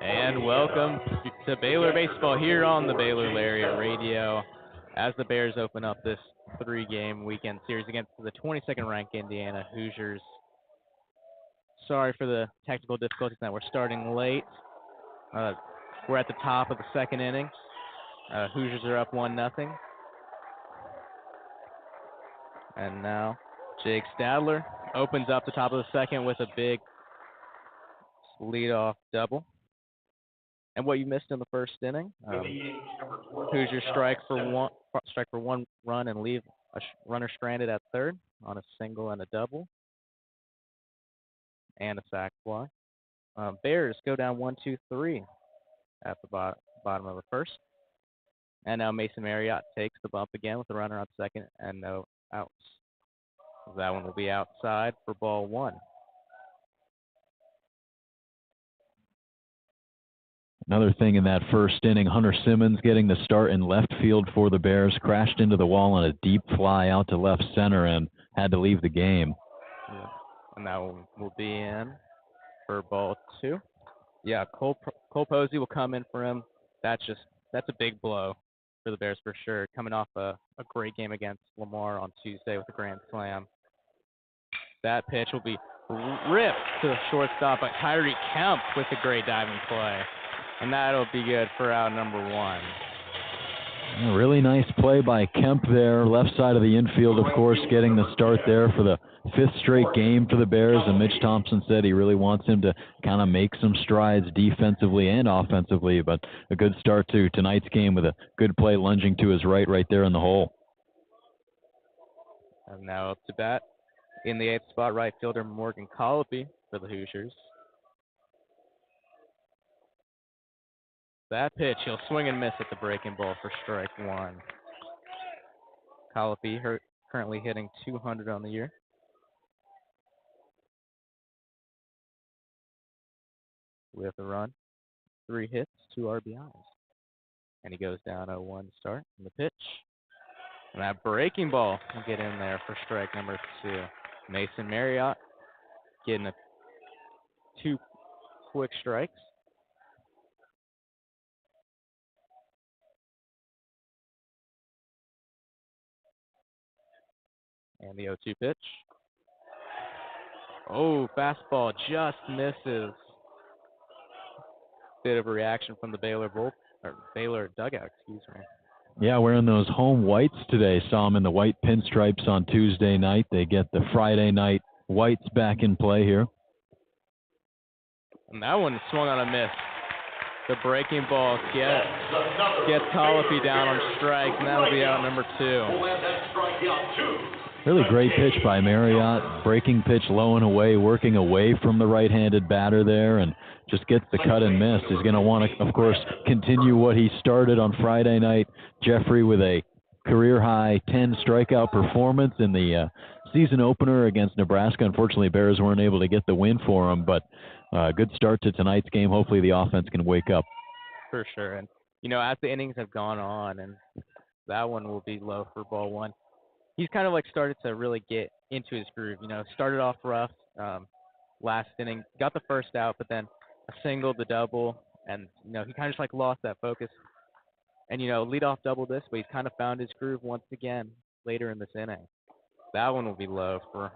And welcome to Baylor Baseball here on the Baylor Lariat Radio as the Bears open up this three-game weekend series against the 22nd ranked Indiana Hoosiers. Sorry for the technical difficulties that we're starting late. We're at the top of the second inning. Hoosiers are up 1-0. And now Jake Stadler opens up the top of the second with a big leadoff double. And what you missed in the first inning, Hoosiers strike for one run and leave a runner stranded at third on a single and a double and a sac fly. Bears go down 1-2-3 at the bottom of the first. And now Mason Marriott takes the bump again with the runner on second and no outs. That one will be outside for ball one. Another thing in that first inning, Hunter Simmons getting the start in left field for the Bears, crashed into the wall on a deep fly out to left center and had to leave the game. Yeah. And that one will be in for ball two. Yeah, Cole Posey will come in for him. That's a big blow for the Bears for sure. Coming off a great game against Lamar on Tuesday with a grand slam. That pitch will be ripped to the shortstop by Tyree Kemp with a great diving play. And that'll be good for out number one. A really nice play by Kemp there, left side of the infield, of course, getting the start there for the fifth straight game for the Bears. And Mitch Thompson said he really wants him to kind of make some strides defensively and offensively. But a good start to tonight's game with a good play lunging to his right there in the hole. And now up to bat in the eighth spot, right fielder Morgan Colopy for the Hoosiers. That pitch, he'll swing and miss at the breaking ball for strike one. Colopy currently hitting .200 on the year. With a run, 3 hits, 2 RBIs. And he goes down 0-1 start in the pitch. And that breaking ball will get in there for strike number 2. Mason Marriott getting 2 quick strikes. And the 0-2 pitch. Oh, fastball just misses. Bit of a reaction from the Baylor dugout, excuse me. Yeah, wearing those home whites today. Saw them in the white pinstripes on Tuesday night. They get the Friday night whites back in play here. And that one swung on a miss. The breaking ball gets Colopy down on strike, and that'll be out number 2. Really great pitch by Marriott. Breaking pitch low and away, working away from the right-handed batter there, and just gets the cut and miss. He's going to want to, of course, continue what he started on Friday night, Jeffrey, with a career-high 10 strikeout performance in the season opener against Nebraska. Unfortunately, Bears weren't able to get the win for him, but good start to tonight's game. Hopefully the offense can wake up. For sure. And, as the innings have gone on, and that one will be low for ball one, he's kind of started to really get into his groove. Started off rough last inning, got the first out, but then a single, the double, and, he kind of just lost that focus. And, lead off double this, but he's kind of found his groove once again later in this inning. That one will be low for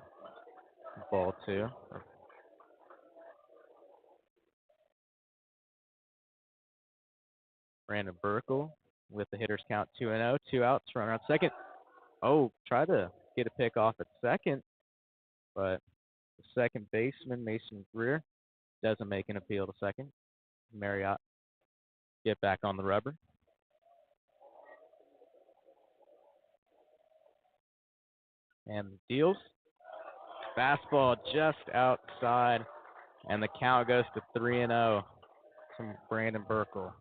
ball 2. Brandon Burkle with the hitter's count 2-0, 2 outs, runner on second. Oh, try to get a pick off at second, but the second baseman, Mason Greer, doesn't make an appeal to second. Marriott get back on the rubber. And deals. Fastball just outside, and the count goes to 3-0 from Brandon Burkle.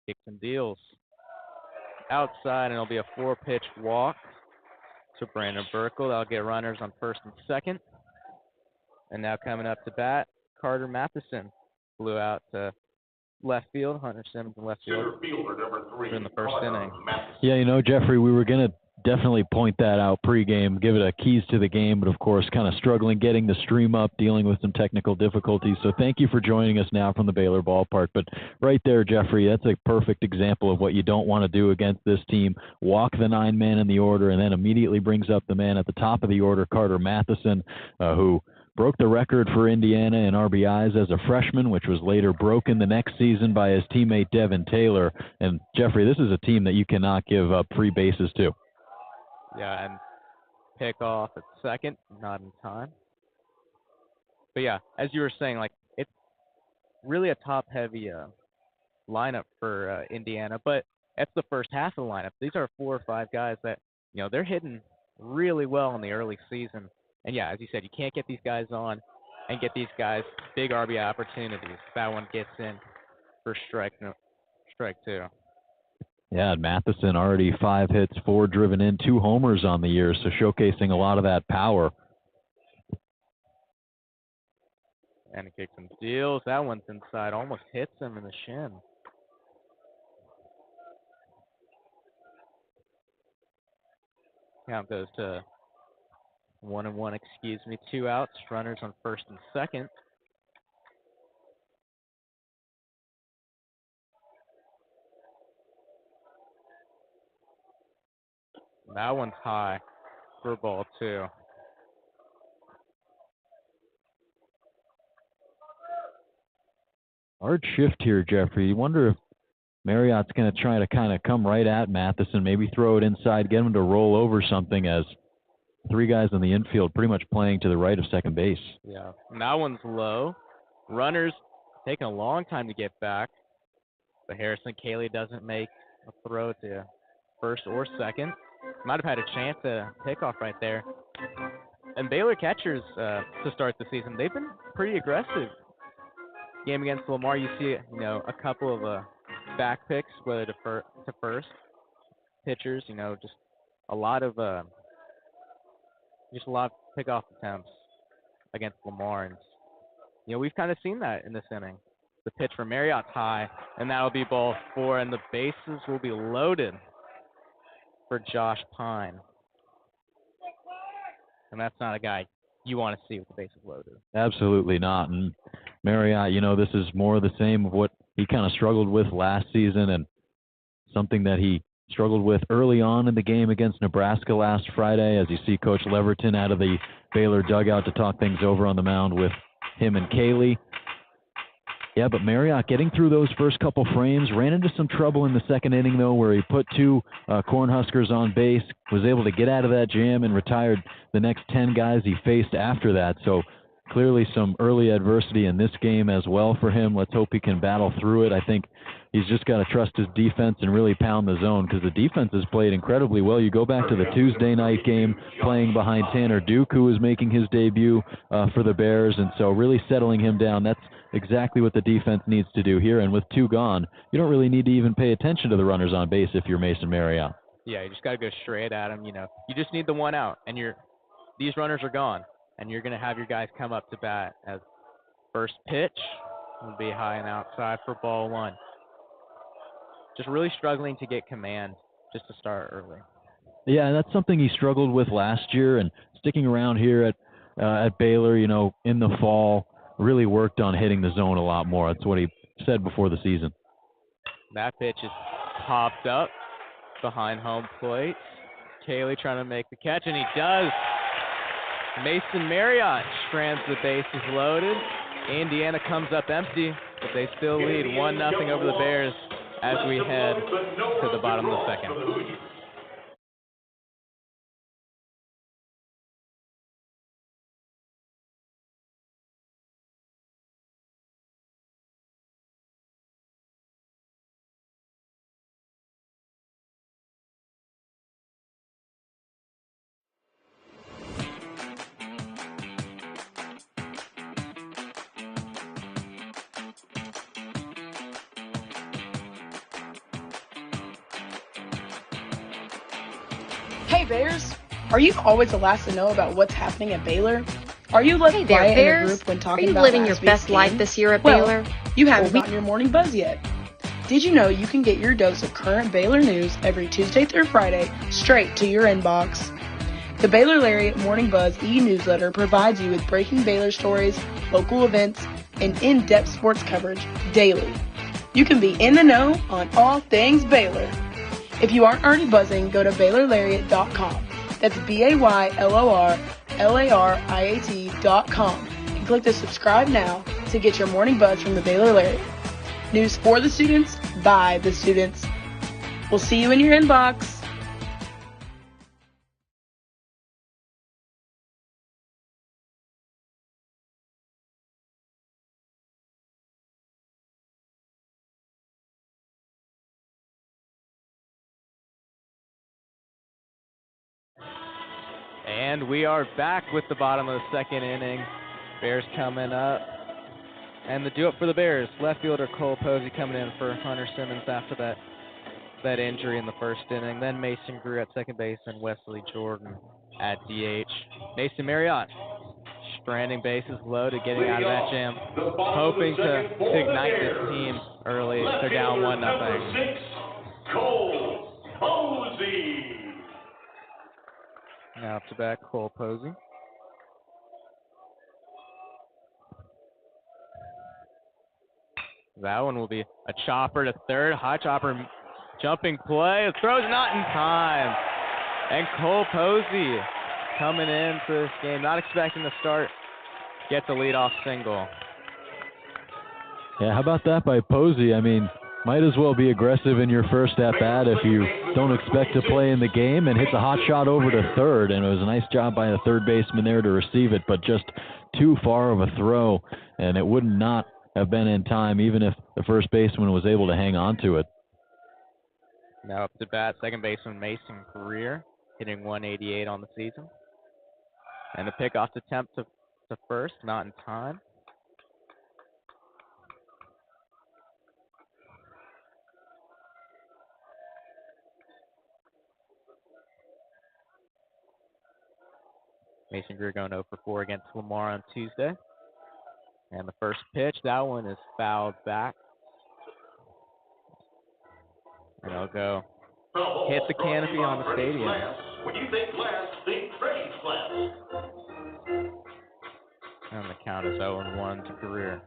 Kicks and deals. Outside, and it'll be a 4-pitch walk to Brandon Burkle. That'll get runners on first and second. And now coming up to bat, Carter Matheson blew out to left field, Hunter Simmons in left field in the first inning. Yeah, Jeffrey, we were going to definitely point that out pregame, give it a keys to the game, but of course kind of struggling getting the stream up, dealing with some technical difficulties. So thank you for joining us now from the Baylor Ballpark. But right there, Jeffrey, that's a perfect example of what you don't want to do against this team. Walk the 9-man in the order and then immediately brings up the man at the top of the order, Carter Matheson, who broke the record for Indiana in RBIs as a freshman, which was later broken the next season by his teammate Devin Taylor. And Jeffrey, this is a team that you cannot give up free bases to. Yeah, and pick off at second, not in time. But yeah, as you were saying, it's really a top-heavy lineup for Indiana, but that's the first half of the lineup. These are 4 or 5 guys that, they're hitting really well in the early season. And yeah, as you said, you can't get these guys on and get these guys big RBI opportunities. That one gets in for strike 2. Yeah, Matheson already 5 hits, 4 driven in, 2 homers on the year, so showcasing a lot of that power. And he kicks and deals. That one's inside, almost hits him in the shin. Count goes to 1-1, 2 outs, runners on first and second. That one's high for ball 2. Hard shift here, Jeffrey. You wonder if Marriott's going to try to kind of come right at Matheson, maybe throw it inside, get him to roll over something, as 3 guys in the infield pretty much playing to the right of second base. Yeah, and that one's low. Runners taking a long time to get back, but Harrison Cayley doesn't make a throw to first or second. Might have had a chance to pick off right there. And Baylor catchers to start the season, they've been pretty aggressive. Game against Lamar, you see a couple of back picks, whether to first. Pitchers, just a lot of pickoff attempts against Lamar, and we've kind of seen that in this inning. The pitch for Marriott's high, and that'll be ball 4, and the bases will be loaded for Josh Pine. And that's not a guy you want to see with the bases loaded. Absolutely not. And Marriott, this is more of the same of what he kind of struggled with last season, and something that he struggled with early on in the game against Nebraska last Friday, as you see Coach Leverton out of the Baylor dugout to talk things over on the mound with him and Cayley. Yeah, but Marriott getting through those first couple frames, ran into some trouble in the second inning, though, where he put 2 Cornhuskers on base, was able to get out of that jam and retired the next 10 guys he faced after that. So clearly some early adversity in this game as well for him. Let's hope he can battle through it. I think he's just got to trust his defense and really pound the zone, because the defense has played incredibly well. You go back to the Tuesday night game, playing behind Tanner Duke, who was making his debut for the Bears, and so really settling him down. That's exactly what the defense needs to do here, and with 2 gone, you don't really need to even pay attention to the runners on base if you're Mason Marriott. Yeah, you just got to go straight at him. You just need the 1 out, and these runners are gone, and you're going to have your guys come up to bat. As first pitch will be high and outside for ball 1. Just really struggling to get command just to start early. Yeah, and that's something he struggled with last year, and sticking around here at Baylor, in the fall, really worked on hitting the zone a lot more. That's what he said before the season. That pitch is popped up behind home plate. Cayley trying to make the catch, and he does. Mason Marriott strands the bases loaded. Indiana comes up empty, but they still lead 1-0 over the Bears as we head to the bottom of the second. Hey Bears, are you always the last to know about what's happening at Baylor? Are you left Hey there, quiet in Bears. a group when Are talking you about living last your week's best life game? this year at Well, Baylor? You haven't gotten your morning buzz yet. Did you know you can get your dose of current Baylor news every Tuesday through Friday straight to your inbox? The Baylor Lariat Morning Buzz e-newsletter provides you with breaking Baylor stories, local events, and in-depth sports coverage daily. You can be in the know on all things Baylor. If you aren't already buzzing, go to BaylorLariat.com. That's BaylorLariat.com and click the subscribe now to get your morning buzz from the Baylor Lariat. News for the students, by the students. We'll see you in your inbox. And we are back with the bottom of the second inning. Bears coming up. And the do-up for the Bears, left fielder Cole Posey coming in for Hunter Simmons after that injury in the first inning. Then Mason Greer at second base and Wesley Jordan at DH. Mason Marriott stranding bases loaded, getting out of that jam, hoping to ignite this team early. They're down 1-0. Cole Posey. Now to bat Cole Posey. That one will be a chopper to third. High chopper jumping play. The throw's not in time. And Cole Posey coming into this game, not expecting to start, gets a leadoff single. Yeah, how about that by Posey? I mean, might as well be aggressive in your first at-bat if you don't expect to play in the game, and hits a hot shot over to third, and it was a nice job by the third baseman there to receive it, but just too far of a throw, and it would not have been in time even if the first baseman was able to hang on to it. Now up to bat, second baseman Mason Greer, hitting 188 on the season. And the pickoff attempt to first, not in time. Mason Greer going 0 for 4 against Lamar on Tuesday. And the first pitch, that one is fouled back. And it'll go hit the canopy on the stadium. When you think glass, think Trace glass. And the count is 0-1 to Greer.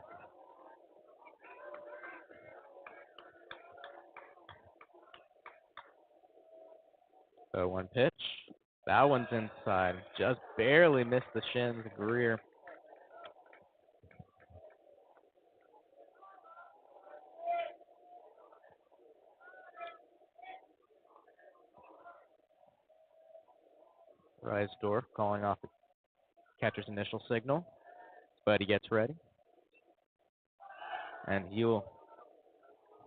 So one pitch. That one's inside. Just barely missed the shins of Greer. Reisdorf calling off the catcher's initial signal. But he gets ready. And he'll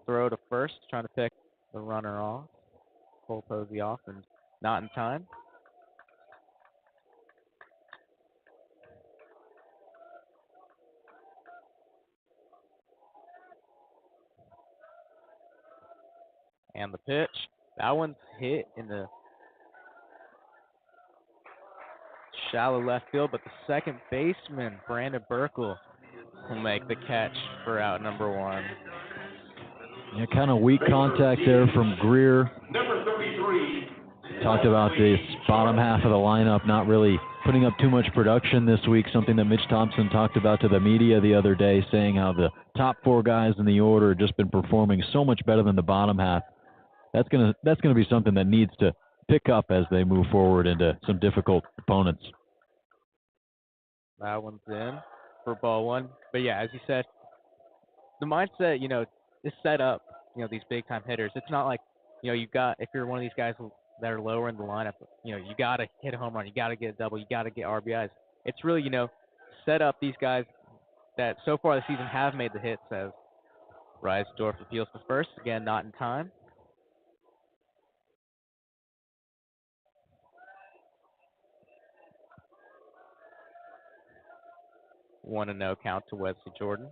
throw to first, trying to pick the runner off. Cole Posey off, and not in time. And the pitch. That one's hit in the shallow left field, but the second baseman, Brandon Burkle, will make the catch for out number 1. Yeah, kind of weak contact there from Greer. Number 33. Talked about this bottom half of the lineup not really putting up too much production this week, something that Mitch Thompson talked about to the media the other day, saying how the top 4 guys in the order have just been performing so much better than the bottom half. That's gonna be something that needs to pick up as they move forward into some difficult opponents. That one's in for ball 1. But yeah, as you said, the mindset, is set up, these big-time hitters. It's not like, you've got, if you're one of these guys that are lower in the lineup, you got to hit a home run, you got to get a double, you got to get RBIs. It's really, set up these guys that so far this season have made the hits, as Reisdorf appeals to first. Again, not in time. One and no count to Wesley Jordan.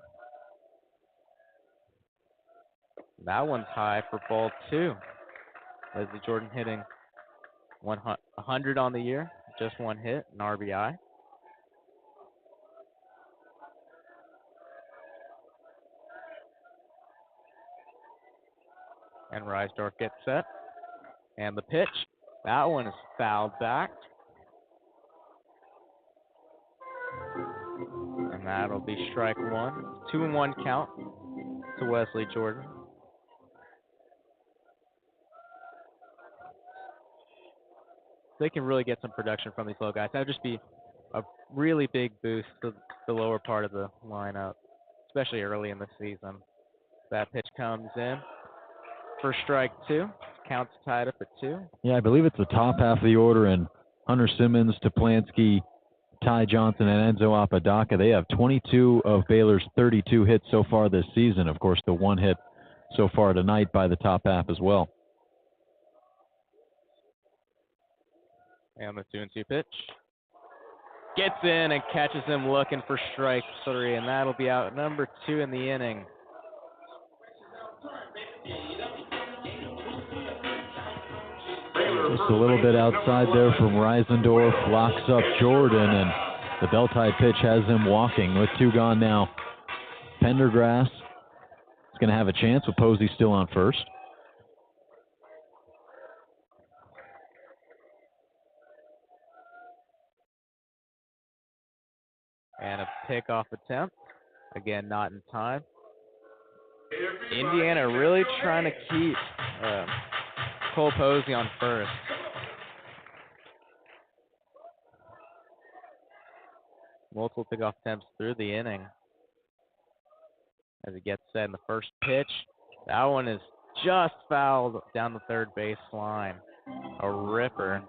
That one's high for ball 2. Wesley Jordan hitting 100 on the year, just 1 hit, an RBI. And Reisdorf gets set. And the pitch. That one is fouled back. And that'll be strike one. 2-1 count to Wesley Jordan. They can really get some production from these low guys. That would just be a really big boost to the lower part of the lineup, especially early in the season. That pitch comes in for strike two. Counts tied up at 2. Yeah, I believe it's the top half of the order, and Hunter Simmons, Toplansky, Ty Johnson, and Enzo Apodaca. They have 22 of Baylor's 32 hits so far this season. Of course, the one hit so far tonight by the top half as well. And the 2-2 pitch. Gets in and catches him looking for strike 3, and that'll be out number 2 in the inning. Just a little bit outside there from Reisendorf, locks up Jordan, and the bell-tied pitch has him walking with 2 gone now. Pendergrass is going to have a chance with Posey still on first. And a pickoff attempt. Again, not in time. Indiana really trying to keep Cole Posey on first. Multiple pickoff attempts through the inning. As he gets set in the first pitch. That one is just fouled down the third base line. A ripper.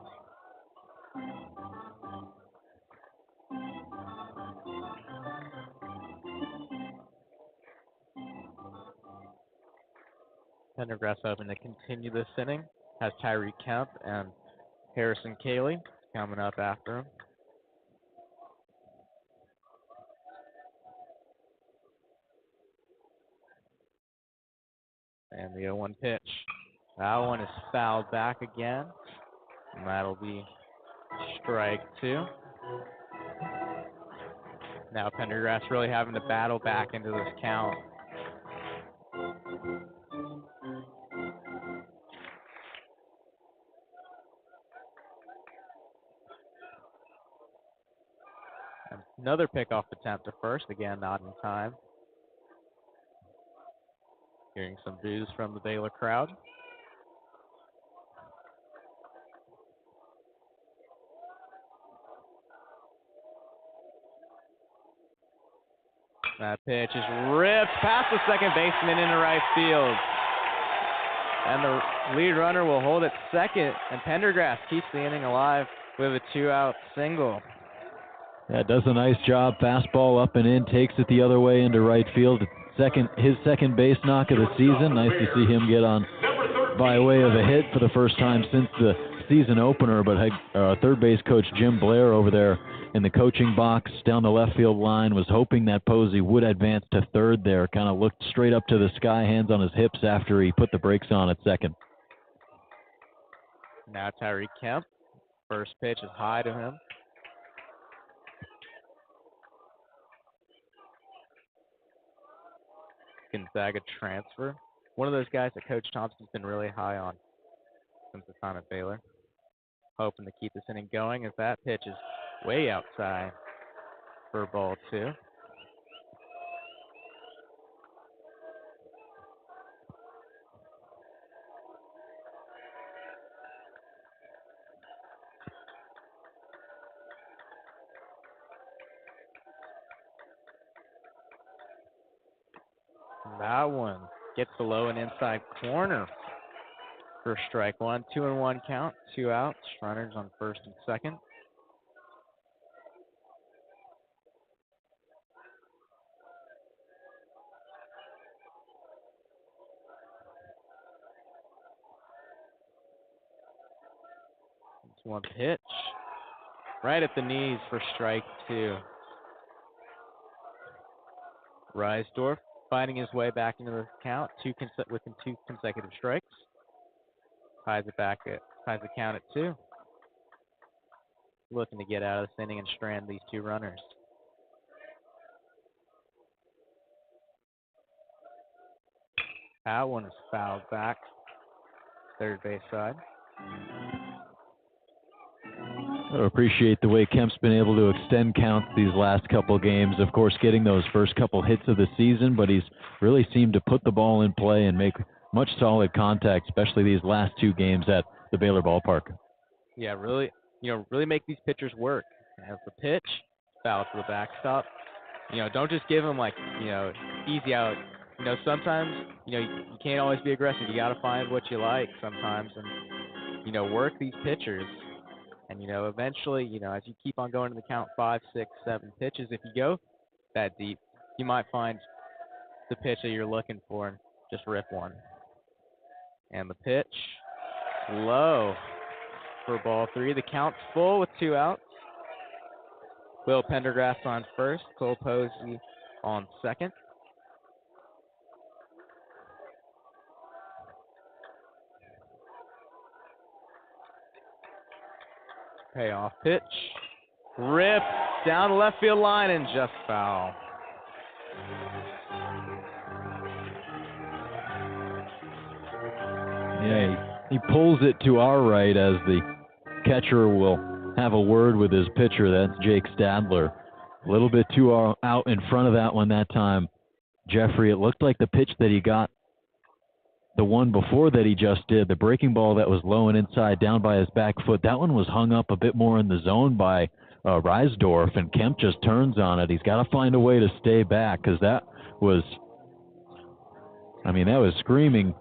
Pendergrass hoping to continue this inning. Has Tyree Kemp and Harrison Cayley coming up after him. And the 0-1 pitch. That one is fouled back again. And that'll be strike 2. Now Pendergrass really having to battle back into this count. Another pickoff attempt to first, again not in time. Hearing some boos from the Baylor crowd. That pitch is ripped past the second baseman into right field. And the lead runner will hold at second, and Pendergrass keeps the inning alive with a 2-out single. Yeah, does a nice job. Fastball up and in, takes it the other way into right field. His second base knock of the season. Nice to see him get on by way of a hit for the first time since the season opener. But third base coach Jim Blair over there in the coaching box down the left field line was hoping that Posey would advance to third there. Kind of looked straight up to the sky, hands on his hips after he put the brakes on at second. Now Tyree Kemp. First pitch is high to him. Gonzaga transfer. One of those guys that Coach Thompson's been really high on since his time at Baylor. Hoping to keep this inning going as that pitch is way outside for ball 2. That one gets below an inside corner for strike 1. 2-1 count, 2 outs. Runners on first and second. It's one pitch. Right at the knees for strike 2. Reisdorf finding his way back into the count with 2 consecutive strikes. Ties the count at 2. Looking to get out of this inning and strand these 2 runners. That one is fouled back. third base side. I appreciate the way Kemp's been able to extend counts these last couple games. Of course, getting those first couple hits of the season, but he's really seemed to put the ball in play and make much solid contact, especially these last two games at the Baylor Ballpark. Yeah, really, really make these pitchers work. As the pitch, foul to the backstop. Don't just give them easy out. Sometimes, you can't always be aggressive. You got to find what you like sometimes and, work these pitchers. And, eventually, as you keep on going to the count 5, 6, 7 pitches, if you go that deep, you might find the pitch that you're looking for and just rip one. And the pitch, low for ball 3. The count's full with 2 outs. Will Pendergrass on first, Cole Posey on second. Payoff pitch. Rip down the left field line and just foul. Yeah, he pulls it to our right as the catcher will have a word with his pitcher. That's Jake Stadler. A little bit too out in front of that one that time. Jeffrey, it looked like the pitch that he got, the one before that he just did, the breaking ball that was low and inside down by his back foot, that one was hung up a bit more in the zone by Reisdorf, and Kemp just turns on it. He's got to find a way to stay back because that was screaming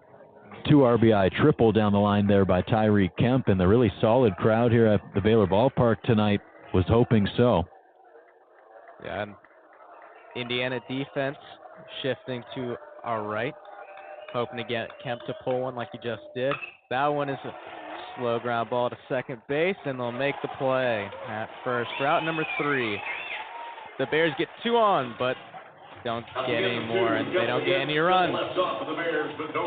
2 RBI triple down the line there by Tyreek Kemp, and the really solid crowd here at the Baylor Ballpark tonight was hoping so. Yeah, Indiana defense shifting to our right, hoping to get Kemp to pull one like he just did. That one is a slow ground ball to second base, and they'll make the play at first. Route number 3. The Bears get 2 on, but don't get any more, and they don't get any runs.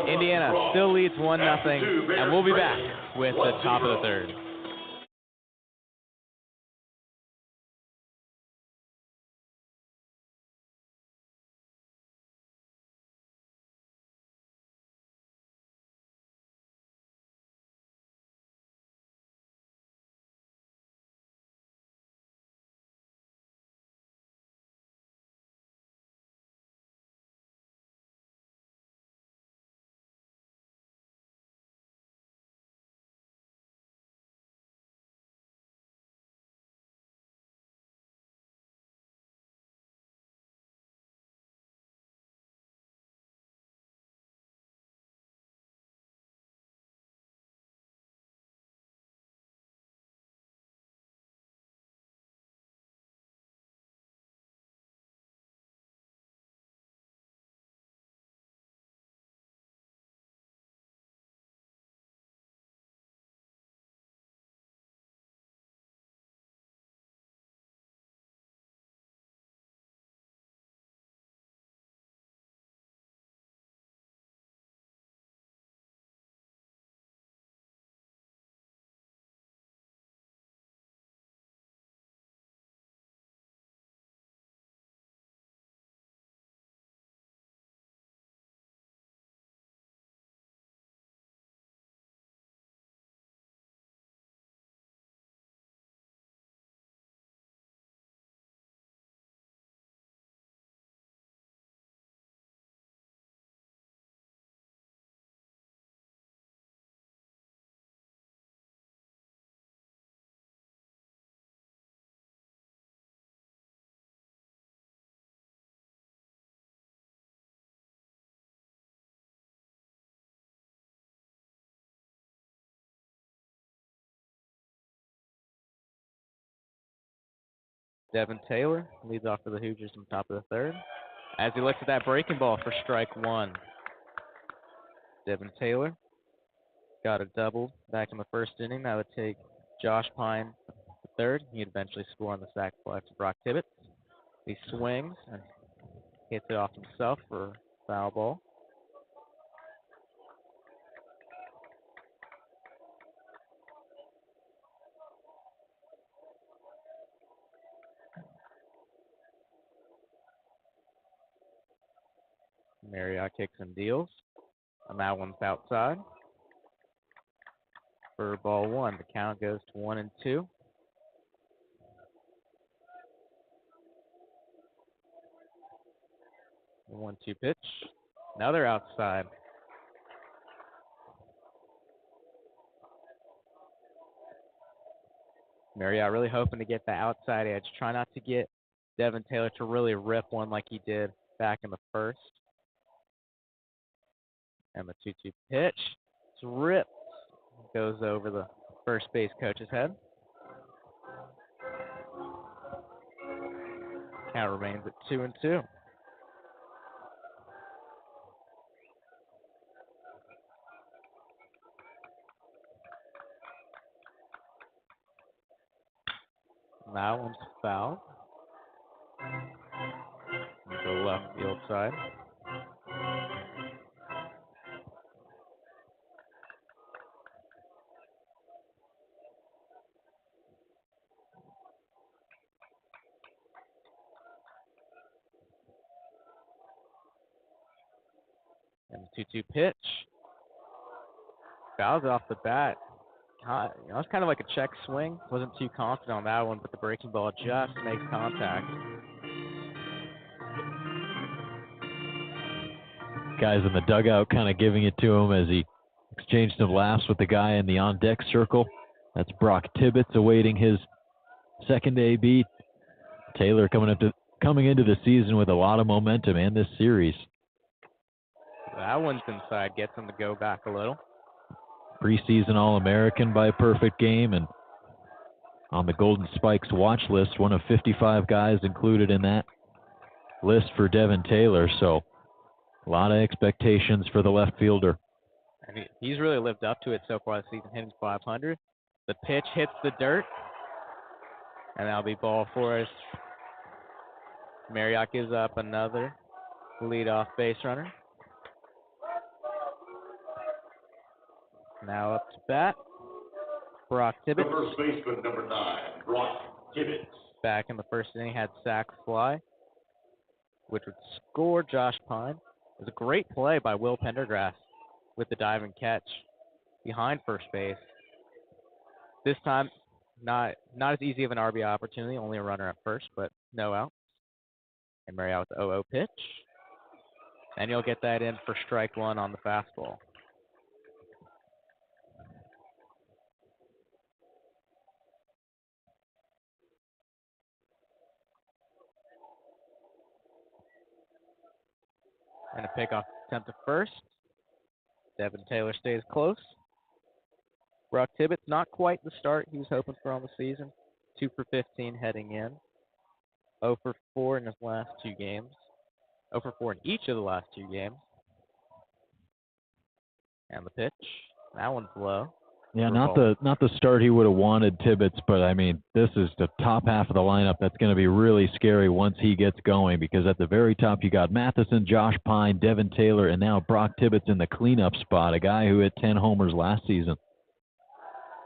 Indiana still leads 1-0, and we'll be back with the top of the third. Devin Taylor leads off for the Hoosiers on top of the third. As he looks at that breaking ball for strike 1. Devin Taylor got a double back in the first inning. That would take Josh Pine to third. He'd eventually score on the sac fly to Brock Tibbetts. He swings and hits it off himself for a foul ball. Marriott kicks and deals, and that one's outside. for ball one. The count goes to 1-2. The 1-2 pitch. Another outside. Marriott really hoping to get the outside edge. Try not to get Devin Taylor to really rip one like he did back in the first. And the 2-2 pitch. It's ripped. Goes over the first base coach's head. Count remains at 2-2. That one's foul. The left field side. And the 2-2 pitch. Fouls off the bat. It's kind of like a check swing. Wasn't too confident on that one, but the breaking ball just makes contact. Guys in the dugout kind of giving it to him as he exchanged some laughs with the guy in the on-deck circle. That's Brock Tibbetts awaiting his second AB. Taylor coming into the season with a lot of momentum in this series. That one's inside, gets him to go back a little. Preseason All-American by a perfect game, and on the Golden Spikes watch list, one of 55 guys included in that list for Devin Taylor, so a lot of expectations for the left fielder. And he's really lived up to it so far this season, hitting .500. The pitch hits the dirt, and that'll be ball four as Marriott gives up another leadoff base runner. Now up to bat, Brock Tibbetts. The first baseman, number 9, Brock Tibbetts. Back in the first inning, had sac fly, which would score Josh Pine. It was a great play by Will Pendergrass with the dive and catch behind first base. This time, not as easy of an RBI opportunity, only a runner at first, but no outs. And Marriott with the 0-0 pitch. And you'll get that in for strike one on the fastball. And a pickoff attempt to first. Devin Taylor stays close. Brock Tibbetts, not quite the start he was hoping for on the season. 2 for 15 heading in. 0 for 4 in his last 2 games. 0 for 4 in each of the last 2 games. And the pitch. That one's low. Yeah, not the start he would have wanted, Tibbetts, but I mean, this is the top half of the lineup that's going to be really scary once he gets going, because at the very top you got Matheson, Josh Pine, Devin Taylor, and now Brock Tibbetts in the cleanup spot, a guy who hit 10 homers last season.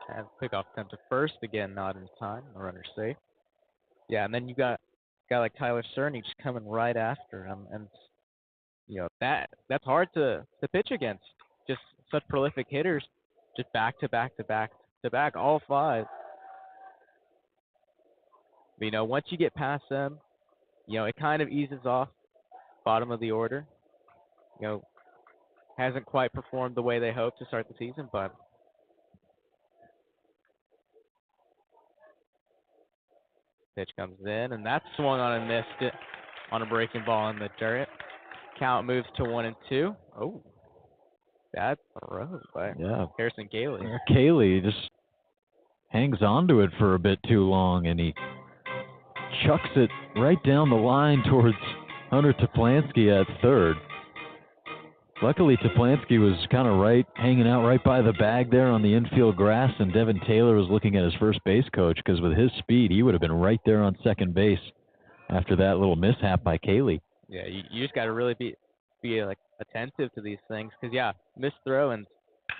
And pickoff attempt to first, again, not in time. The runner's safe. Yeah, and then you got a guy like Tyler Cerny just coming right after him, and you know that's hard to pitch against. Just such prolific hitters. Just back to back, all 5. But, you know, once you get past them, you know, it kind of eases off bottom of the order. You know, hasn't quite performed the way they hoped to start the season, but pitch comes in, and that's swung on and missed it on a breaking ball in the dirt. Count moves to 1-2. Oh. Bad throw by Harrison Cayley. Yeah, Cayley just hangs on to it for a bit too long, and he chucks it right down the line towards Hunter Toplansky at third. Luckily, Toplansky was kind of hanging out right by the bag there on the infield grass, and Devin Taylor was looking at his first base coach, because with his speed, he would have been right there on second base after that little mishap by Cayley. Yeah, you just got to really be like attentive to these things, because missed throw, and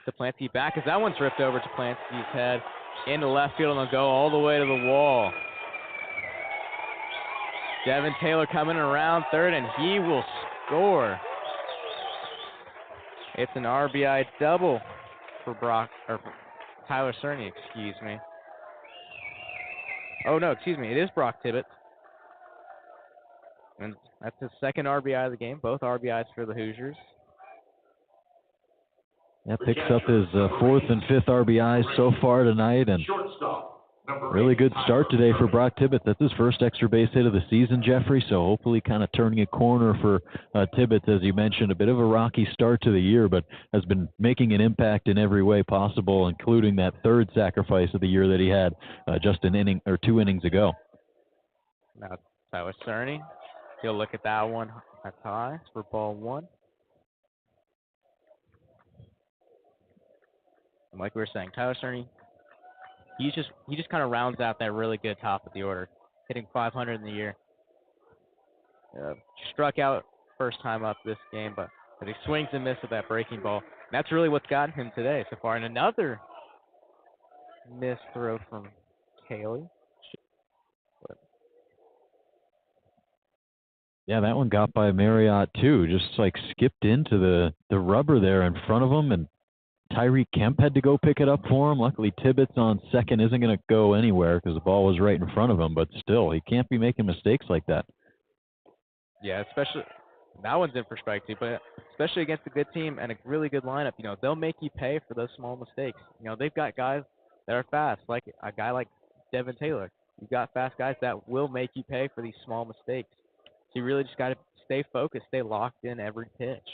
Toplansky back, because that one's ripped over Toplansky's head into left field, and they'll go all the way to the wall. Devin Taylor coming around third, and he will score. It's an RBI double for Tyler Cerny, excuse me. Oh, no, excuse me. It is Brock Tibbetts. And that's his second RBI of the game. Both RBIs for the Hoosiers. That picks up his fourth and fifth RBIs so far tonight, and really good start today for Brock Tibbetts. That's his first extra base hit of the season, Jeffrey, so hopefully kind of turning a corner for Tibbetts. As you mentioned, a bit of a rocky start to the year, but has been making an impact in every way possible, including that third sacrifice of the year that he had just an inning or 2 innings ago. Now Tyler Cerny, he'll look at that one. That's high for ball 1. And like we were saying, Tyler Cerny, he just kind of rounds out that really good top of the order, hitting .500 in the year. Struck out first time up this game, but he swings and misses with that breaking ball. And that's really what's gotten him today so far. And another missed throw from Cayley. Yeah, that one got by Marriott too. Just like skipped into the rubber there in front of him, and Tyreek Kemp had to go pick it up for him. Luckily, Tibbetts on second isn't going to go anywhere because the ball was right in front of him. But still, he can't be making mistakes like that. Yeah, especially that one's in perspective, but especially against a good team and a really good lineup, they'll make you pay for those small mistakes. They've got guys that are fast, like a guy like Devin Taylor. You've got fast guys that will make you pay for these small mistakes. So you really just got to stay focused, stay locked in every pitch.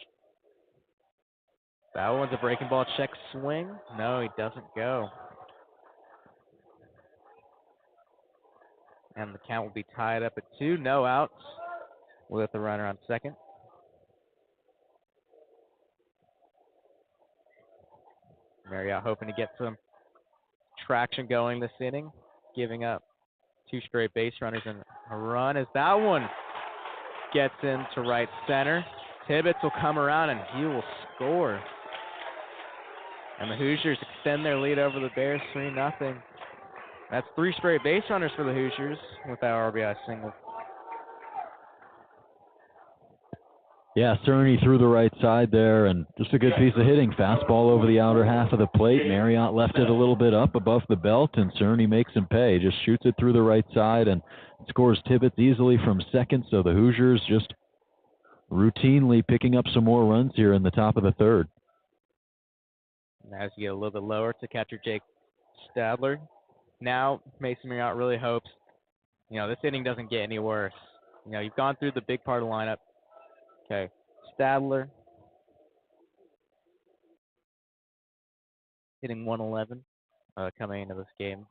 That one's a breaking ball check swing. No, he doesn't go. And the count will be tied up at 2. No outs with the runner on second. Marriott hoping to get some traction going this inning, giving up 2 straight base runners and a run as that one gets into right center. Tibbetts will come around and he will score. And the Hoosiers extend their lead over the Bears 3-0. That's 3 straight base runners for the Hoosiers with that RBI single. Yeah, Cerny through the right side there, and just a good piece of hitting. Fastball over the outer half of the plate. Marriott left it a little bit up above the belt, and Cerny makes him pay. Just shoots it through the right side and scores Tibbetts easily from second. So the Hoosiers just routinely picking up some more runs here in the top of the third. And as you get a little bit lower to catcher Jake Stadler, now Mason Marriott really hopes, this inning doesn't get any worse. You've gone through the big part of the lineup. Okay, Stadler hitting 111 coming into this game.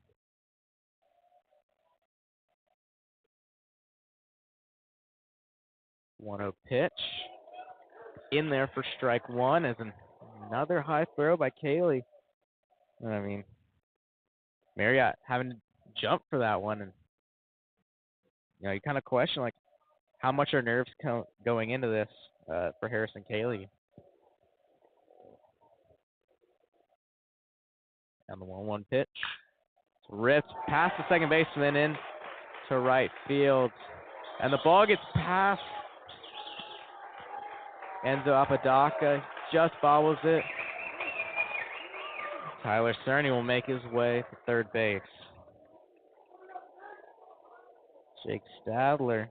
One-0 pitch in there for strike 1 as another high throw by Cayley. I mean, Marriott having to jump for that one, and you kind of question how much are nerves going into this for Harrison Cayley. And the 1-1 pitch. It's ripped past the second baseman in to right field. And the ball gets past Enzo Apodaca. Just bobbles it. Tyler Cerny will make his way to third base. Jake Stadler,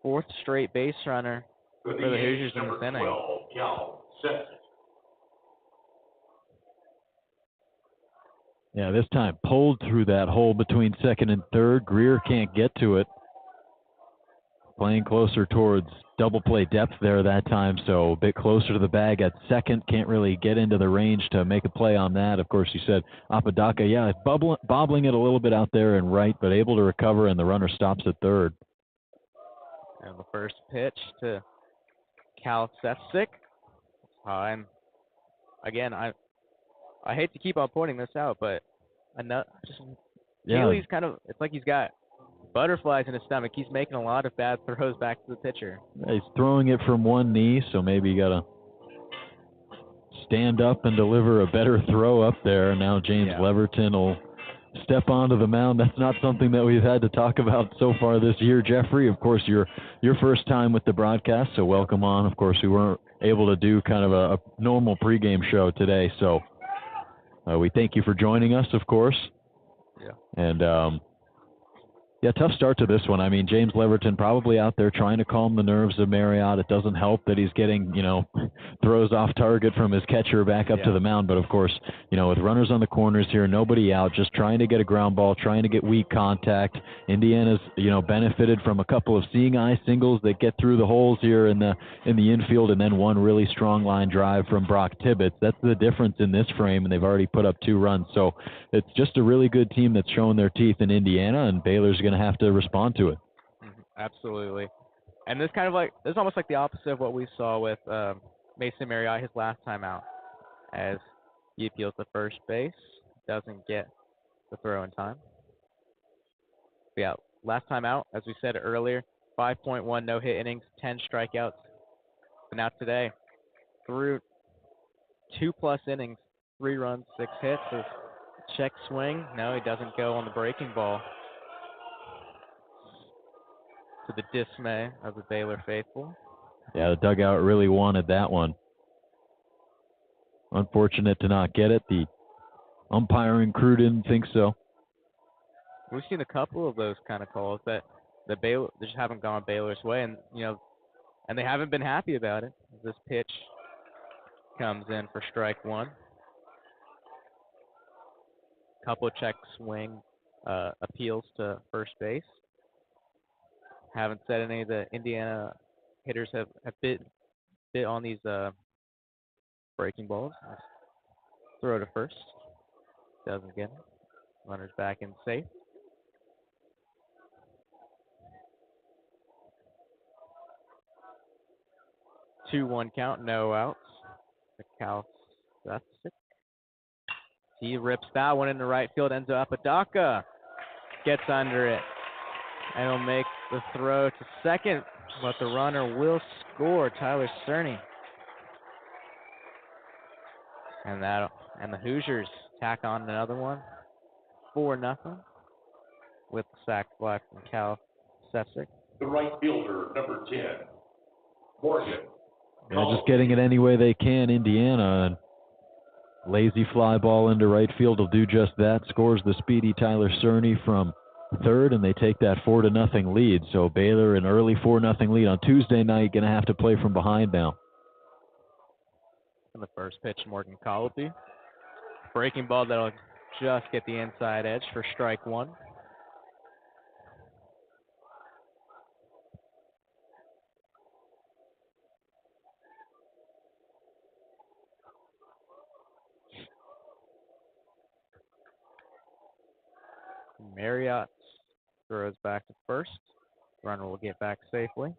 4th straight base runner for the Hoosiers in this inning. Yeah, this time pulled through that hole between second and third. Greer can't get to it. Playing closer towards double play depth there that time, so a bit closer to the bag at second. Can't really get into the range to make a play on that. Of course, you said Apodaca, bobbling it a little bit out there and right, but able to recover, and the runner stops at third. And the first pitch to Cal Sefcik. And again, I hate to keep on pointing this out, but Cayley's kind of, it's like he's got butterflies in his stomach. He's making a lot of bad throws back to the pitcher. He's throwing it from one knee, so maybe you got to stand up and deliver a better throw up there. Now James Leverton will step onto the mound. That's not something that we've had to talk about so far this year, Jeffrey. Of course, your first time with the broadcast, so welcome on. Of course, we weren't able to do kind of a normal pregame show today, so we thank you for joining us, of course. Yeah. And, tough start to this one. I mean, James Leverton probably out there trying to calm the nerves of Marriott. It doesn't help that he's getting, throws off target from his catcher back up to the mound. But, of course, with runners on the corners here, nobody out, just trying to get a ground ball, trying to get weak contact. Indiana's, benefited from a couple of seeing eye singles that get through the holes here in the infield, and then one really strong line drive from Brock Tibbetts. That's the difference in this frame, and they've already put up 2 runs. So it's just a really good team that's showing their teeth in Indiana, and Baylor's going to have to respond to it. Absolutely. And this it's almost like the opposite of what we saw with Mason Marriott his last time out, as he appeals to first base, doesn't get the throw in time. But yeah, last time out, as we said earlier, 5.1 no-hit innings, 10 strikeouts. But now today, through 2+ innings, 3 runs, 6 hits, a check swing. No, he doesn't go on the breaking ball, to the dismay of the Baylor faithful. Yeah, the dugout really wanted that one. Unfortunate to not get it. The umpiring crew didn't think so. We've seen a couple of those kind of calls that the Baylor just haven't gone Baylor's way, and and they haven't been happy about it. This pitch comes in for strike 1. Couple of check swing appeals to first base. Haven't said any of the Indiana hitters have bit on these breaking balls. Throw to first. Doesn't get it. Runner's back in safe. Two 1 count, no outs. Mikhalczyk. He rips that one into right field. Enzo Apodaca gets under it and will make the throw to second, but the runner will score. Tyler Cerny. And the Hoosiers tack on another one. 4-0 with the sac fly from Mikhalczyk. The right fielder, number 10, Morgan. Yeah, just getting it any way they can, Indiana. And lazy fly ball into right field will do just that. Scores the speedy Tyler Cerny from third, and they take that 4-0 lead. So Baylor an early 4-0 lead on Tuesday night, going to have to play from behind now. And the first pitch, Morgan Colopy. Breaking ball that'll just get the inside edge for strike 1. Marriott throws back to first. Runner will get back safely.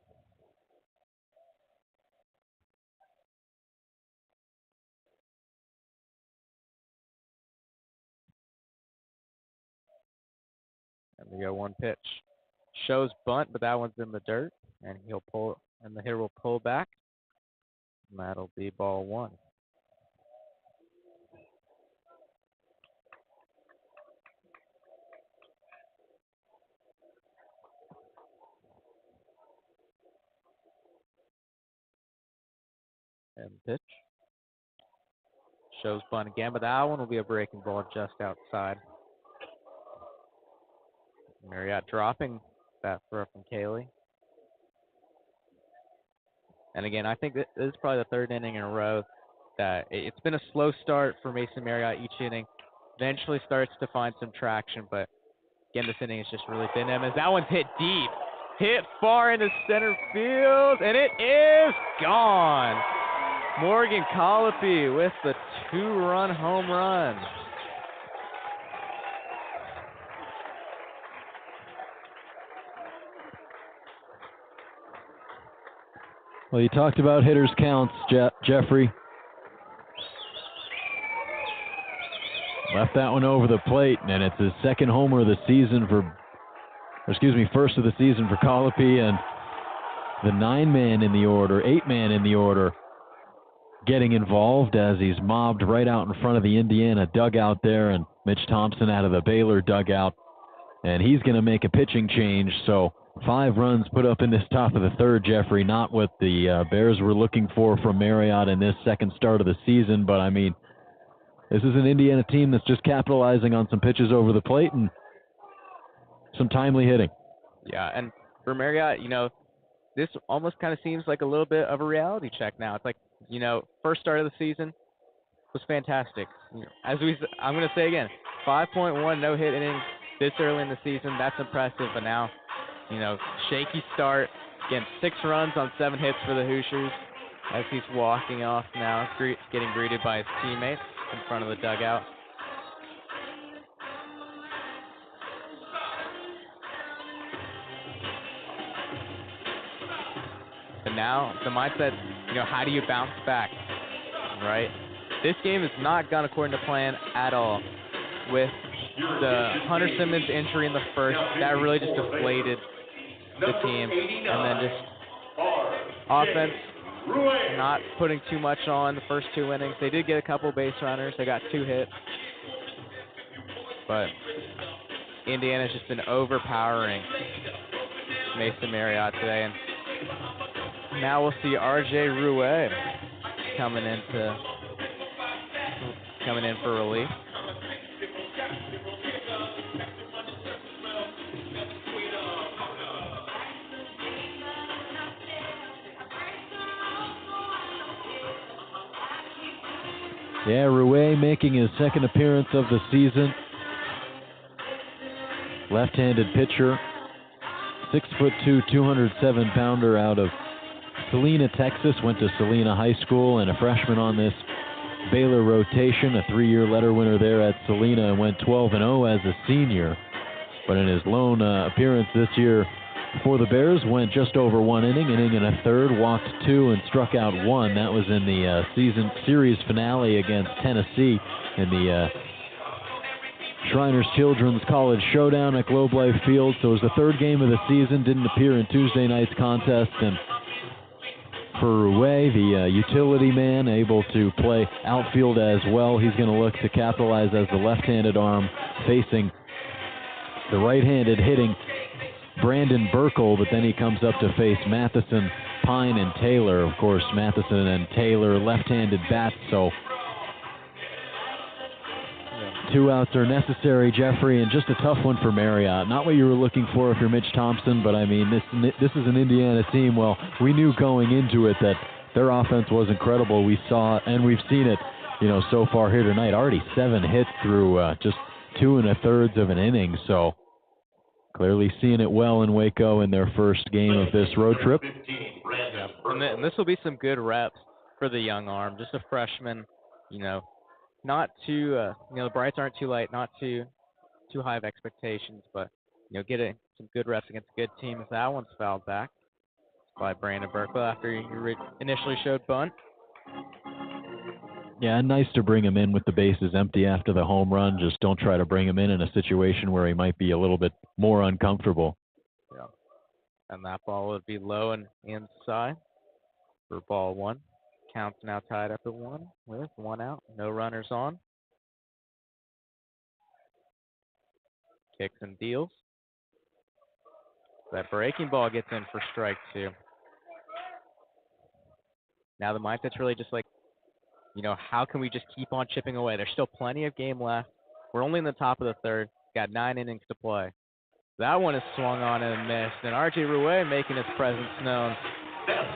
And we go 1 pitch. Shows bunt, but that one's in the dirt, and the hitter will pull back. And that'll be ball 1. And pitch. Shows bunt again, but that one will be a breaking ball just outside. Marriott dropping that throw from Cayley. And again, I think this is probably the 3rd inning in a row that it's been a slow start for Mason Marriott each inning. Eventually starts to find some traction, but again, this inning is just really thin. As that one's hit deep, hit far into center field, and it is gone. Morgan Colopy with the 2-run home run. Well, you talked about hitters' counts, Jeffrey. Left that one over the plate, and it's his 2nd homer of the season first of the season for Colopy, and the 9-man in the order, 8-man in the order, getting involved as he's mobbed right out in front of the Indiana dugout there, and Mitch Thompson out of the Baylor dugout, and he's going to make a pitching change. So 5 runs put up in this top of the 3rd, Jeffrey. Not what the Bears were looking for from Marriott in this second start of the season, but I mean, This is an Indiana team that's just capitalizing on some pitches over the plate and some timely hitting. Yeah, and for Marriott, this almost kind of seems like a little bit of a reality check now. It's like, first start of the season was fantastic. I'm going to say again, 5.1 no-hit innings this early in the season. That's impressive. But now, shaky start. Again, 6 runs on 7 hits for the Hoosiers as he's walking off now, getting greeted by his teammates in front of the dugout. And now the mindset, how do you bounce back, right? This game has not gone according to plan at all. With the Hunter Simmons injury in the first, that really just deflated the team. And then just offense, not putting too much on the first 2 innings. They did get a couple base runners. They got 2 hits. But Indiana's just been overpowering Mason Marriott today. And now we'll see R.J. Rouet coming in for relief. Yeah, Rouet making his second appearance of the season. Left-handed pitcher, 6'2", 207-pounder out of Salina, Texas. Went to Salina High School and a freshman on this Baylor rotation. A 3-year letter winner there at Salina and went 12-0 as a senior. But in his lone appearance this year for the Bears, went just over 1 inning and a third, walked 2 and struck out 1. That was in the season series finale against Tennessee in the Shriners Children's College Showdown at Globe Life Field. So it was the 3rd game of the season. Didn't appear in Tuesday night's contest. And for Rouet, the utility man, able to play outfield as well, he's going to look to capitalize as the left-handed arm facing the right-handed hitting Brandon Burkle, but then he comes up to face Matheson, Pine, and Taylor. Of course, Matheson and Taylor left-handed bats, so 2 outs are necessary, Jeffrey, and just a tough one for Marriott. Not what you were looking for if you're Mitch Thompson, but I mean, this is an Indiana team. Well, we knew going into it that their offense was incredible. We saw, and we've seen it, so far here tonight. Already 7 hits through just 2 1/3 of an inning, so clearly seeing it well in Waco in their first game of this road trip. Yeah. And this will be some good reps for the young arm. Just a freshman, not too, the Brights aren't too light, not too high of expectations, but, getting some good reps against a good team. If that one's fouled back by Brandon Burkle after he initially showed bunt. Yeah, nice to bring him in with the bases empty after the home run. Just don't try to bring him in a situation where he might be a little bit more uncomfortable. Yeah. And that ball would be low and inside for ball 1. Count's now tied up at 1 with 1 out. No runners on. Kicks and deals. That breaking ball gets in for strike 2. Now the mindset's really just like, how can we just keep on chipping away? There's still plenty of game left. We're only in the top of the 3rd. Got 9 innings to play. That one is swung on and missed. And R.J. Rouet making his presence known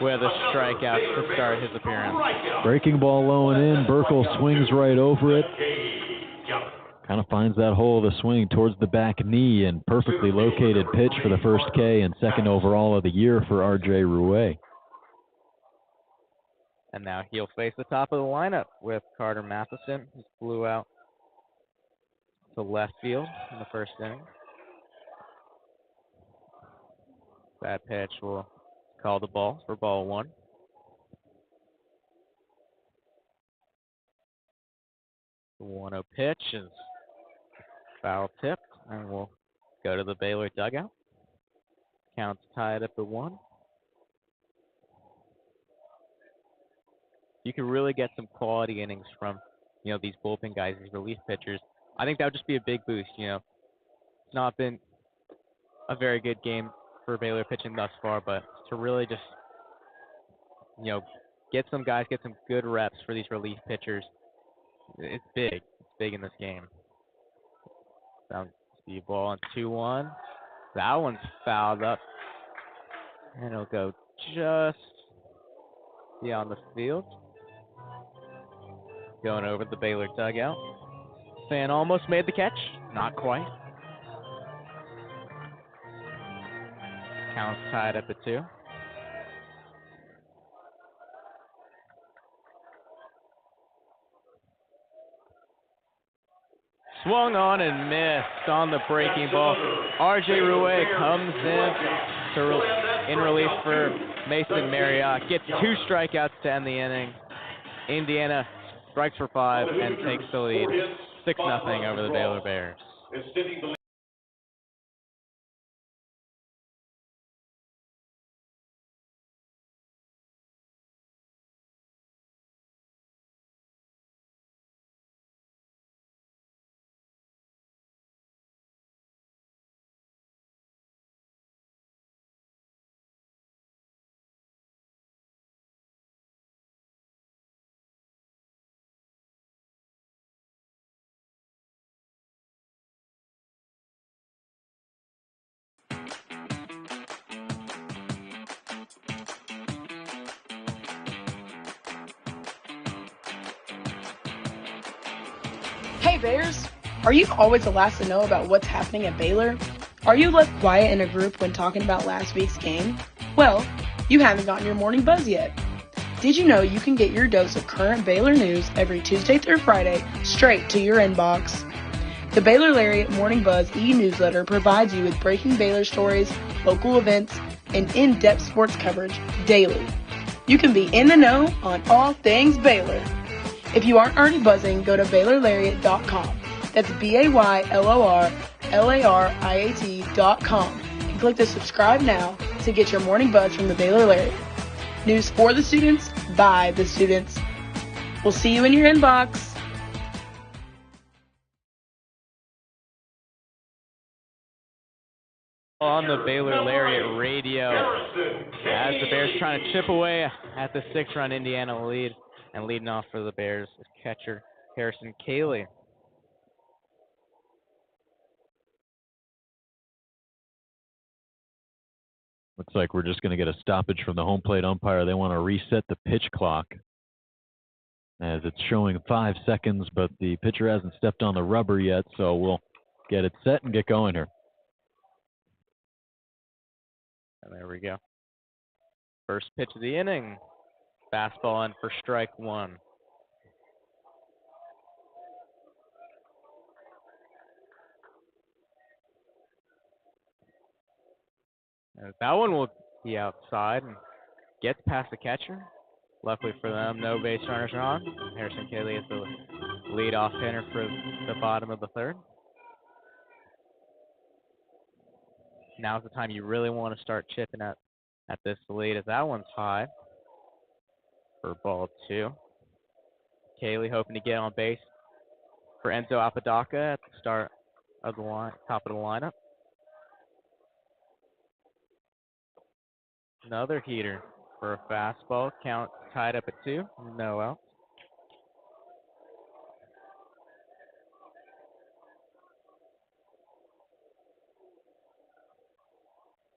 with a strikeout to start his appearance. Breaking ball low and in. Burkle swings right over it. Kind of finds that hole of the swing towards the back knee, and perfectly located pitch for the first K and 2nd overall of the year for R.J. Rouet. And now he'll face the top of the lineup with Carter Matheson, who flew out to left field in the first inning. That pitch will call the ball for ball 1. The 1-0 pitch is foul tipped, and we'll go to the Baylor dugout. Count's tied up at 1. You can really get some quality innings from, these bullpen guys, these relief pitchers. I think that would just be a big boost. It's not been a very good game for Baylor pitching thus far, but to really just, get some guys, get some good reps for these relief pitchers, It's big. It's big in this game. Sounds the ball on 2-1. That one's fouled up. And it'll go just beyond the field. Going over the Baylor dugout. Fan almost made the catch. Not quite. Count's tied up at 2. Swung on and missed on the breaking ball. R.J. Rouet comes in relief for Mason Marriott. Gets 2 strikeouts to end the inning. Indiana strikes for 5 and takes the lead 6-0 over the Baylor Bears. Hey Bears! Are you always the last to know about what's happening at Baylor? Are you left quiet in a group when talking about last week's game? Well, you haven't gotten your morning buzz yet. Did you know you can get your dose of current Baylor news every Tuesday through Friday straight to your inbox? The Baylor Lariat Morning Buzz e-newsletter provides you with breaking Baylor stories, local events, and in-depth sports coverage daily. You can be in the know on all things Baylor. If you aren't already buzzing, go to BaylorLariat.com. That's BaylorLariat.com and click the subscribe now to get your morning buzz from the Baylor Lariat. News for the students, by the students. We'll see you in your inbox. On the Baylor Lariat Radio, as the Bears trying to chip away at the 6-run Indiana lead. And leading off for the Bears is catcher Harrison Cayley. Looks like we're just going to get a stoppage from the home plate umpire. They want to reset the pitch clock as it's showing 5 seconds, but the pitcher hasn't stepped on the rubber yet, so we'll get it set and get going here. And there we go. First pitch of the inning. Fastball in for strike 1. And that one will be outside and gets past the catcher. Luckily for them, no base runners are on. Harrison Cayley is the leadoff hitter for the bottom of the 3rd. Now's the time you really want to start chipping at this lead, as that one's high for ball 2. Cayley hoping to get on base for Enzo Apodaca at the start of the line, top of the lineup. Another heater for a fastball. Count tied up at 2. No out.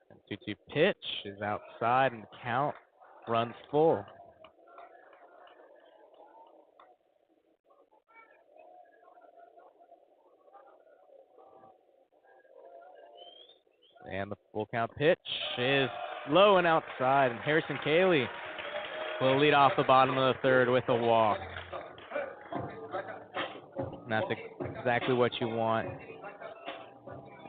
And 2-2 pitch is outside, and the count runs full. And the full count pitch is low and outside, and Harrison Cayley will lead off the bottom of the 3rd with a walk. And that's exactly what you want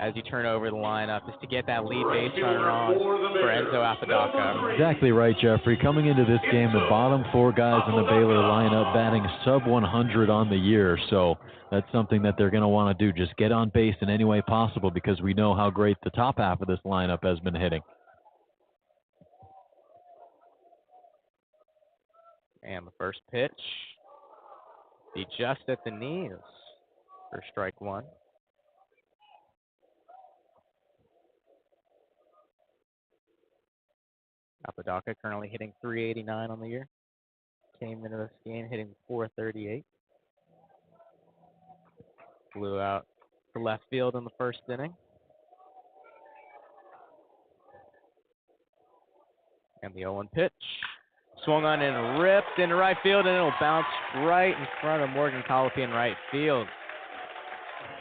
as you turn over the lineup, is to get that lead base runner on for Enzo Apodaca. Exactly right, Jeffrey. Coming into this game, the bottom 4 guys in the Baylor lineup batting sub 100 on the year, so that's something that they're going to want to do. Just get on base in any way possible, because we know how great the top half of this lineup has been hitting. And the first pitch, be just at the knees for strike 1. Apodaca currently hitting .389 on the year. Came into this game hitting .438. left field in the first inning. And the 0-1 pitch. Swung on and ripped into right field, and it'll bounce right in front of Morgan Colopy in right field.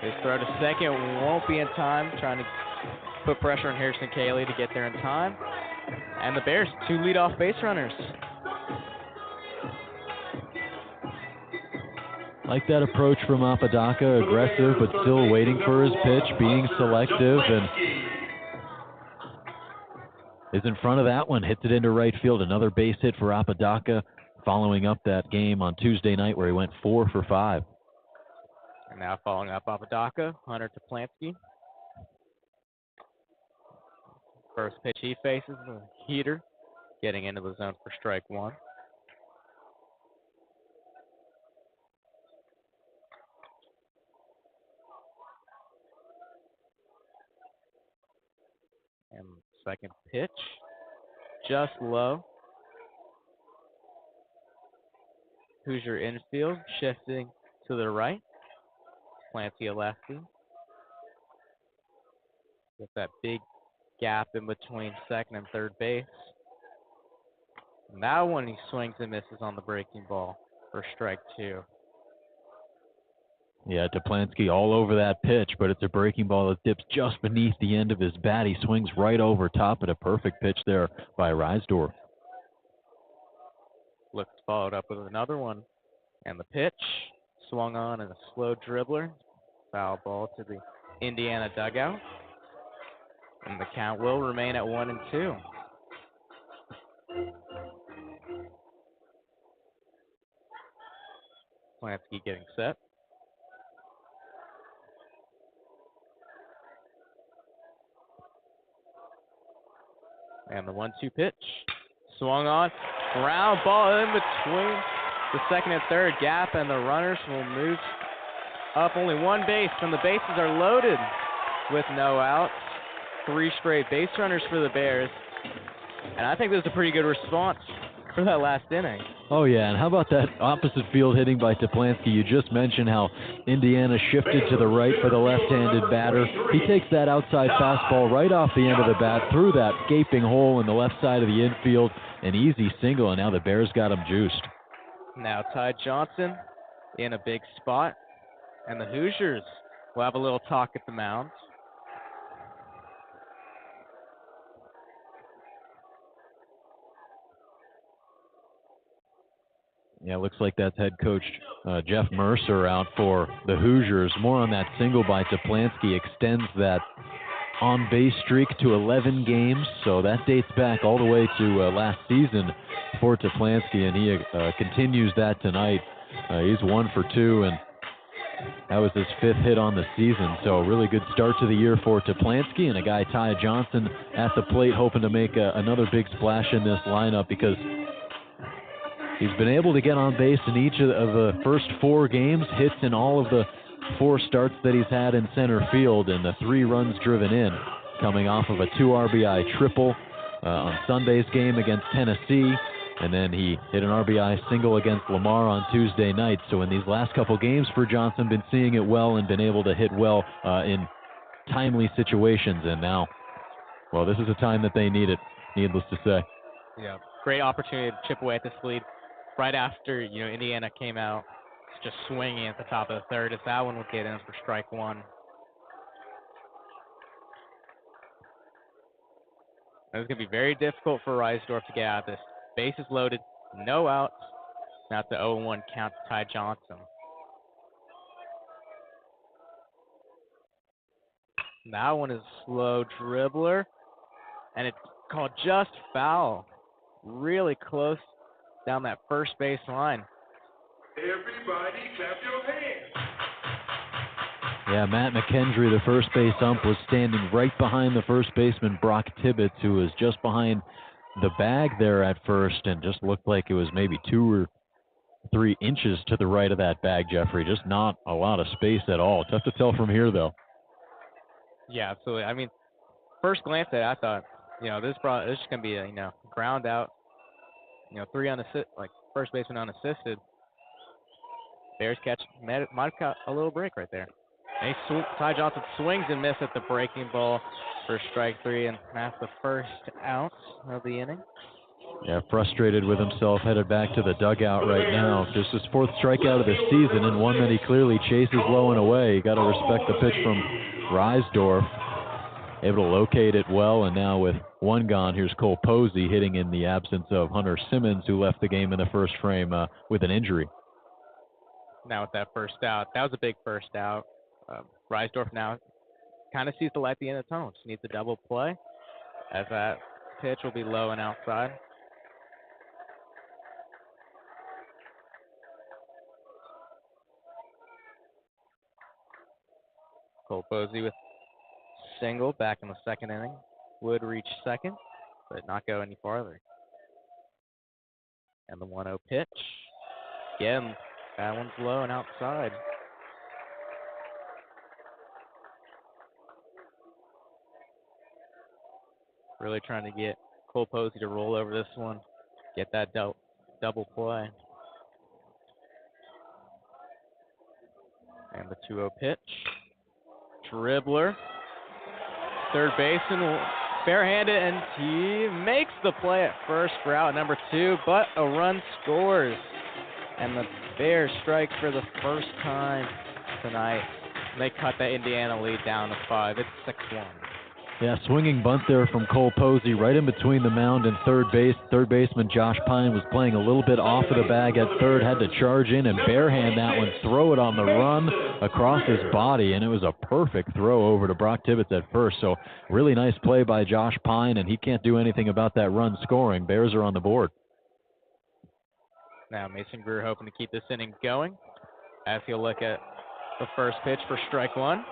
His throw to second won't be in time, trying to put pressure on Harrison Cayley to get there in time. And the Bears, 2 leadoff base runners. Like that approach from Apodaca, aggressive but still waiting for his pitch, being selective, and is in front of that one, hits it into right field. Another base hit for Apodaca, following up that game on Tuesday night where he went 4 for 5. And now following up Apodaca, Hunter Toplansky. First pitch he faces, a heater, getting into the zone for strike 1. And second pitch, just low. Hoosier infield, shifting to the right. Clancy a lefty. With that big gap in between second and third base. And that one he swings and misses on the breaking ball for strike 2. Yeah, Toplansky all over that pitch, but it's a breaking ball that dips just beneath the end of his bat. He swings right over top at a perfect pitch there by Reisdorf. Looks followed up with another one. And the pitch swung on and a slow dribbler. Foul ball to the Indiana dugout. And the count will remain at 1-2. Polanski getting set. And the 1-2 pitch. Swung on. Ground ball in between the second and third gap, and the runners will move up only 1 base, and the bases are loaded with no outs. 3 straight base runners for the Bears. And I think this is a pretty good response for that last inning. Oh, yeah, and how about that opposite field hitting by Toplansky? You just mentioned how Indiana shifted to the right for the left-handed batter. He takes that outside fastball right off the end of the bat, through that gaping hole in the left side of the infield. An easy single, and now the Bears got him juiced. Now Ty Johnson in a big spot, and the Hoosiers will have a little talk at the mound. Yeah, it looks like that's head coach Jeff Mercer out for the Hoosiers. More on that single by Toplansky extends that on-base streak to 11 games, so that dates back all the way to last season for Toplansky, and he continues that tonight. He's 1 for 2, and that was his 5th hit on the season, so a really good start to the year for Toplansky, and a guy, Ty Johnson, at the plate hoping to make another big splash in this lineup, because he's been able to get on base in each of the first 4 games, hits in all of the 4 starts that he's had in center field, and the 3 runs driven in, coming off of a 2 RBI triple on Sunday's game against Tennessee, and then he hit an RBI single against Lamar on Tuesday night. So in these last couple games for Johnson, been seeing it well and been able to hit well in timely situations, and now, well, this is a time that they need it, needless to say. Yeah, great opportunity to chip away at this lead. Right after, Indiana came out just swinging at the top of the third, as that one would get in for strike 1. It's going to be very difficult for Reisdorf to get out of this. Bases loaded, no outs. Now it's the 0-1 count to Ty Johnson. That one is a slow dribbler, and it's called just foul. Really close down that first base line. Everybody clap your hands. Yeah, Matt McKendry, the first base ump, was standing right behind the first baseman, Brock Tibbetts, who was just behind the bag there at first and just looked like it was maybe 2 or 3 inches to the right of that bag, Jeffrey. Just not a lot of space at all. Tough to tell from here, though. Yeah, absolutely. I mean, first glance at it, I thought, this is going to be a, ground out, 3 unassisted, like first baseman unassisted. Bears catch, might have caught a little break right there. Ty Johnson swings and misses at the breaking ball for strike 3, and that's the first out of the inning. Yeah, frustrated with himself, headed back to the dugout right now. Just his 4th strikeout of the season, and one that he clearly chases low and away. You got to respect the pitch from Reisdorf. Able to locate it well, and now with one gone, here's Cole Posey hitting in the absence of Hunter Simmons, who left the game in the first frame with an injury. Now with that first out, that was a big first out. Reisdorf now kind of sees the light at the end of the tunnel. Just needs a double play, as that pitch will be low and outside. Cole Posey with single back in the second inning. Would reach second, but not go any farther. And the 1-0 pitch. Again, that one's low and outside. Really trying to get Cole Posey to roll over this one, get that double play. And the 2-0 pitch. Dribbler. Third baseman barehanded, and he makes the play at first for out number 2, but a run scores. And the Bears strike for the first time tonight. They cut that Indiana lead down to 5. It's 6-1. Yeah, swinging bunt there from Cole Posey right in between the mound and third base. Third baseman Josh Pine was playing a little bit off of the bag at third, had to charge in and barehand that one, throw it on the run across his body, and it was a perfect throw over to Brock Tibbetts at first. So really nice play by Josh Pine, and he can't do anything about that run scoring. Bears are on the board. Now Mason Greer hoping to keep this inning going as he'll look at the first pitch for strike 1.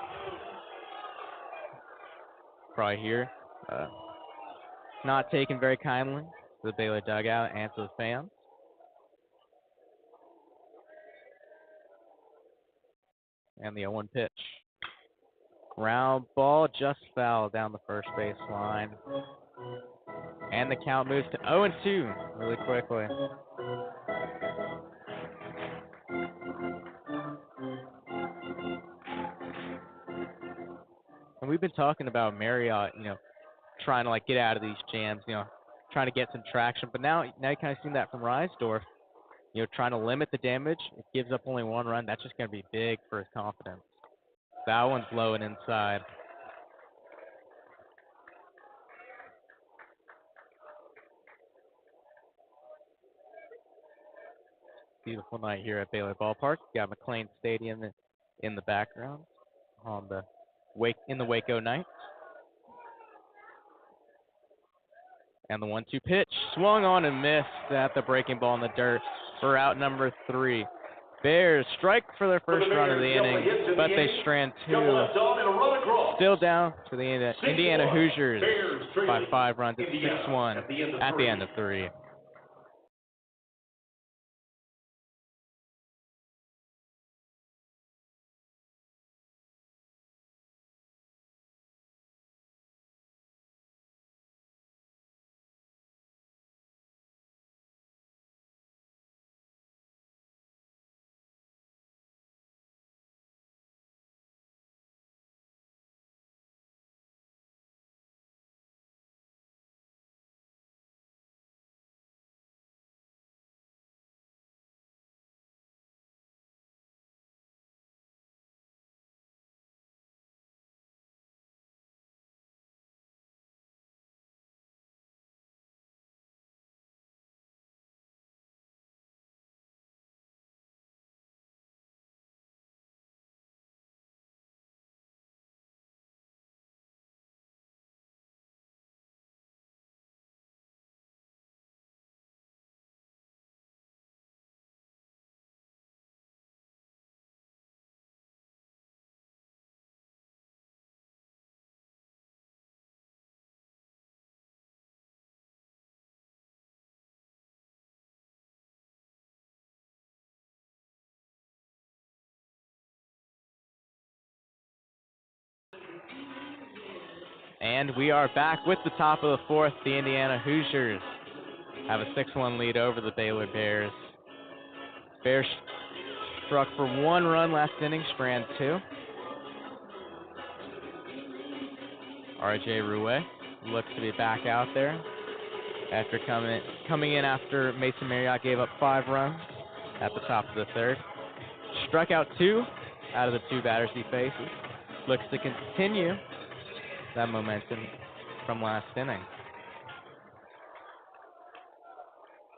Probably here. Not taken very kindly to the Baylor dugout and to the fans. And the 0-1 pitch. Ground ball just foul down the first base line. And the count moves to 0-2 really quickly. And we've been talking about Marriott, trying to get out of these jams, trying to get some traction. But now you kind of seen that from Reisdorf, trying to limit the damage. It gives up only 1 run. That's just going to be big for his confidence. That one's low and inside. Beautiful night here at Baylor Ballpark. You got McLean Stadium in the background in the Waco night. And the 1-2 pitch swung on and missed at the breaking ball in the dirt for out number 3. Bears strike for their first run of the inning, but they strand 2. Still down to the Indiana Hoosiers by 5 runs. It's 6-1 at the end of 3. And we are back with the top of the 4th. The Indiana Hoosiers have a 6-1 lead over the Baylor Bears. Bears struck for 1 run last inning, strand 2. R.J. Rouet looks to be back out there after coming in after Mason Marriott gave up 5 runs at the top of the third. Struck out 2 out of the 2 batters he faces. Looks to continue that momentum from last inning.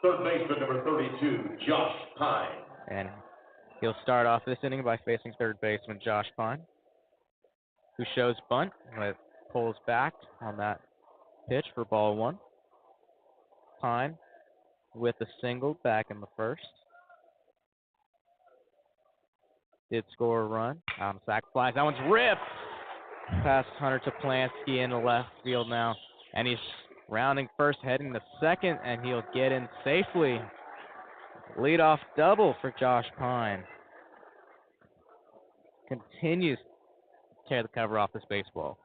Third baseman number 32, Josh Pine. And he'll start off this inning by facing third baseman Josh Pine, who shows bunt but pulls back on that pitch for ball 1. Pine with a single back in the first. Did score a run. Sack flies. That one's ripped past Hunter Toplansky in the left field now. And he's rounding first, heading to second, and he'll get in safely. Leadoff double for Josh Pine. Continues to tear the cover off this baseball.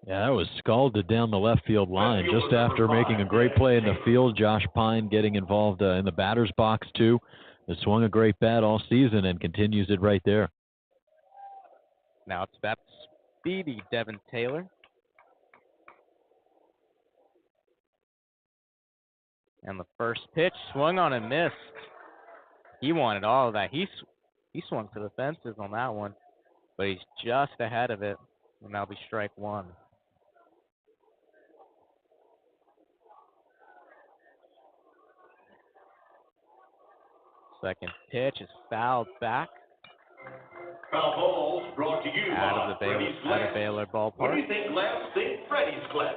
Yeah, that was scalded down the left field line just after making a great play in the field. Josh Pine getting involved in the batter's box, too. Has swung a great bat all season and continues it right there. Now it's that speedy Devin Taylor. And the first pitch swung on and missed. He wanted all of that. He swung for the fences on that one, but he's just ahead of it, and that'll be strike 1. Second pitch is fouled back. Foul balls brought to you out of Baylor Ballpark. What do you think, Les? Think Freddy's Glass.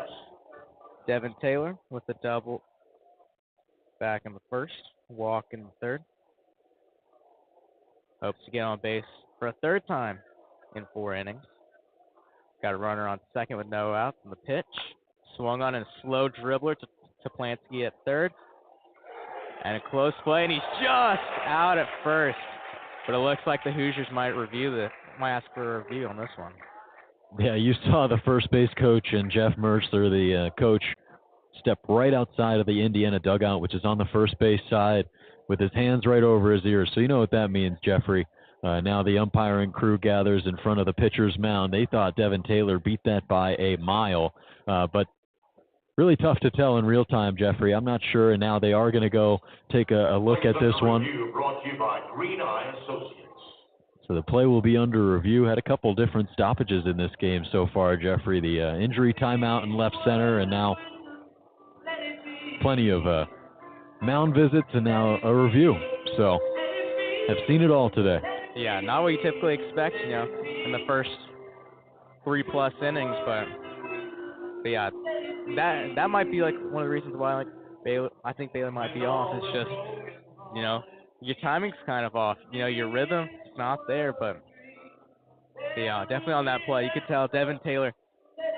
Devin Taylor with the double back in the first, walk in the third. Hopes to get on base for a third time in 4 innings. Got a runner on second with no outs, and the pitch swung on in a slow dribbler to Toplansky at third. And a close play, and he's just out at first. But it looks like the Hoosiers might ask for a review on this one. Yeah, you saw the first base coach and Jeff Mercer, the coach, step right outside of the Indiana dugout, which is on the first base side, with his hands right over his ears. So you know what that means, Jeffrey. Now the umpiring crew gathers in front of the pitcher's mound. They thought Devin Taylor beat that by a mile, but really tough to tell in real time, Jeffrey. I'm not sure, and now they are going to go take a look at this one. Brought to you by Green Eye Associates. So the play will be under review. Had a couple different stoppages in this game so far, Jeffrey. The injury timeout in left center, and now plenty of mound visits, and now a review. So have seen it all today. Yeah, not what you typically expect, in the first 3+ innings, but yeah, that might be like one of the reasons why I think Baylor might be off. It's just, your timing's kind of off. Your rhythm is not there, but yeah, definitely on that play, you could tell Devin Taylor,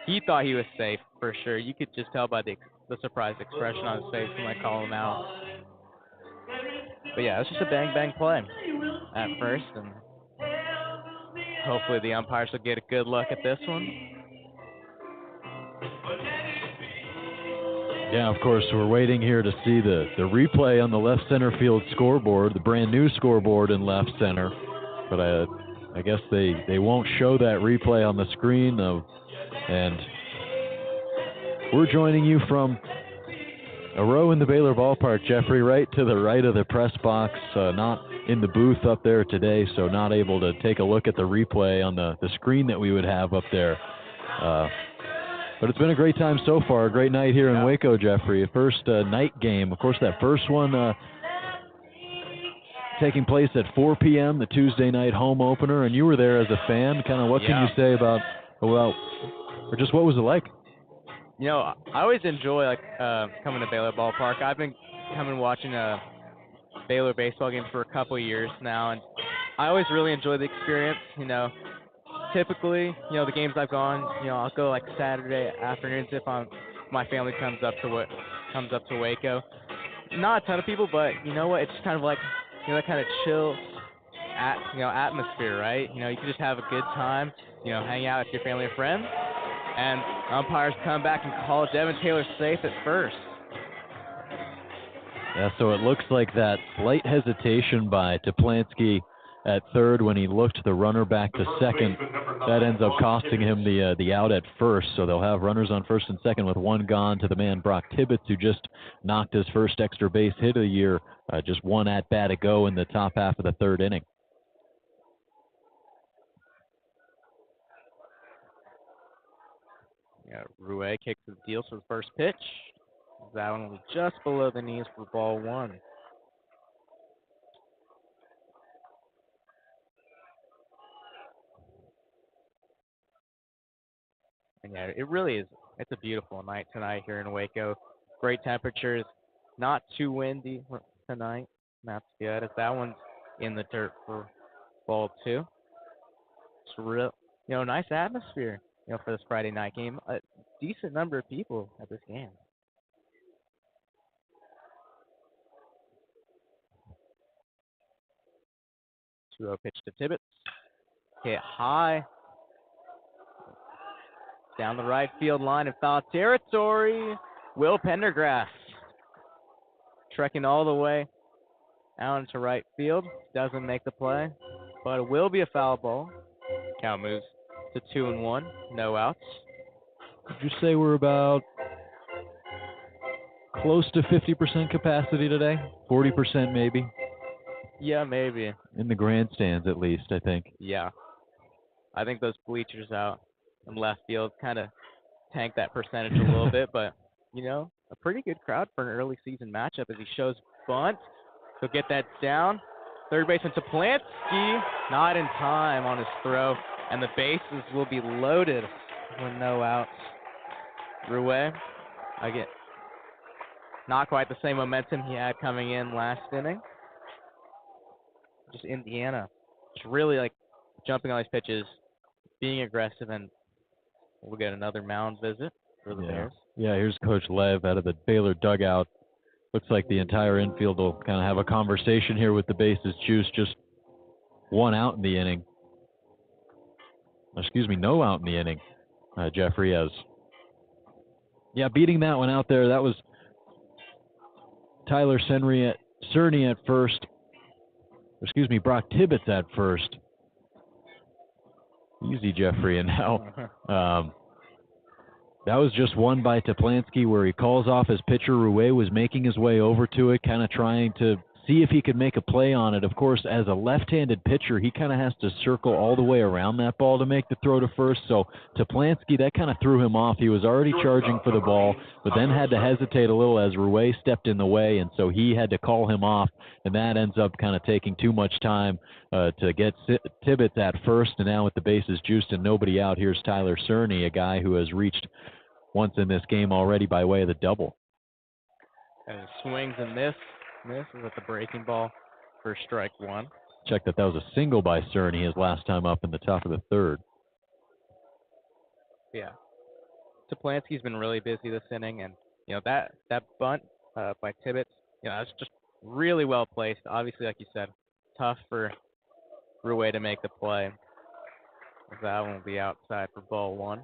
he thought he was safe for sure. You could just tell by the surprised expression on his face when I call him out. But yeah, it's just a bang play at first, and hopefully the umpires will get a good look at this one. Yeah, of course, we're waiting here to see the replay on the left center field scoreboard, the brand new scoreboard in left center. But I guess they won't show that replay on the screen. And we're joining you from a row in the Baylor Ballpark, Jeffrey, right to the right of the press box, not in the booth up there today, so not able to take a look at the replay on the screen that we would have up there. But it's been a great time so far, a great night here in Waco, Jeffrey. First night game. Of course, that first one taking place at 4 p.m., the Tuesday night home opener, and you were there as a fan. Kind of what can you say about, or just what was it like? I always enjoy coming to Baylor Ballpark. I've been coming watching Baylor baseball games for a couple of years now, and I always really enjoy the experience. Typically, the games I've gone, I'll go Saturday afternoons if my family comes up to Waco. Not a ton of people, but you know what? It's just kind of that kind of chill, atmosphere, right? You can just have a good time, hang out with your family and friends, and umpires come back and call Devin Taylor safe at first. Yeah, so it looks like that slight hesitation by Toplansky at third when he looked the runner back to second. That ends up costing him the out at first, so they'll have runners on first and second with one gone to the man Brock Tibbetts, who just knocked his first extra base hit of the year. Just one at-bat to go in the top half of the third inning. Yeah, Rouet kicks the deal for the first pitch. That one was just below the knees for ball one. And yeah, it really is. It's a beautiful night tonight here in Waco. Great temperatures. Not too windy tonight. That's good. As that one's in the dirt for ball two. It's real, nice atmosphere, for this Friday night game. A decent number of people at this game. 2-0 pitch to Tibbetts. Hit high. Down the right field line in foul territory. Will Pendergrass trekking all the way out into right field. Doesn't make the play, but it will be a foul ball. Count moves to 2-1. No outs. Would you say we're about close to 50% capacity today? 40% maybe? Yeah, maybe. In the grandstands, at least, I think. Yeah. I think those bleachers out in left field kind of tank that percentage a little bit, but, a pretty good crowd for an early season matchup as he shows bunt. He'll get that down. Third baseman Toplansky, not in time on his throw, and the bases will be loaded with no outs. Rouet, again, not quite the same momentum he had coming in last inning. Just Indiana, just really jumping on these pitches, being aggressive, and we'll get another mound visit for the Bears. Yeah, here's Coach Lev out of the Baylor dugout. Looks like the entire infield will kind of have a conversation here with the bases juiced. Just one out in the inning. No out in the inning. Jeffrey has. Yeah, beating that one out there. That was Tyler Cerny at first. Brock Tibbetts at first. Easy, Jeffrey. And now that was just one by Toplansky where he calls off his pitcher. Rouet was making his way over to it, kind of trying to see if he could make a play on it. Of course, as a left-handed pitcher, he kind of has to circle all the way around that ball to make the throw to first. So Toplansky, that kind of threw him off. He was already charging for the ball, but then had to hesitate a little as Rouet stepped in the way, and so he had to call him off, and that ends up kind of taking too much time to get Tibbetts at first. And now with the bases juiced and nobody out, here's Tyler Cerny, a guy who has reached once in this game already by way of the double. And swings and misses with the breaking ball for strike one. Check that was a single by Cerny his last time up in the top of the third. Yeah. Toplansky's been really busy this inning, and, that bunt by Tibbetts, that's just really well placed. Obviously, like you said, tough for Rouet to make the play. That one will be outside for ball one.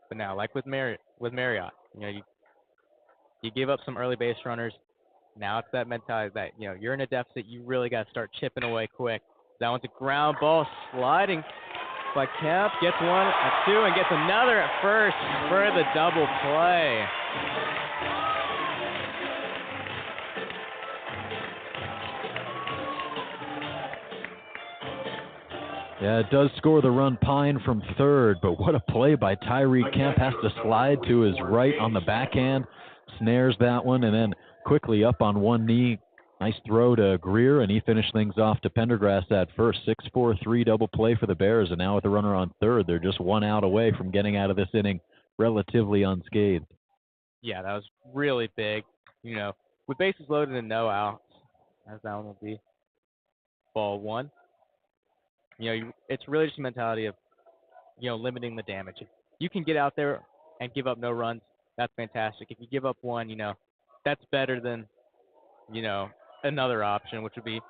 But now, like with Marriott, you give up some early base runners. Now it's that mentality that, you're in a deficit. You really got to start chipping away quick. That one's a ground ball sliding by Kemp. Gets one at two and gets another at first for the double play. Yeah, it does score the run Pine from third, but what a play by Tyreek Kemp. Has to slide to his right on the backhand, snares that one, and then quickly up on one knee. Nice throw to Greer, and he finished things off to Pendergrass at first. 6-4-3 double play for the Bears, and now with the runner on third, they're just one out away from getting out of this inning relatively unscathed. Yeah, that was really big. With bases loaded and no outs, as that one will be ball one. It's really just a mentality of, limiting the damage. If you can get out there and give up no runs, that's fantastic. If you give up one, that's better than, another option, which would be,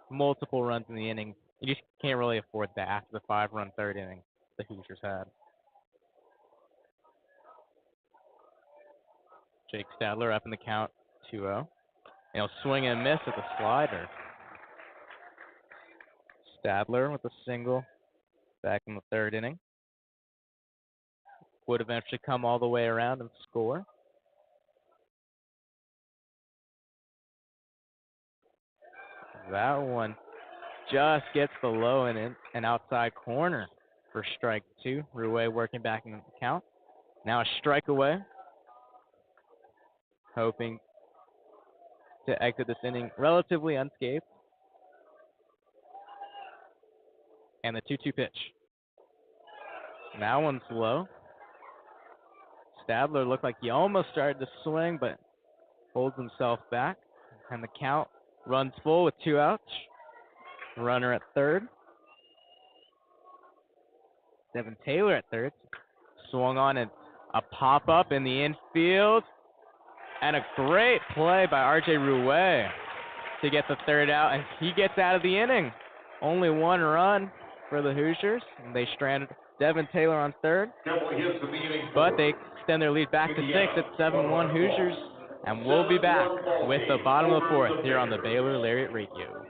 multiple runs in the inning. You just can't really afford that after the 5-run third inning the Hoosiers had. Jake Stadler up in the count, 2-0. He'll swing and miss at the slider. Stadler with a single back in the third inning. Would eventually come all the way around and score. That one just gets the low and an outside corner for strike two. Rouet working back in the count. Now a strike away. Hoping to exit this inning relatively unscathed. And the 2-2 pitch. That one's low. Stadler looked like he almost started to swing, but holds himself back. And the count runs full with 2 outs. Runner at third. Devin Taylor at third. Swung on and a pop-up in the infield. And a great play by R.J. Rouet to get the third out, and he gets out of the inning. Only 1 run for the Hoosiers, and they stranded Devin Taylor on third. But they extend their lead back to 6 at 7-1 Hoosiers, and we'll be back with the bottom of the fourth here on the Baylor Lariat Radio.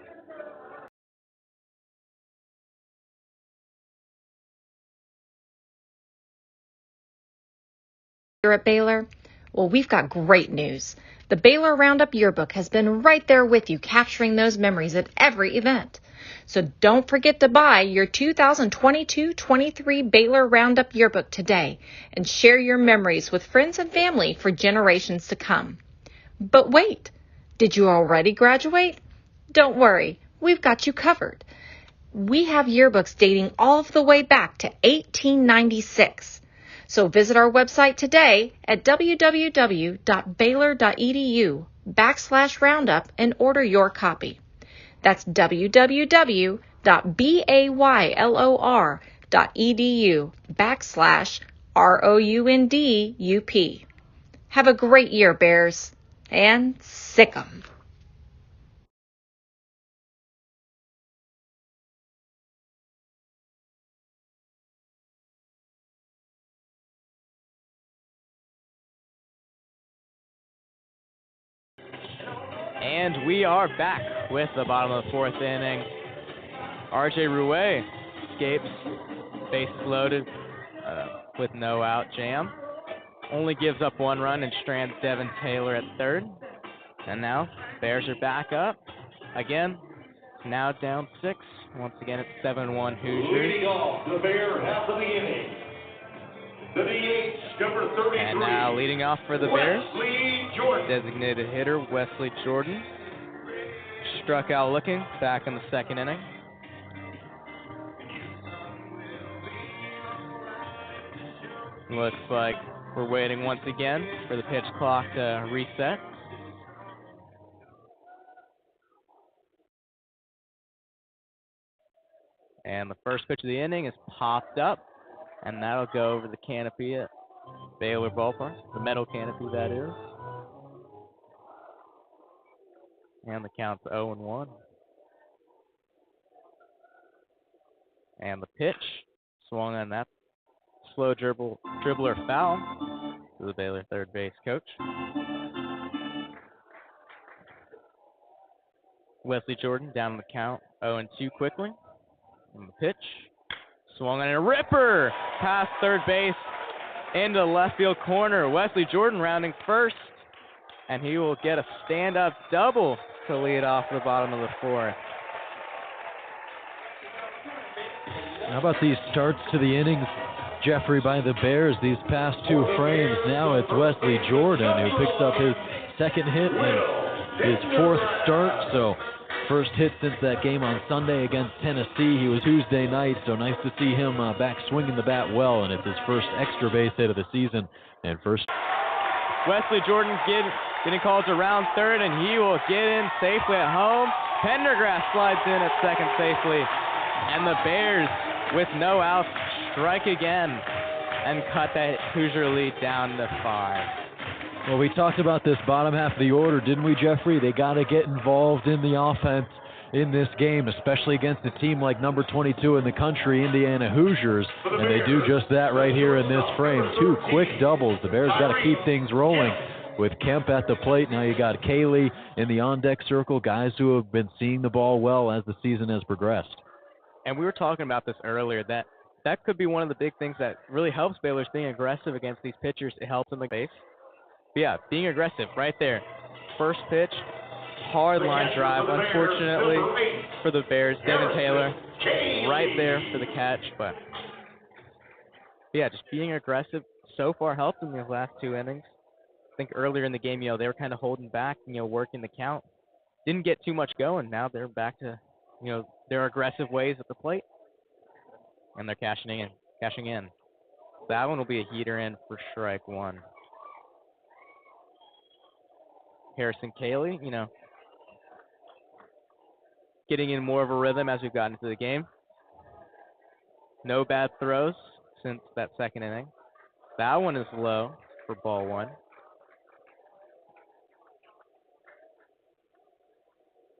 Here at Baylor? Well, we've got great news. The Baylor Roundup Yearbook has been right there with you, capturing those memories at every event. So don't forget to buy your 2022-23 Baylor Roundup Yearbook today and share your memories with friends and family for generations to come. But wait, did you already graduate? Don't worry, we've got you covered. We have yearbooks dating all the way back to 1896. So visit our website today at www.baylor.edu/roundup and order your copy. That's www.baylor.edu/ROUNDUP. Have a great year, Bears, and sick 'em. And we are back with the bottom of the fourth inning. R.J. Rouet escapes, bases loaded with no out jam. Only gives up 1 run and strands Devin Taylor at third. And now Bears are back up again. Now down 6. Once again, it's 7-1 Hoosiers. Leading off the Bear half of the inning. The DH, number 33. And now leading off for the Bears, Wesley Jordan. designated hitter Wesley Jordan. Struck out looking back in the second inning. Looks like we're waiting once again for the pitch clock to reset. And the first pitch of the inning is popped up, and that'll go over the canopy at Baylor Ballpark, the metal canopy that is. And the count's 0-1. And the pitch swung on that slow dribbler foul to the Baylor third base coach. Wesley Jordan down the count, 0-2 quickly. And the pitch swung on a ripper past third base into the left field corner. Wesley Jordan rounding first, and he will get a stand-up double to lead off the bottom of the fourth. How about these starts to the innings, Jeffrey, by the Bears? These past 2 frames, now it's Wesley Jordan who picks up his second hit in his 4th start. So first hit since that game on Sunday against Tennessee. He was Tuesday night, so nice to see him back swinging the bat well, and it's his first extra base hit of the season. And first, Wesley Jordan getting called to round third, and he will get in safely at home. Pendergrass slides in at second safely, and the Bears, with no outs, strike again and cut that Hoosier lead down to 5. well, we talked about this bottom half of the order, didn't we, Jeffrey? They got to get involved in the offense in this game, especially against a team like number 22 in the country, Indiana Hoosiers, and they do just that right here in this frame. 2 quick doubles. The Bears got to keep things rolling. with Kemp at the plate. Now you got Cayley in the on-deck circle, guys who have been seeing the ball well as the season has progressed. And we were talking about this earlier, that could be one of the big things that really helps Baylor's being aggressive against these pitchers. It helps them in the base. But yeah, being aggressive right there. First pitch, hard line drive, unfortunately for the Bears. Devin Taylor right there for the catch. But yeah, just being aggressive so far helped in these last 2 innings. I think earlier in the game, they were kind of holding back, working the count. Didn't get too much going. Now they're back to, their aggressive ways at the plate. And they're cashing in. That one will be a heater in for strike 1. Harrison Cayley, getting in more of a rhythm as we've gotten into the game. No bad throws since that second inning. That one is low for ball 1.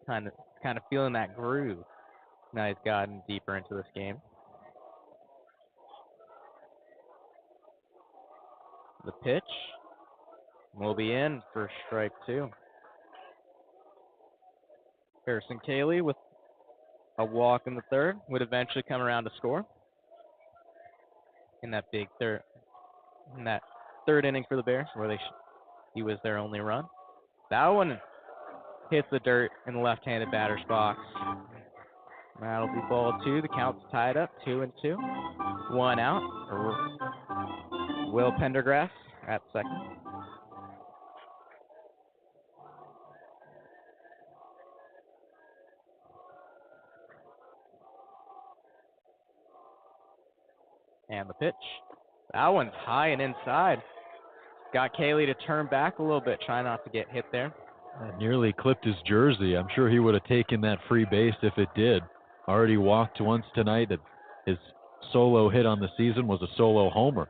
Kind of feeling that groove. Now he's gotten deeper into this game. The pitch will be in for strike 2. Harrison Cayley with a walk in the third would eventually come around to score in that third inning for the Bears, where he was their only run. That one hits the dirt in the left-handed batter's box. That'll be ball 2. The count's tied up, 2-2. 1 out. Will Pendergrass at second. And the pitch. That one's high and inside. Got Cayley to turn back a little bit, try not to get hit there. Nearly clipped his jersey. I'm sure he would have taken that free base if it did. Already walked once tonight. His solo hit on the season was a solo homer.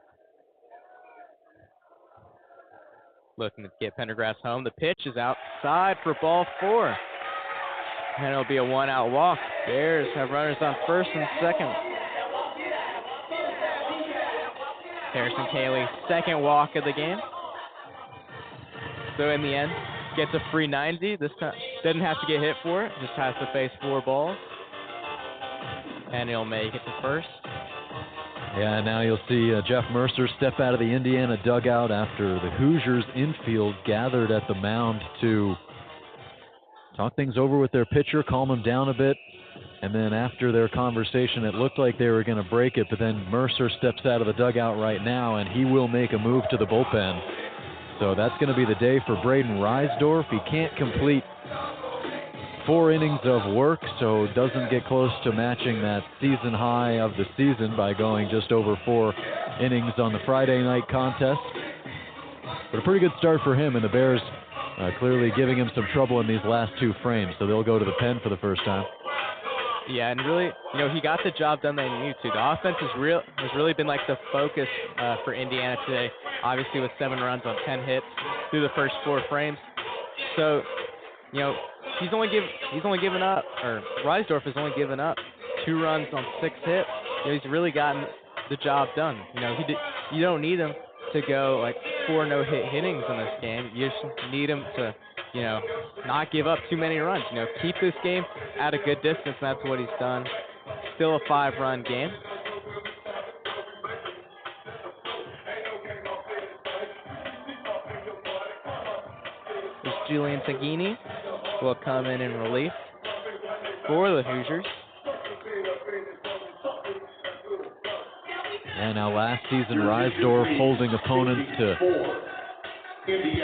Looking to get Pendergrass home. The pitch is outside for ball 4. And it'll be a 1-out walk. Bears have runners on first and second. Harrison Cayley, second walk of the game. So in the end, gets a free 90. This time doesn't have to get hit for it. Just has to face 4 balls. And he'll make it to first. Yeah, now you'll see Jeff Mercer step out of the Indiana dugout after the Hoosiers infield gathered at the mound to talk things over with their pitcher, calm him down a bit. And then after their conversation, it looked like they were going to break it, but then Mercer steps out of the dugout right now, and he will make a move to the bullpen. So that's going to be the day for Braden Reisdorf. He can't complete 4 innings of work, so doesn't get close to matching that season high of the season by going just over 4 innings on the Friday night contest. But a pretty good start for him, and the Bears clearly giving him some trouble in these last 2 frames, so they'll go to the pen for the first time. Yeah, and really, he got the job done they needed to. The offense has really been like the focus for Indiana today, obviously with 7 runs on 10 hits through the first 4 frames. So, he's only given up, or Reisdorf has only given up 2 runs on 6 hits. He's really gotten the job done. You don't need him to go like 4 no-hit innings in this game. You just need him to, not give up too many runs. Keep this game at a good distance, and that's what he's done. Still a 5-run game. There's Julian Taghini will come in relief for the Hoosiers. And now last season, Reisdorf holding opponents to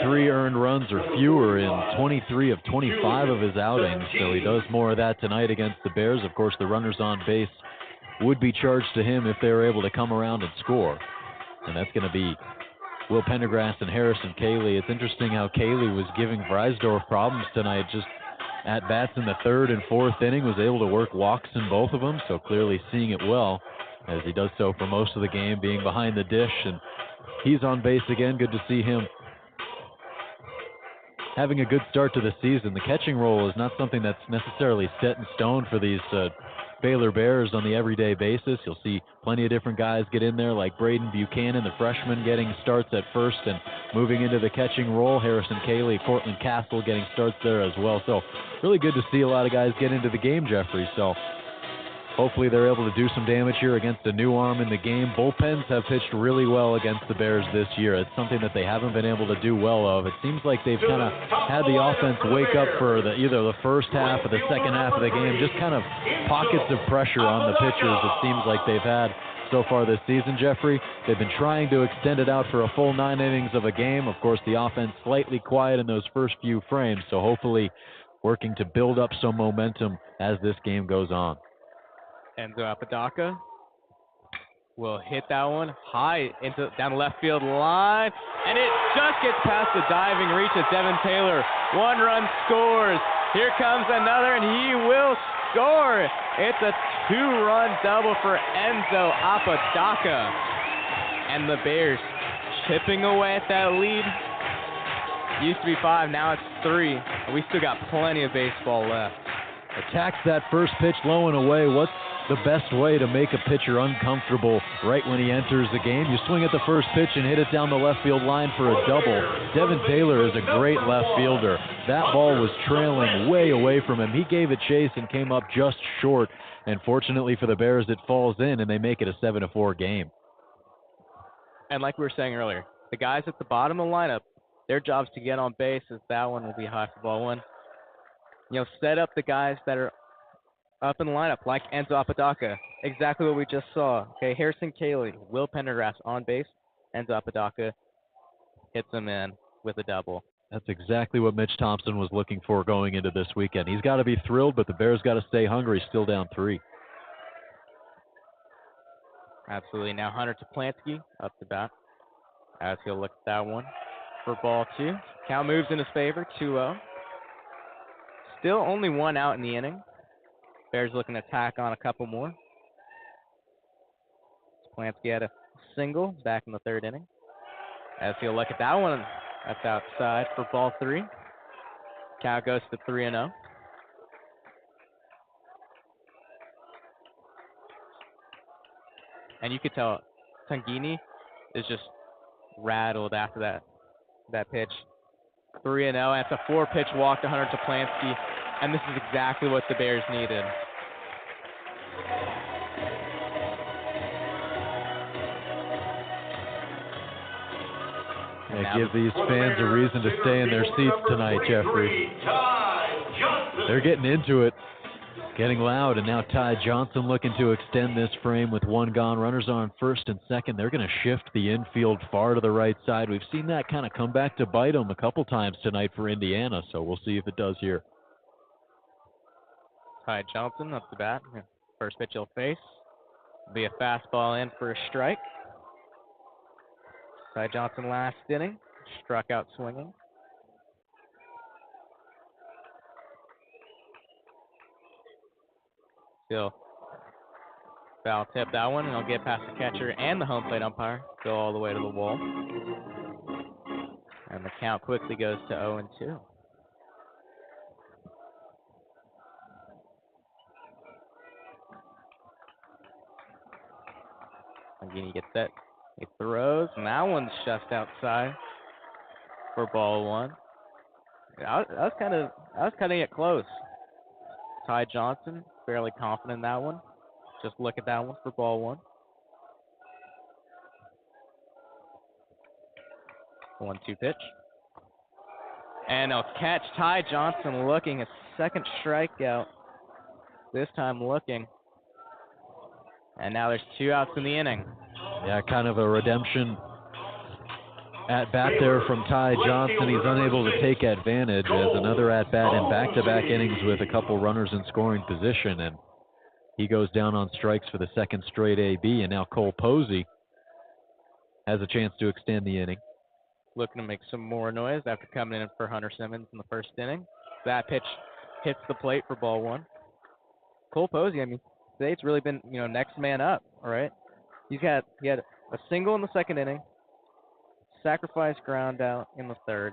3 earned runs or fewer in 23 of 25 of his outings. So he does more of that tonight against the Bears. Of course, the runners on base would be charged to him if they were able to come around and score. And that's going to be Will Pendergrass and Harrison Cayley. It's interesting how Cayley was giving Reisdorf problems tonight. Just at-bats in the 3rd and 4th inning, was able to work walks in both of them. So clearly seeing it well, as he does so for most of the game, being behind the dish. And he's on base again. Good to see him having a good start to the season. The catching role is not something that's necessarily set in stone for these Baylor Bears on the everyday basis. You'll see plenty of different guys get in there, like Braden Buchanan, the freshman, getting starts at first and moving into the catching role. Harrison Cayley, Cortland Castle getting starts there as well. So really good to see a lot of guys get into the game, Jeffrey. So hopefully they're able to do some damage here against a new arm in the game. Bullpens have pitched really well against the Bears this year. It's something that they haven't been able to do well of. It seems like they've kind of had the offense wake up for either the first half or the second half of the game, just kind of pockets of pressure on the pitchers it seems like they've had so far this season, Jeffrey. They've been trying to extend it out for a full 9 innings of a game. Of course, the offense slightly quiet in those first few frames, so hopefully working to build up some momentum as this game goes on. Enzo Apodaca will hit that one high down the left field line, and it just gets past the diving reach of Devin Taylor. 1 run scores. Here comes another, and he will score. It's a 2-run double for Enzo Apodaca. And the Bears chipping away at that lead. Used to be 5, now it's 3. We still got plenty of baseball left. Attacks that first pitch low and away. What's the best way to make a pitcher uncomfortable right when he enters the game? You swing at the first pitch and hit it down the left field line for a double. Devin Taylor is a great left fielder. That ball was trailing way away from him. He gave it chase and came up just short. And fortunately for the Bears, it falls in and they make it a 7-4 game. And like we were saying earlier, the guys at the bottom of the lineup, their job's to get on base, as that one will be high for ball 1. Set up the guys that are up in the lineup, like Enzo Apodaca. Exactly what we just saw. Okay, Harrison Cayley, Will Pendergrass on base. Enzo Apodaca hits him in with a double. That's exactly what Mitch Thompson was looking for going into this weekend. He's got to be thrilled, but the Bears got to stay hungry, still down 3. Absolutely. Now Hunter Toplansky up to bat, as he'll look at that one for ball 2. Count moves in his favor, 2-0. Still only 1 out in the inning. Bears looking to tack on a couple more. Toplansky had a single back in the 3rd inning. As he'll look at that one, that's outside for ball 3. Count goes to 3-0. And you could tell Tangini is just rattled after that pitch. 3-0. That's a 4-pitch walk to Hunter Toplansky, and this is exactly what the Bears needed. They give these fans a reason to stay in their seats tonight, Jeffrey. They're getting into it, getting loud, and now Ty Johnson looking to extend this frame with 1 gone. Runners on first and second. They're going to shift the infield far to the right side. We've seen that kind of come back to bite them a couple times tonight for Indiana, so we'll see if it does here. Ty Johnson up the bat. First pitch he'll face. Be a fastball in for a strike. Ty Johnson last inning, struck out swinging. Still foul tip that one, and he'll get past the catcher and the home plate umpire. Go all the way to the wall. And the count quickly goes to 0-2. Again, he gets set. He throws, and that one's just outside for ball 1. I was cutting it close. Ty Johnson, fairly confident in that one. Just look at that one for ball 1. 1-2 pitch. And a catch. Ty Johnson looking, a second strikeout. This time looking. And now there's 2 outs in the inning. Yeah, kind of a redemption at bat there from Ty Johnson. He's unable to take advantage as another at bat in back-to-back innings with a couple runners in scoring position, and he goes down on strikes for the 2nd straight AB. And now Cole Posey has a chance to extend the inning. Looking to make some more noise after coming in for Hunter Simmons in the 1st inning. That pitch hits the plate for ball 1. Cole Posey, today it's really been, next man up, all right? He had a single in the 2nd inning, sacrifice ground out in the 3rd,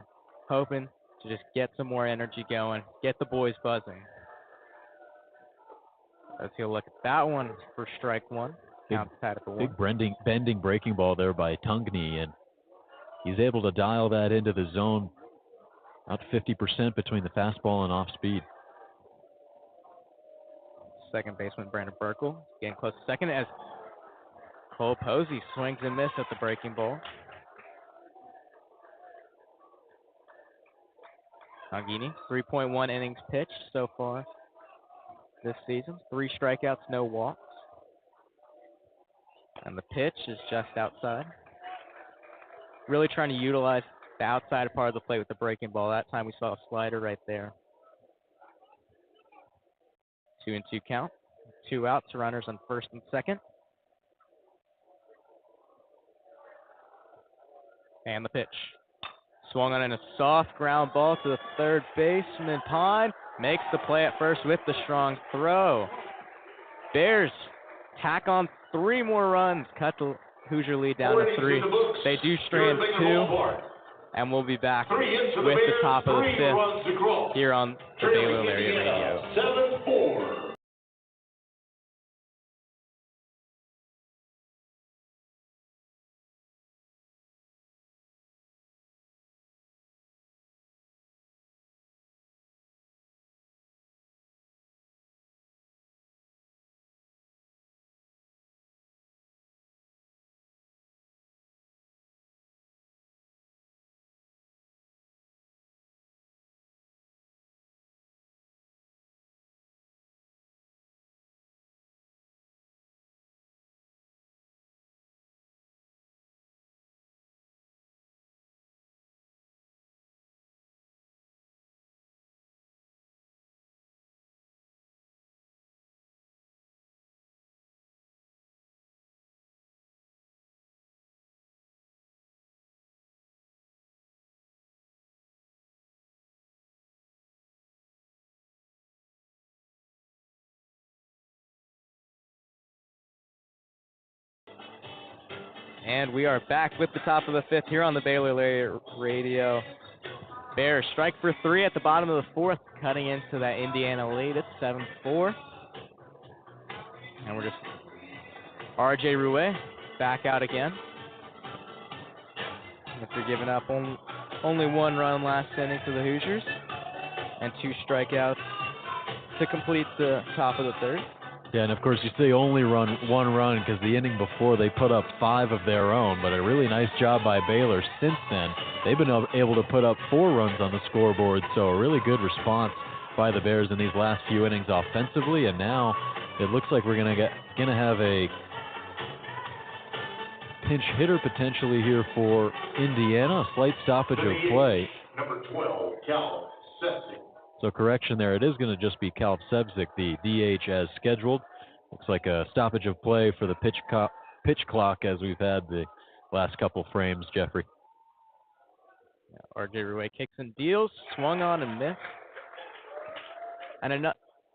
hoping to just get some more energy going, get the boys buzzing. Let's take a look at that one for strike one. Count tied at the Big one. bending breaking ball there by Tungney, and he's able to dial that into the zone about 50% between the fastball and off speed. Second baseman Brandon Burkle getting close to second as Cole Posey swings and misses at the breaking ball. Nagini, 3.1 innings pitched so far this season. 3 strikeouts, no walks. And the pitch is just outside. Really trying to utilize the outside part of the plate with the breaking ball. That time we saw a slider right there. 2-2 count. 2 outs, runners on first and second. And the pitch. Swung on in a soft ground ball to the third baseman. Pine makes the play at first with the strong throw. Bears tack on 3 more runs, cut the Hoosier lead down to 3. They do strand 2, and we'll be back with the top of the 5th here on the Baylor Lariat Radio. 7-4. And we are back with the top of the 5th here on the Baylor Lariat Radio. Bears strike for 3 at the bottom of the 4th, cutting into that Indiana lead. It's 7-4. And we're just R.J. Rouet back out again. After giving up only 1 run last inning to the Hoosiers and 2 strikeouts to complete the top of the 3rd. Yeah, and of course you say only 1 run because the inning before they put up 5 of their own, but a really nice job by Baylor since then. They've been able to put up 4 runs on the scoreboard, so a really good response by the Bears in these last few innings offensively, and now it looks like we're gonna have a pinch hitter potentially here for Indiana, a slight stoppage of play. Number 12, Cal Septic. So correction there, it is going to just be Calv Sebzik, the DH as scheduled. Looks like a stoppage of play for the pitch clock as we've had the last couple frames, Jeffrey. R.J. Rouet kicks and deals, swung on and missed. And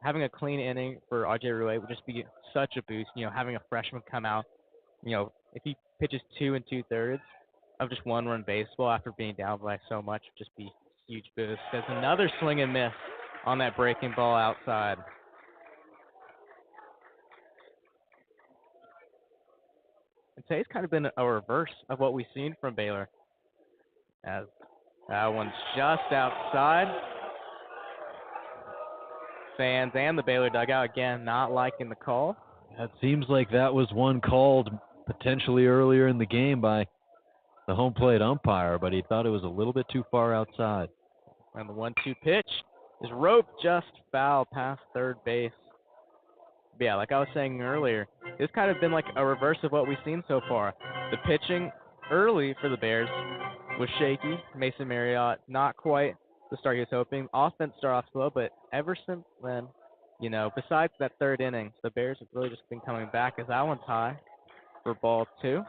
having a clean inning for R.J. Rouet would just be such a boost. You know, having a freshman come out, you know, if he pitches 2 2/3 of just 1-run baseball after being down by so much, would just be huge boost. There's another swing and miss on that breaking ball outside. And today's kind of been a reverse of what we've seen from Baylor, as that one's just outside. Fans and the Baylor dugout again not liking the call. It seems like that was one called potentially earlier in the game by the home plate umpire, but he thought it was a little bit too far outside. And the 1-2 pitch is roped just foul past third base. But yeah, like I was saying earlier, it's kind of been like a reverse of what we've seen so far. The pitching early for the Bears was shaky. Mason Marriott, not quite the start he was hoping. Offense started off slow, but ever since then, you know, besides that 3rd inning, the Bears have really just been coming back as that one's high for ball 2.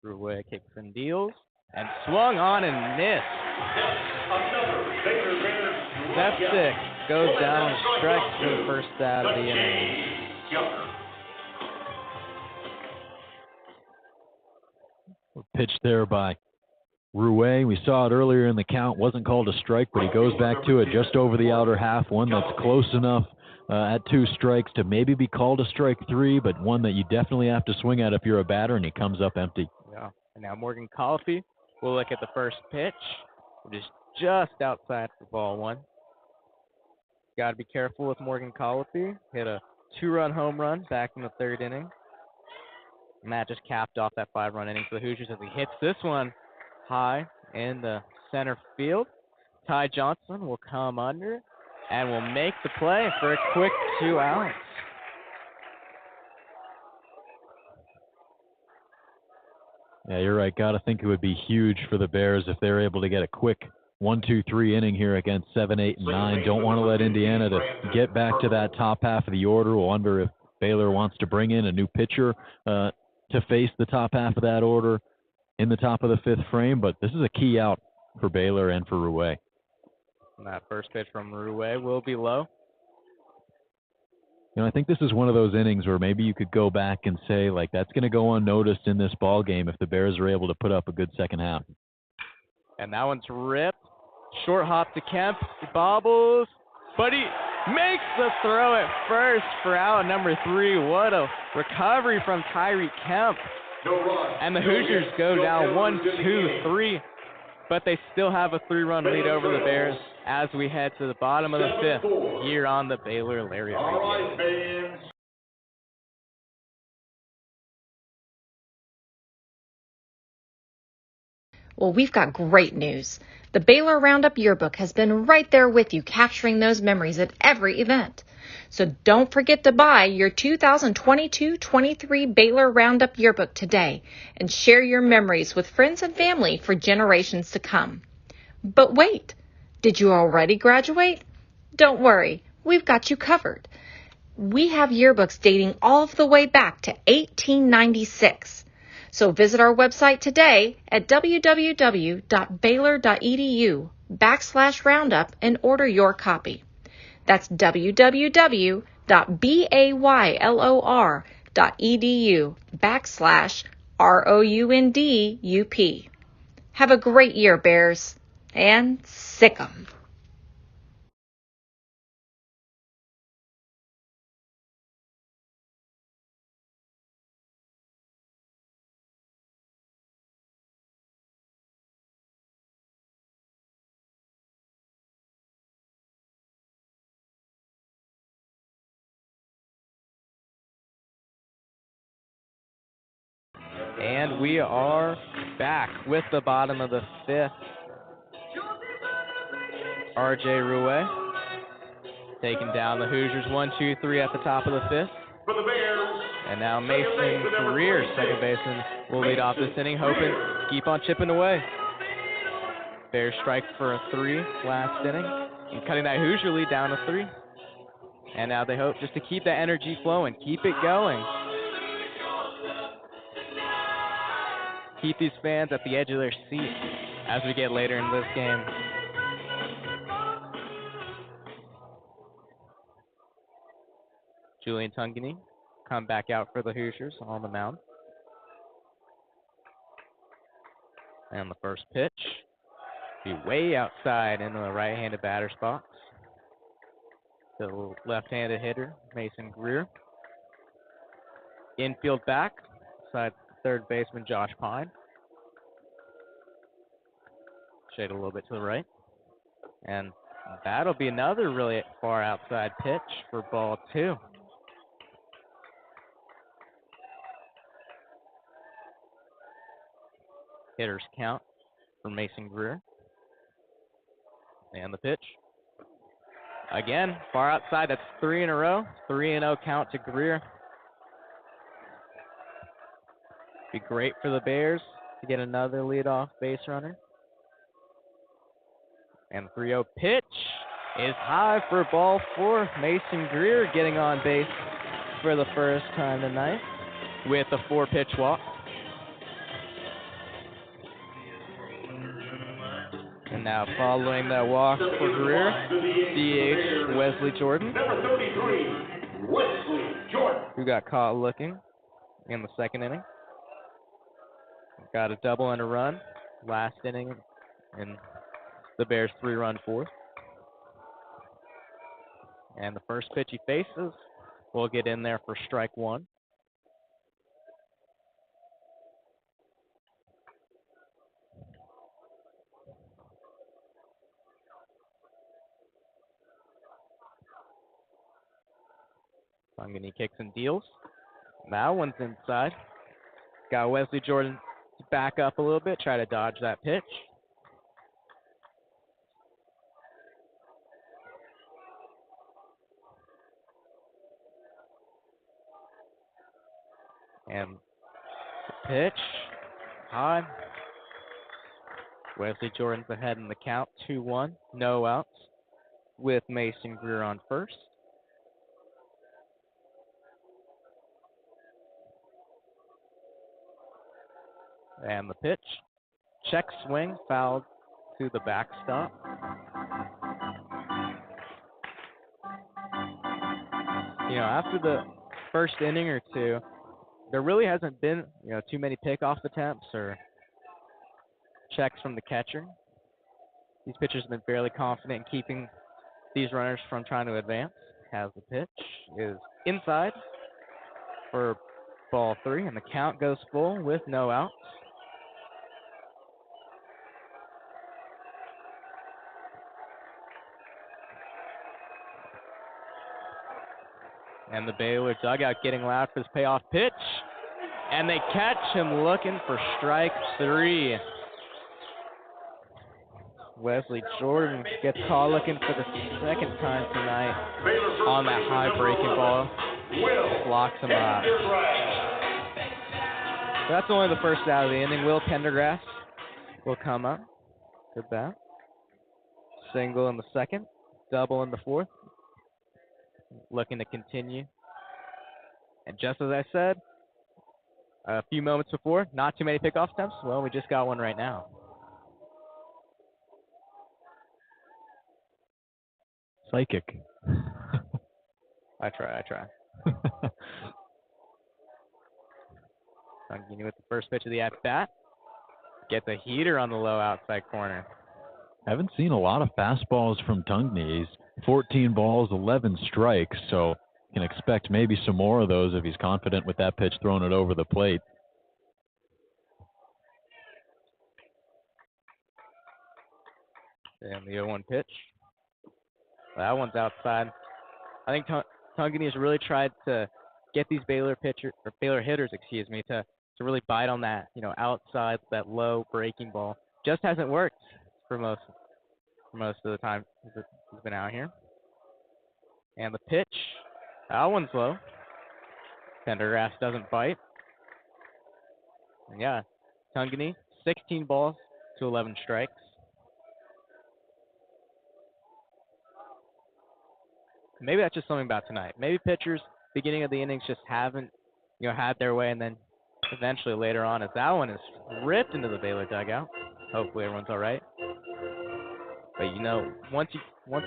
Rouet kicks and deals, and swung on and missed. Septic goes down and strikes for the first out of the inning. pitch there by Rouet. We saw it earlier in the count. Wasn't called a strike, but he goes back to it just over the outer half. One that's close enough at 2 strikes to maybe be called a strike 3, but one that you definitely have to swing at if you're a batter, and he comes up empty. Yeah. And now Morgan Colifee will look at the first pitch, which is just outside for ball 1. Got to be careful with Morgan Colifee. Hit a 2-run home run back in the 3rd inning. And that just capped off that 5-run inning for the Hoosiers as he hits this one high in the center field. Ty Johnson will come under and will make the play for a quick 2 outs. Yeah, you're right. Got to think it would be huge for the Bears if they're able to get a quick 1-2-3 inning here against 7, 8, and 9. Don't want to let Indiana to get back to that top half of the order. We'll wonder if Baylor wants to bring in a new pitcher to face the top half of that order in the top of the 5th frame, but this is a key out for Baylor and for Rouet. And that first pitch from Rouet will be low. I think this is one of those innings where maybe you could go back and say, like, that's going to go unnoticed in this ball game if the Bears are able to put up a good second half. And that one's ripped. Short hop to Kemp. He bobbles, but he makes the throw at first for out number 3. What a recovery from Tyree Kemp. And the Hoosiers go down 1-2-3, but they still have a 3-run lead over the Bears as we head to the bottom of the 5th here on the Baylor Lariat Radio. Well, we've got great news. The Baylor Roundup Yearbook has been right there with you, capturing those memories at every event. So don't forget to buy your 2022-23 Baylor Roundup Yearbook today and share your memories with friends and family for generations to come. But wait, did you already graduate? Don't worry, we've got you covered. We have yearbooks dating all the way back to 1896. So visit our website today at www.baylor.edu/roundup and order your copy. That's www.baylor.edu/ROUNDUP. Have a great year, Bears, and sick 'em. And we are back with the bottom of the 5th. R.J. Rouet taking down the Hoosiers 1-2-3 at the top of the 5th. And now Mason Greer, second baseman, will lead off this inning, hoping to keep on chipping away. Bears strike for a 3 last inning, and cutting that Hoosier lead down to 3. And now they hope just to keep that energy flowing, keep it going. Keep these fans at the edge of their seat as we get later in this game. Julian Tungany come back out for the Hoosiers on the mound. And the first pitch be way outside into the right-handed batter's box. The left-handed hitter, Mason Greer. Infield back, side third baseman Josh Pine. Shade a little bit to the right. And that'll be another really far outside pitch for ball 2. Hitter's count for Mason Greer. And the pitch. Again, far outside. That's 3 in a row. 3-0 count to Greer. Be great for the Bears to get another leadoff base runner. And 3-0 pitch is high for ball 4. Mason Greer getting on base for the first time tonight with a 4-pitch walk. And now following that walk for Greer, DH Wesley Jordan, who got caught looking in the second inning. Got a double and a run last inning in the Bears' 3-run fourth. And the first pitch he faces will get in there for strike one. Tongani kicks and deals. That one's inside. Got Wesley Jordan to back up a little bit, try to dodge that pitch. And the pitch, high. Wesley Jordan's ahead in the count, 2-1, no outs, with Mason Greer on first. And the pitch, check swing, fouled to the backstop. You know, after the first inning or two, there really hasn't been, too many pickoff attempts or checks from the catcher. These pitchers have been fairly confident in keeping these runners from trying to advance. Has the pitch, is inside for ball 3, and the count goes full with no outs. And the Baylor dugout getting loud for his payoff pitch. And they catch him looking for strike 3. Wesley Jordan gets caught looking for the second time tonight on that high breaking ball. Blocks him out. So that's only the first out of the inning. Will Pendergrass will come up to bat. Single in the second, double in the fourth. Looking to continue. And just as I said a few moments before, not too many pickoff attempts. Well, we just got one right now. Psychic. I try. Tongani with the first pitch of the at-bat. Gets a heater on the low outside corner. Haven't seen a lot of fastballs from Tongani. He's 14 balls, 11 strikes, so can expect maybe some more of those if he's confident with that pitch throwing it over the plate. And the 0-1 pitch. That one's outside. I think Tongani has really tried to get these Baylor hitters, to really bite on that, outside, that low breaking ball. Just hasn't worked for most of the time he's been out here. And the pitch, that one's low. Pendergrass doesn't bite. And yeah, Tongani, 16 balls to 11 strikes. Maybe that's just something about tonight. Maybe pitchers, beginning of the innings, just haven't, had their way, and then eventually later on, as that one is ripped into the Baylor dugout. Hopefully everyone's all right. But once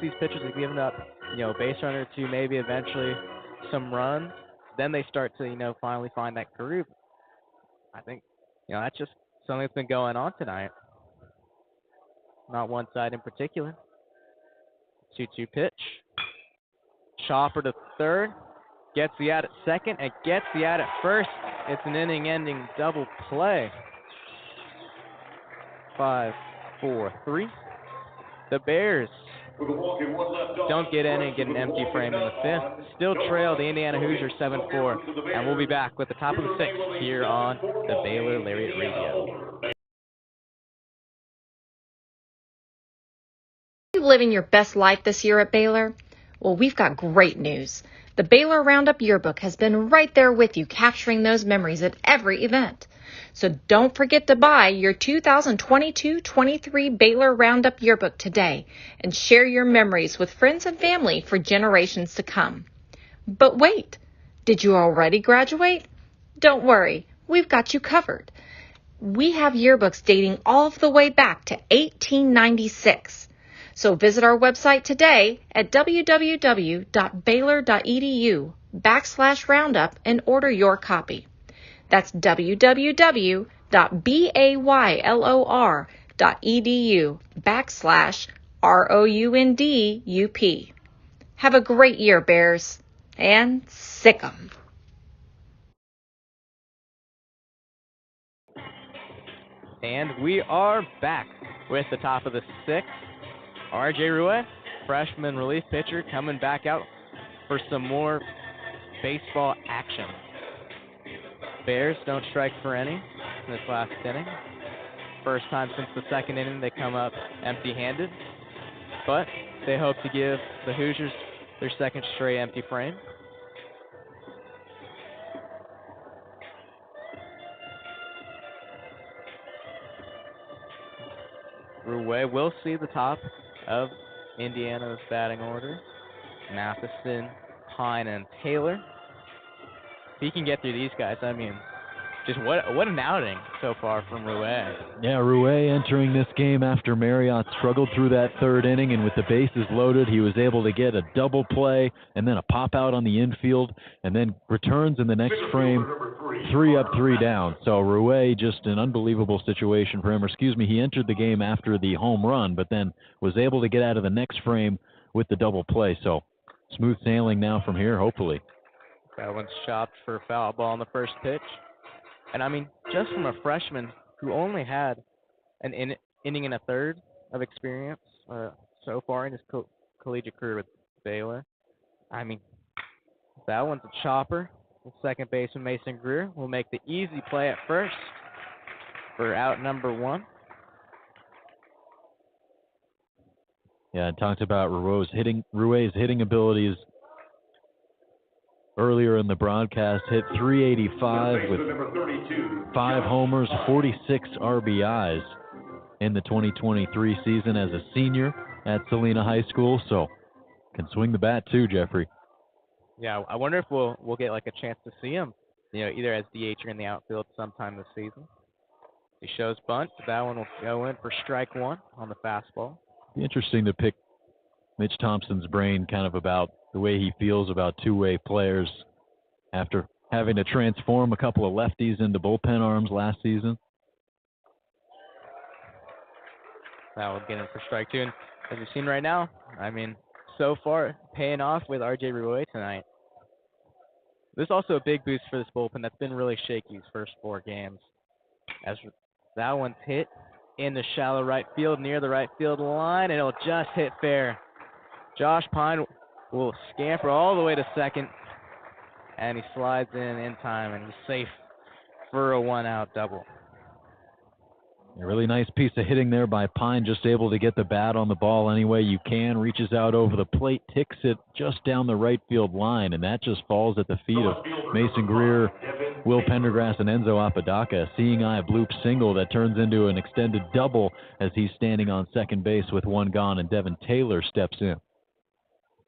these pitchers have given up, a base runner or two, maybe eventually some runs, then they start to, finally find that groove. I think, that's just something that's been going on tonight. Not one side in particular. 2-2 pitch. Chopper to third. Gets the out at second and gets the out at first. It's an inning-ending double play. 5-4-3. The Bears don't get in and get an empty frame in the fifth. Still trail the Indiana Hoosiers 7-4. And we'll be back with the top of the sixth here on the Baylor Lariat Radio. Are you living your best life this year at Baylor? Well, we've got great news. The Baylor Roundup Yearbook has been right there with you, capturing those memories at every event. So don't forget to buy your 2022-23 Baylor Roundup Yearbook today and share your memories with friends and family for generations to come. But wait, did you already graduate? Don't worry, we've got you covered. We have yearbooks dating all the way back to 1896. So visit our website today at www.baylor.edu/roundup and order your copy. That's www.baylor.edu/roundup. baylor.baylor.edu/ROUNDUP. Have a great year, Bears, and sick 'em. And we are back with the top of the sixth. R.J. Rouet, freshman relief pitcher, coming back out for some more baseball action. Bears don't strike for any in this last inning. First time since the second inning they come up empty-handed, but they hope to give the Hoosiers their second straight empty frame. Rouet will see the top of Indiana's batting order. Matheson, Pine, and Taylor. If he can get through these guys, I mean, just what an outing so far from Rouet. Yeah, Rouet entering this game after Marriott struggled through that third inning, and with the bases loaded, he was able to get a double play and then a pop out on the infield, and then returns in the next frame, 3 up, 3 down. So Rouet, just an unbelievable situation for him. Or excuse me, he entered the game after the home run, but then was able to get out of the next frame with the double play. So smooth sailing now from here, hopefully. That one's chopped for a foul ball on the first pitch. And I mean, just from a freshman who only had an inning and a third of experience so far in his collegiate career with Baylor, I mean, that one's a chopper. The second baseman Mason Greer will make the easy play at first for out number 1. Yeah, I talked about Rouet's hitting abilities earlier in the broadcast. Hit .385 with 5 homers, 46 RBIs in the 2023 season as a senior at Salina High School. So can swing the bat too, Jeffrey. Yeah, I wonder if we'll get like a chance to see him, either as DH or in the outfield sometime this season. He shows bunt. That one will go in for strike 1 on the fastball. Be interesting to pick Mitch Thompson's brain kind of about the way he feels about two-way players after having to transform a couple of lefties into bullpen arms last season. That will get in for strike 2. And as you've seen right now, I mean, so far paying off with R.J. Rouet tonight. This is also a big boost for this bullpen that's been really shaky these first 4 games. As that one's hit in the shallow right field near the right field line, and it'll just hit fair. Josh Pine will scamper all the way to second, and he slides in time, and he's safe for a 1-out double. A really nice piece of hitting there by Pine, just able to get the bat on the ball any way you can, reaches out over the plate, ticks it just down the right field line, and that just falls at the feet of Mason Greer, Will Pendergrass, and Enzo Apodaca. A seeing-eye bloop single that turns into an extended double as he's standing on second base with 1 gone, and Devin Taylor steps in.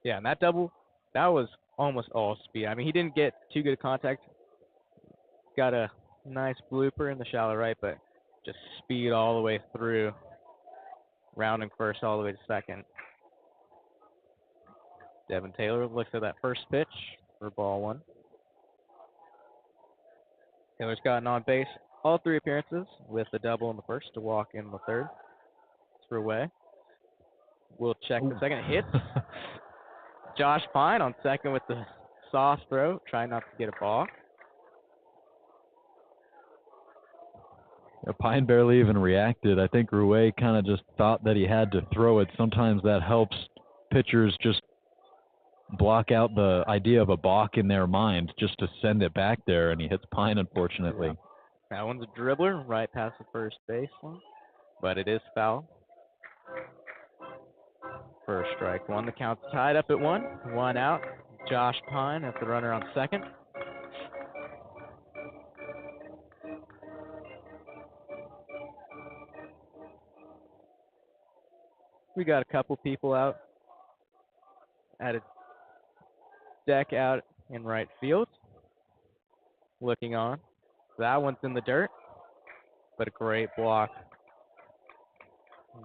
Yeah, and that double, that was almost all speed. I mean, he didn't get too good contact. Got a nice blooper in the shallow right, but just speed all the way through, rounding first all the way to second. Devin Taylor looks at that first pitch for ball 1. Taylor's gotten on base all 3 appearances with a double in the first to walk in the third. It's Rouet. We'll check the second. Hits. Josh Pine on second with the soft throw, trying not to get a balk. Pine barely even reacted. I think Rouet kind of just thought that he had to throw it. Sometimes that helps pitchers just block out the idea of a balk in their mind just to send it back there, and he hits Pine, unfortunately. That one's a dribbler right past the first baseline, but it is foul. First strike 1. The count's tied up at 1 out. Josh Pine at the runner on second. We got a couple people out at a deck out in right field, looking on. That one's in the dirt, but a great block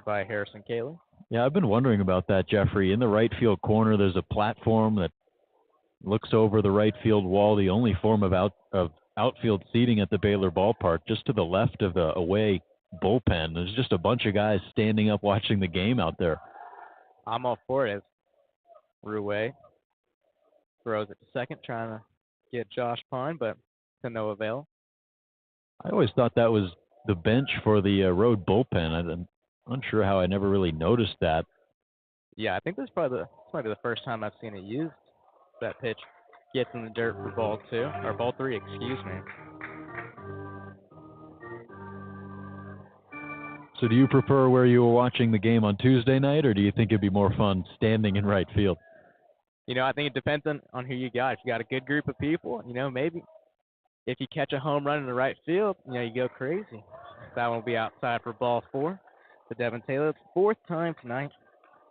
by Harrison Cayley. Yeah, I've been wondering about that, Jeffrey. In the right field corner, there's a platform that looks over the right field wall, the only form of outfield seating at the Baylor Ballpark, just to the left of the away bullpen. There's just a bunch of guys standing up watching the game out there. I'm all for it. Rouet throws it to second, trying to get Josh Pine, but to no avail. I always thought that was the bench for the road bullpen. I'm unsure how I never really noticed that. Yeah, I think this might be the first time I've seen it used. That pitch gets in the dirt for ball 2, or ball 3, excuse me. So do you prefer where you were watching the game on Tuesday night, or do you think it'd be more fun standing in right field? I think it depends on who you got. If you got a good group of people, maybe if you catch a home run in the right field, you go crazy. That one will be outside for ball 4 to Devin Taylor. It's 4th time tonight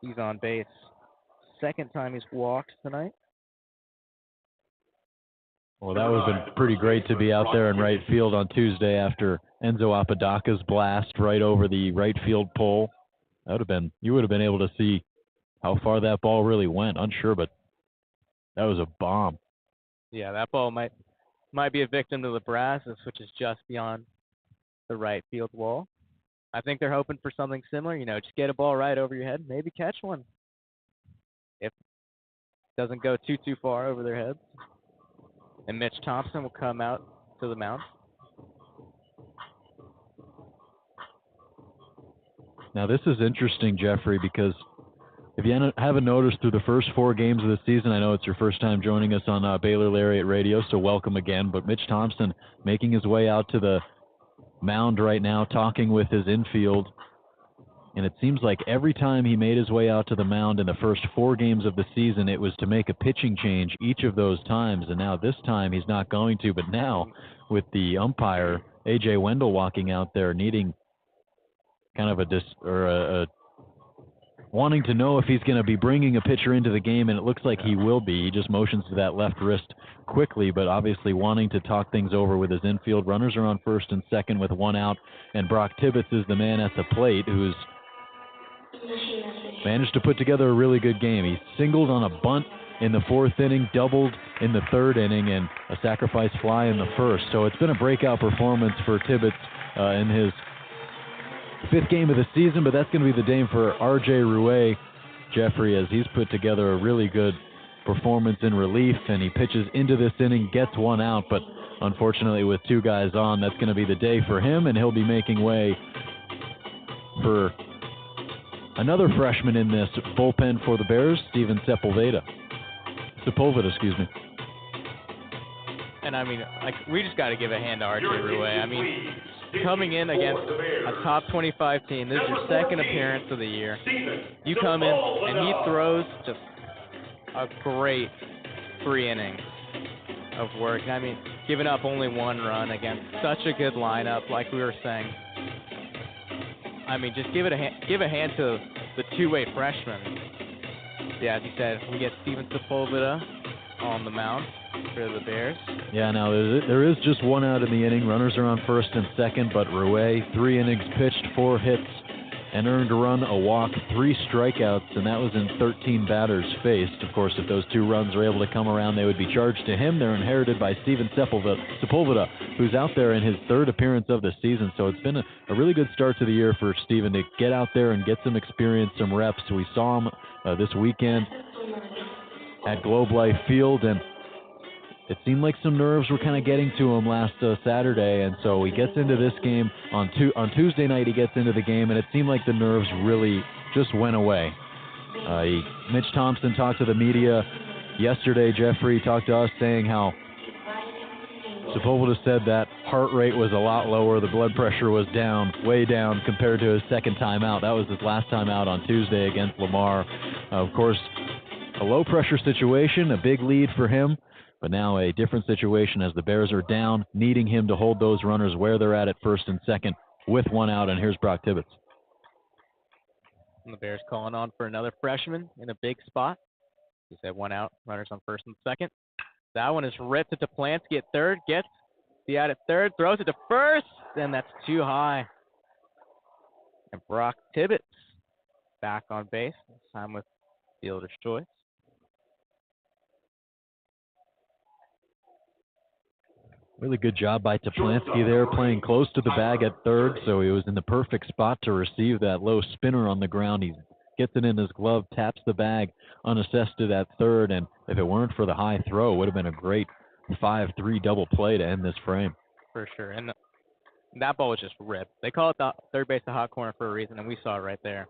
he's on base. 2nd time he's walked tonight. Well, that would have been pretty great to be out there in right field on Tuesday after Enzo Apodaca's blast right over the right field pole. You would have been able to see how far that ball really went. Unsure, but that was a bomb. Yeah, that ball might be a victim to the brasses, which is just beyond the right field wall. I think they're hoping for something similar. Just get a ball right over your head, maybe catch one. If it doesn't go too far over their heads. And Mitch Thompson will come out to the mound. Now, this is interesting, Jeffrey, because if you haven't noticed through the first 4 games of the season, I know it's your first time joining us on Baylor Lariat Radio, so welcome again. But Mitch Thompson making his way out to the mound right now, talking with his infield. And it seems like every time he made his way out to the mound in the first 4 games of the season, it was to make a pitching change each of those times. And now this time he's not going to. But now with the umpire, A.J. Wendell, walking out there needing kind of a wanting to know if he's going to be bringing a pitcher into the game, and it looks like he will be. He just motions to that left wrist quickly, but obviously wanting to talk things over with his infield. Runners are on first and second with 1 out, and Brock Tibbetts is the man at the plate who's managed to put together a really good game. He singled on a bunt in the 4th inning, doubled in the 3rd inning, and a sacrifice fly in the 1st. So it's been a breakout performance for Tibbetts in his 5th game of the season, but that's going to be the day for R.J. Rouet, Jeffrey, as he's put together a really good performance in relief, and he pitches into this inning, gets 1 out, but unfortunately with 2 guys on, that's going to be the day for him, and he'll be making way for another freshman in this bullpen for the Bears, Steven Sepulveda. And we just got to give a hand to R.J. Rouet. Coming in against a top 25 team, this is your 2nd appearance of the year. You come in and he throws just a great 3 innings of work. Giving up only 1 run against such a good lineup, like we were saying. Just give a hand to the 2-way freshman. Yeah, as you said, we get Steven Sepulveda on the mound for the Bears. Yeah, now there is just 1 out in the inning. Runners are on first and second, but Rouet, 3 innings pitched, 4 hits, and earned a run, a walk, 3 strikeouts, and that was in 13 batters faced. Of course, if those 2 runs are able to come around, they would be charged to him. They're inherited by Steven Sepulveda, who's out there in his 3rd appearance of the season. So it's been a really good start to the year for Steven to get out there and get some experience, some reps. We saw him this weekend at Globe Life Field, and it seemed like some nerves were kind of getting to him last Saturday, and so he gets into this game. On Tuesday night, he gets into the game, and it seemed like the nerves really just went away. Mitch Thompson talked to the media yesterday. Jeffrey talked to us saying how Sepulveda said that heart rate was a lot lower. The blood pressure was down, way down, compared to his 2nd time out. That was his last time out on Tuesday against Lamar. Of course, a low-pressure situation, a big lead for him. But now a different situation as the Bears are down, needing him to hold those runners where they're at first and second with 1 out, and here's Brock Tibbetts. And the Bears calling on for another freshman in a big spot. He said 1 out, runners on first and second. That one is ripped to Polanski at 3rd, gets the out at 3rd, throws it to 1st, and that's too high. And Brock Tibbetts back on base, this time with fielder's choice. Really good job by Toplansky there, playing close to the bag at third, so he was in the perfect spot to receive that low spinner on the ground. He gets it in his glove, taps the bag unassessed to that third, and if it weren't for the high throw, it would have been a great 5-3 double play to end this frame. For sure, and that ball was just ripped. They call it the third base the hot corner for a reason, and we saw it right there.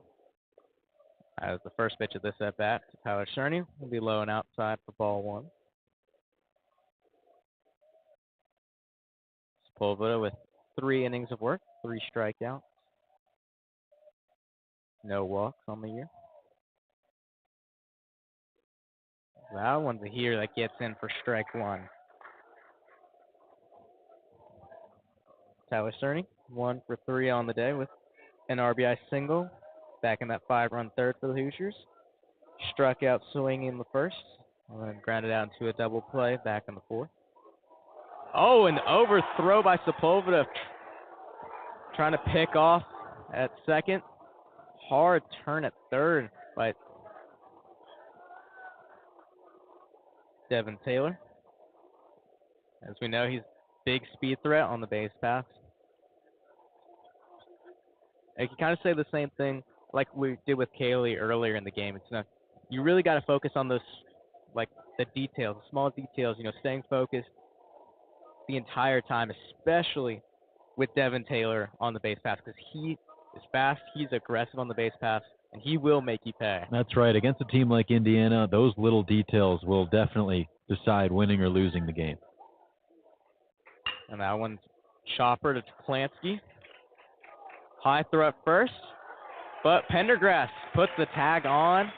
As the first pitch of this at-bat to Tyler Cerny will be low and outside for ball one. Sepulveda with 3 innings of work, 3 strikeouts. No walks on the year. That one's a here that gets in for strike one. Tyler Cerny, 1 for 3 on the day with an RBI single. Back in that 5-run third for the Hoosiers. Struck out swinging in the first, and then grounded out into a double play back in the fourth. Oh, an overthrow by Sepulveda. Trying to pick off at second. Hard turn at third by Devin Taylor. As we know, he's a big speed threat on the base pass. I can kind of say the same thing like we did with Kaylee earlier in the game. It's not, you really got to focus on those, like the details, the small details, staying focused the entire time, especially with Devin Taylor on the base pass, because he is fast, he's aggressive on the base pass, and he will make you pay. That's right. Against a team like Indiana, those little details will definitely decide winning or losing the game. And that one's chopper to Toplansky. High throw at first, but Pendergrass puts the tag on,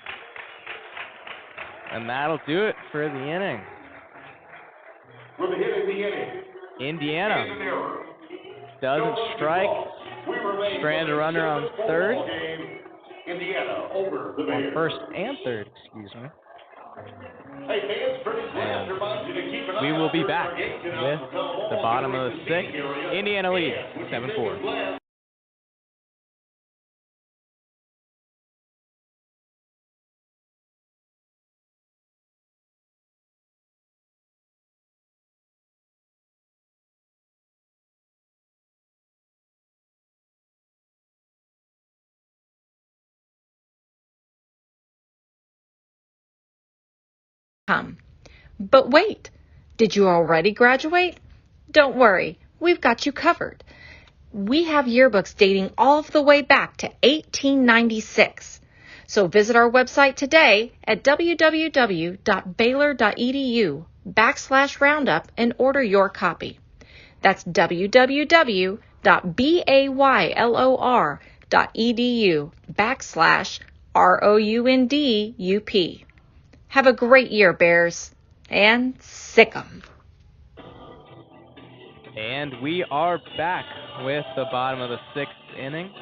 and that'll do it for the inning. With a hit in the inning. Indiana doesn't strike. Stranded runner on third. Indiana over the Bears. On first and third, excuse me. Hey fans, pretty fast. Remind you to keep an eye we will be out back for our game. with the bottom of the sixth. Indiana leads 7-4. But wait, did you already graduate? Don't worry, we've got you covered. We have yearbooks dating all the way back to 1896. So visit our website today at www.baylor.edu/roundup and order your copy. That's www.baylor.edu/ROUNDUP. Have a great year, Bears, and sick 'em. And we are back with the bottom of the sixth inning.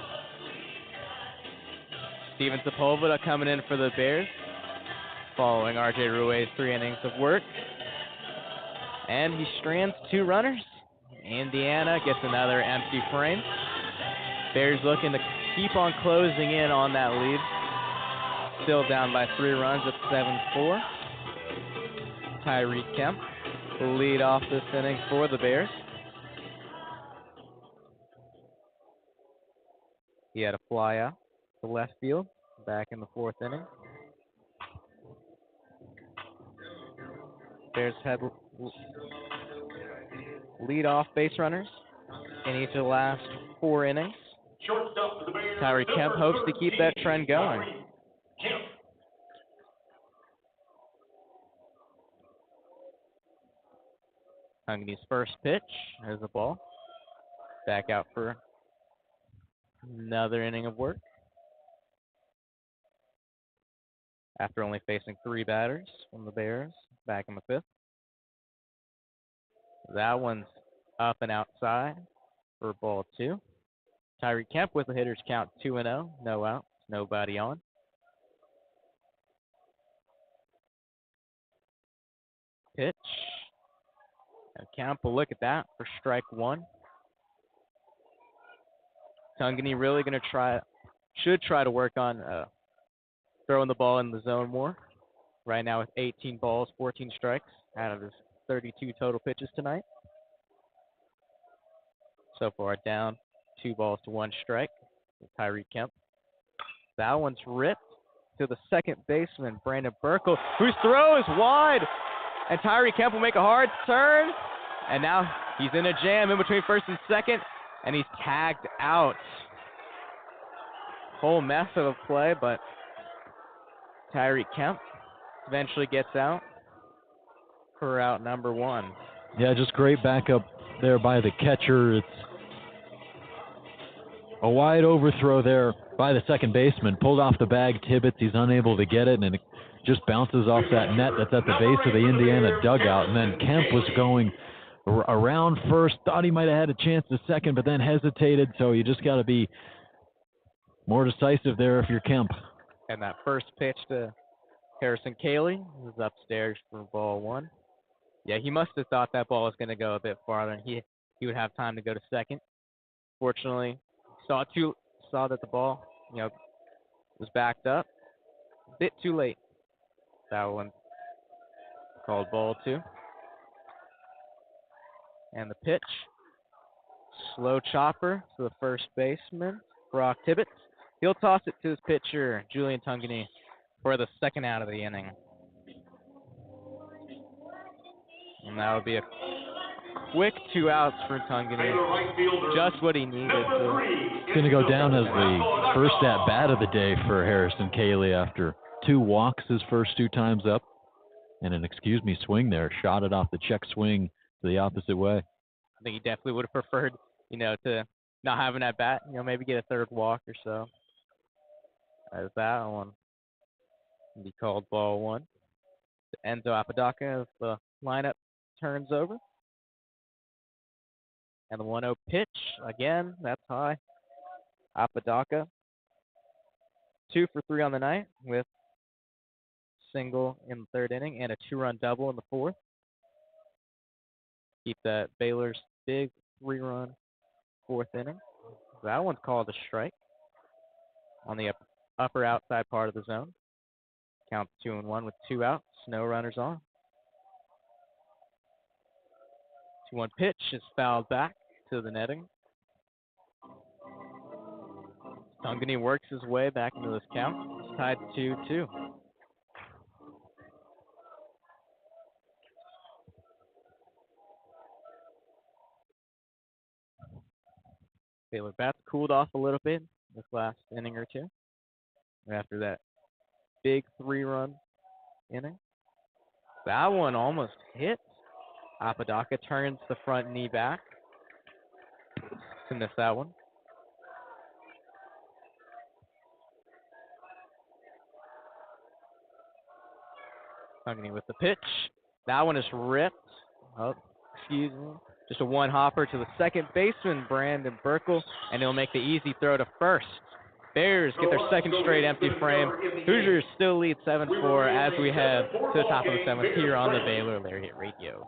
Steven Sepulveda coming in for the Bears, following R.J. Ruiz's 3 innings of work. And he strands 2 runners. Indiana gets another empty frame. Bears looking to keep on closing in on that lead. Still down by 3 runs at 7-4. Tyreek Kemp will lead off this inning for the Bears. He had a fly out to left field back in the 4th inning. Bears had lead-off base runners in each of the last 4 innings. Tyreek Kemp hopes to keep that trend going. Hungney's first pitch. There's the ball. Back out for another inning of work. After only facing 3 batters from the Bears back in the 5th. That one's up and outside for ball 2. Tyreek Kemp with the hitter's count 2-0. No outs, nobody on. Pitch. And Kemp will look at that for strike 1. Hungney really going to should try to work on throwing the ball in the zone more. Right now with 18 balls, 14 strikes out of his 32 total pitches tonight. so far down 2-1 strike with Tyreek Kemp. That one's ripped to the second baseman, Brandon Burkle, whose throw is wide. And Tyreek Kemp will make a hard turn. And now he's in a jam in between first and second, and he's tagged out. Whole mess of a play, but Tyreek Kemp eventually gets out for out number 1. Yeah, just great backup there by the catcher. It's a wide overthrow there by the second baseman. Pulled off the bag, Tibbetts. He's unable to get it, and it just bounces off that net that's at the base of the Indiana dugout. And then Kemp was going around first, thought he might have had a chance to second, but then hesitated. So you just got to be more decisive there if you're Kemp. And that first pitch to Harrison Cayley was upstairs for ball 1. Yeah, he must have thought that ball was going to go a bit farther, and he would have time to go to second. Fortunately, saw that the ball, was backed up. A bit too late. That one called ball 2. And the pitch, slow chopper to the first baseman, Brock Tibbetts. He'll toss it to his pitcher, Julian Tungany, for the second out of the inning. And that would be a quick 2 outs for Tungany. Just what he needed. It's going to go down as the first at-bat of the day for Harrison Cayley after 2 walks his first 2 times up. And an swing there. Shot it off the check swing to the opposite way. I think he definitely would have preferred, to not have an at-bat. Maybe get a third walk or so. As that one can be called ball 1. Enzo Apodaca as the lineup turns over. And the 1-0 pitch, again, that's high. Apodaca, 2 for 3 on the night with single in the third inning and a 2-run double in the fourth. Keep that Baylor's big 3-run fourth inning. That one's called a strike on the upper outside part of the zone. Count 2-1 with 2 outs, no runners on. 2-1 pitch is fouled back to the netting. Tungany works his way back into this count. It's tied 2-2. Baylor bats cooled off a little bit this last inning or two. After that big 3-run inning. That one almost hit. Apodaca turns the front knee back to miss that one. Tungany with the pitch. That one is ripped. Oh, excuse me. Just a one-hopper to the second baseman, Brandon Burkle, and he'll make the easy throw to first. Bears get their second straight empty frame. Hoosiers still lead 7-4 as we head to the top of the 7th here on the Baylor Lariat Radio.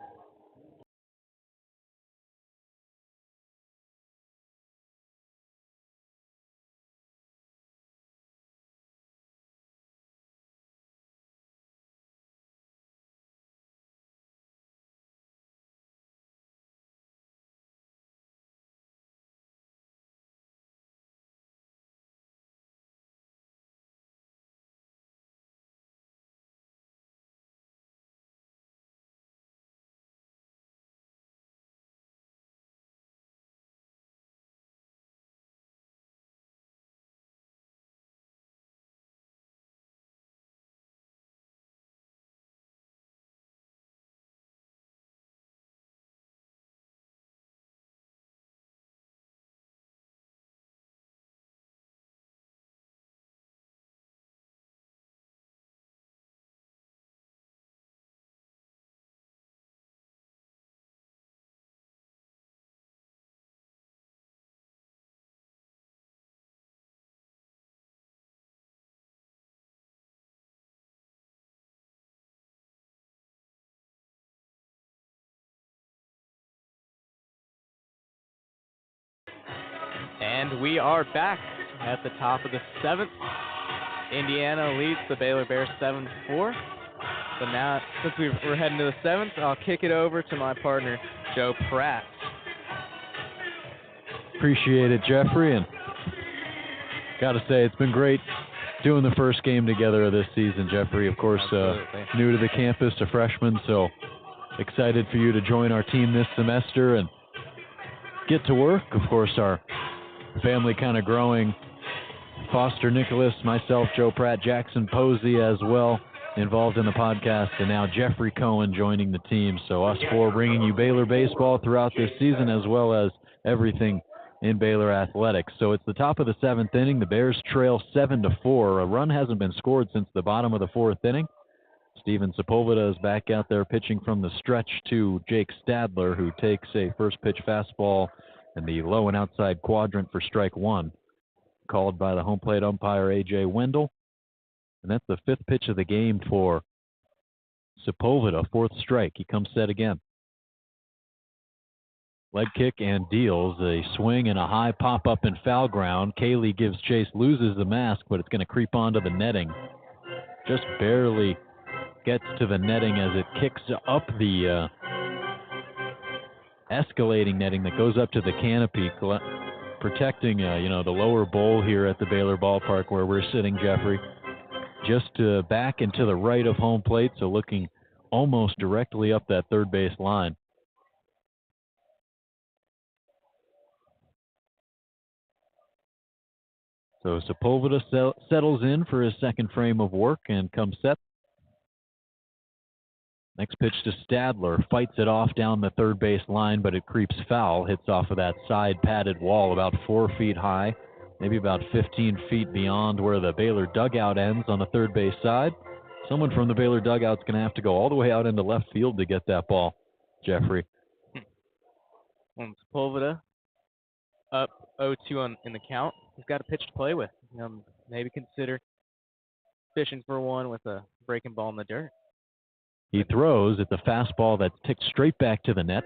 And we are back at the top of the 7th. Indiana leads the Baylor Bears 7-4. So now, since we're heading to the 7th, I'll kick it over to my partner, Joe Pratt. Appreciate it, Jeffrey. And got to say, it's been great doing the first game together this season, Jeffrey. Of course, new to the campus, a freshman, so excited for you to join our team this semester and get to work. Of course, our family kind of growing. Foster Nicholas, myself, Joe Pratt, Jackson Posey as well involved in the podcast, and now Jeffrey Cohen joining the team. So us four bringing you Baylor baseball throughout this season as well as everything in Baylor athletics. So it's the top of the 7th inning. The Bears trail 7-4. A run hasn't been scored since the bottom of the 4th inning. Steven Sepulveda is back out there pitching from the stretch to Jake Stadler, who takes a first pitch fastball in the low and outside quadrant for strike 1, called by the home plate umpire A.J. Wendell. And that's the 5th pitch of the game for Sepulveda, 4th strike. He comes set again. Leg kick and deals a swing and a high pop-up in foul ground. Cayley gives chase, loses the mask, but it's going to creep onto the netting. Just barely gets to the netting as it kicks up the escalating netting that goes up to the canopy, protecting the lower bowl here at the Baylor Ballpark where we're sitting, Jeffrey. Just back and to the right of home plate, so looking almost directly up that third base line. So Sepulveda settles in for his second frame of work and comes set. Next pitch to Stadler, fights it off down the third base line, but it creeps foul, hits off of that side padded wall about 4 feet high, maybe about 15 feet beyond where the Baylor dugout ends on the third base side. Someone from the Baylor dugout's going to have to go all the way out into left field to get that ball, Jeffrey. And Sepulveda up 0-2 in the count. He's got a pitch to play with. Maybe consider fishing for one with a breaking ball in the dirt. He throws at the fastball that's ticked straight back to the net.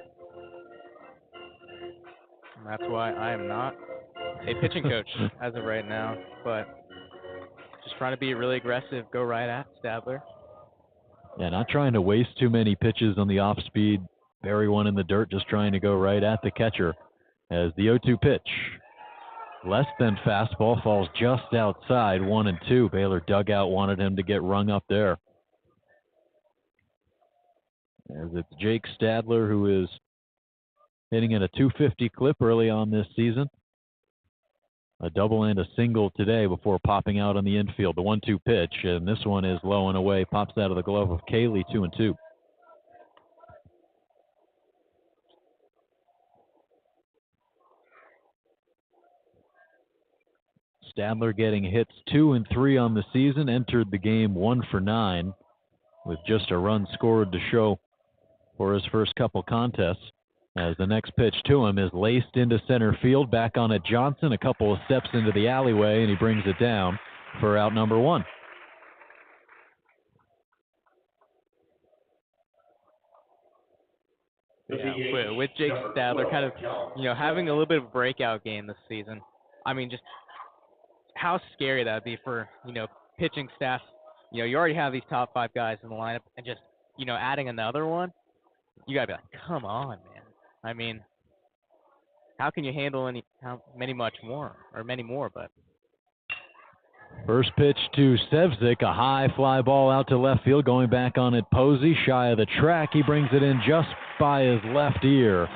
And that's why I am not a pitching coach as of right now, but just trying to be really aggressive, go right at Stadler. Yeah, not trying to waste too many pitches on the off speed, bury one in the dirt, just trying to go right at the catcher as the 0-2 pitch. Less than fastball, falls just outside, 1-2. Baylor dugout wanted him to get rung up there. As it's Jake Stadler, who is hitting at a .250 clip early on this season. A double and a single today before popping out on the infield. The 1-2 pitch, and this one is low and away. Pops out of the glove of Cayley, 2-2. Stadler getting hits 2 and 3 on the season. Entered the game 1 for 9 with just a run scored to show for his first couple contests. As the next pitch to him is laced into center field. Back on it, Johnson. A couple of steps into the alleyway, and he brings it down for out number 1. Yeah, with Jake Stadler kind of, having a little bit of a breakout game this season. I mean, just how scary that would be for, pitching staff. You already have these top 5 guys in the lineup, and just, adding another one, you got to be like, come on, man. I mean, how can you handle many more, but. First pitch to Sevcik, a high fly ball out to left field, going back on it, Posey, shy of the track. He brings it in just by his left ear,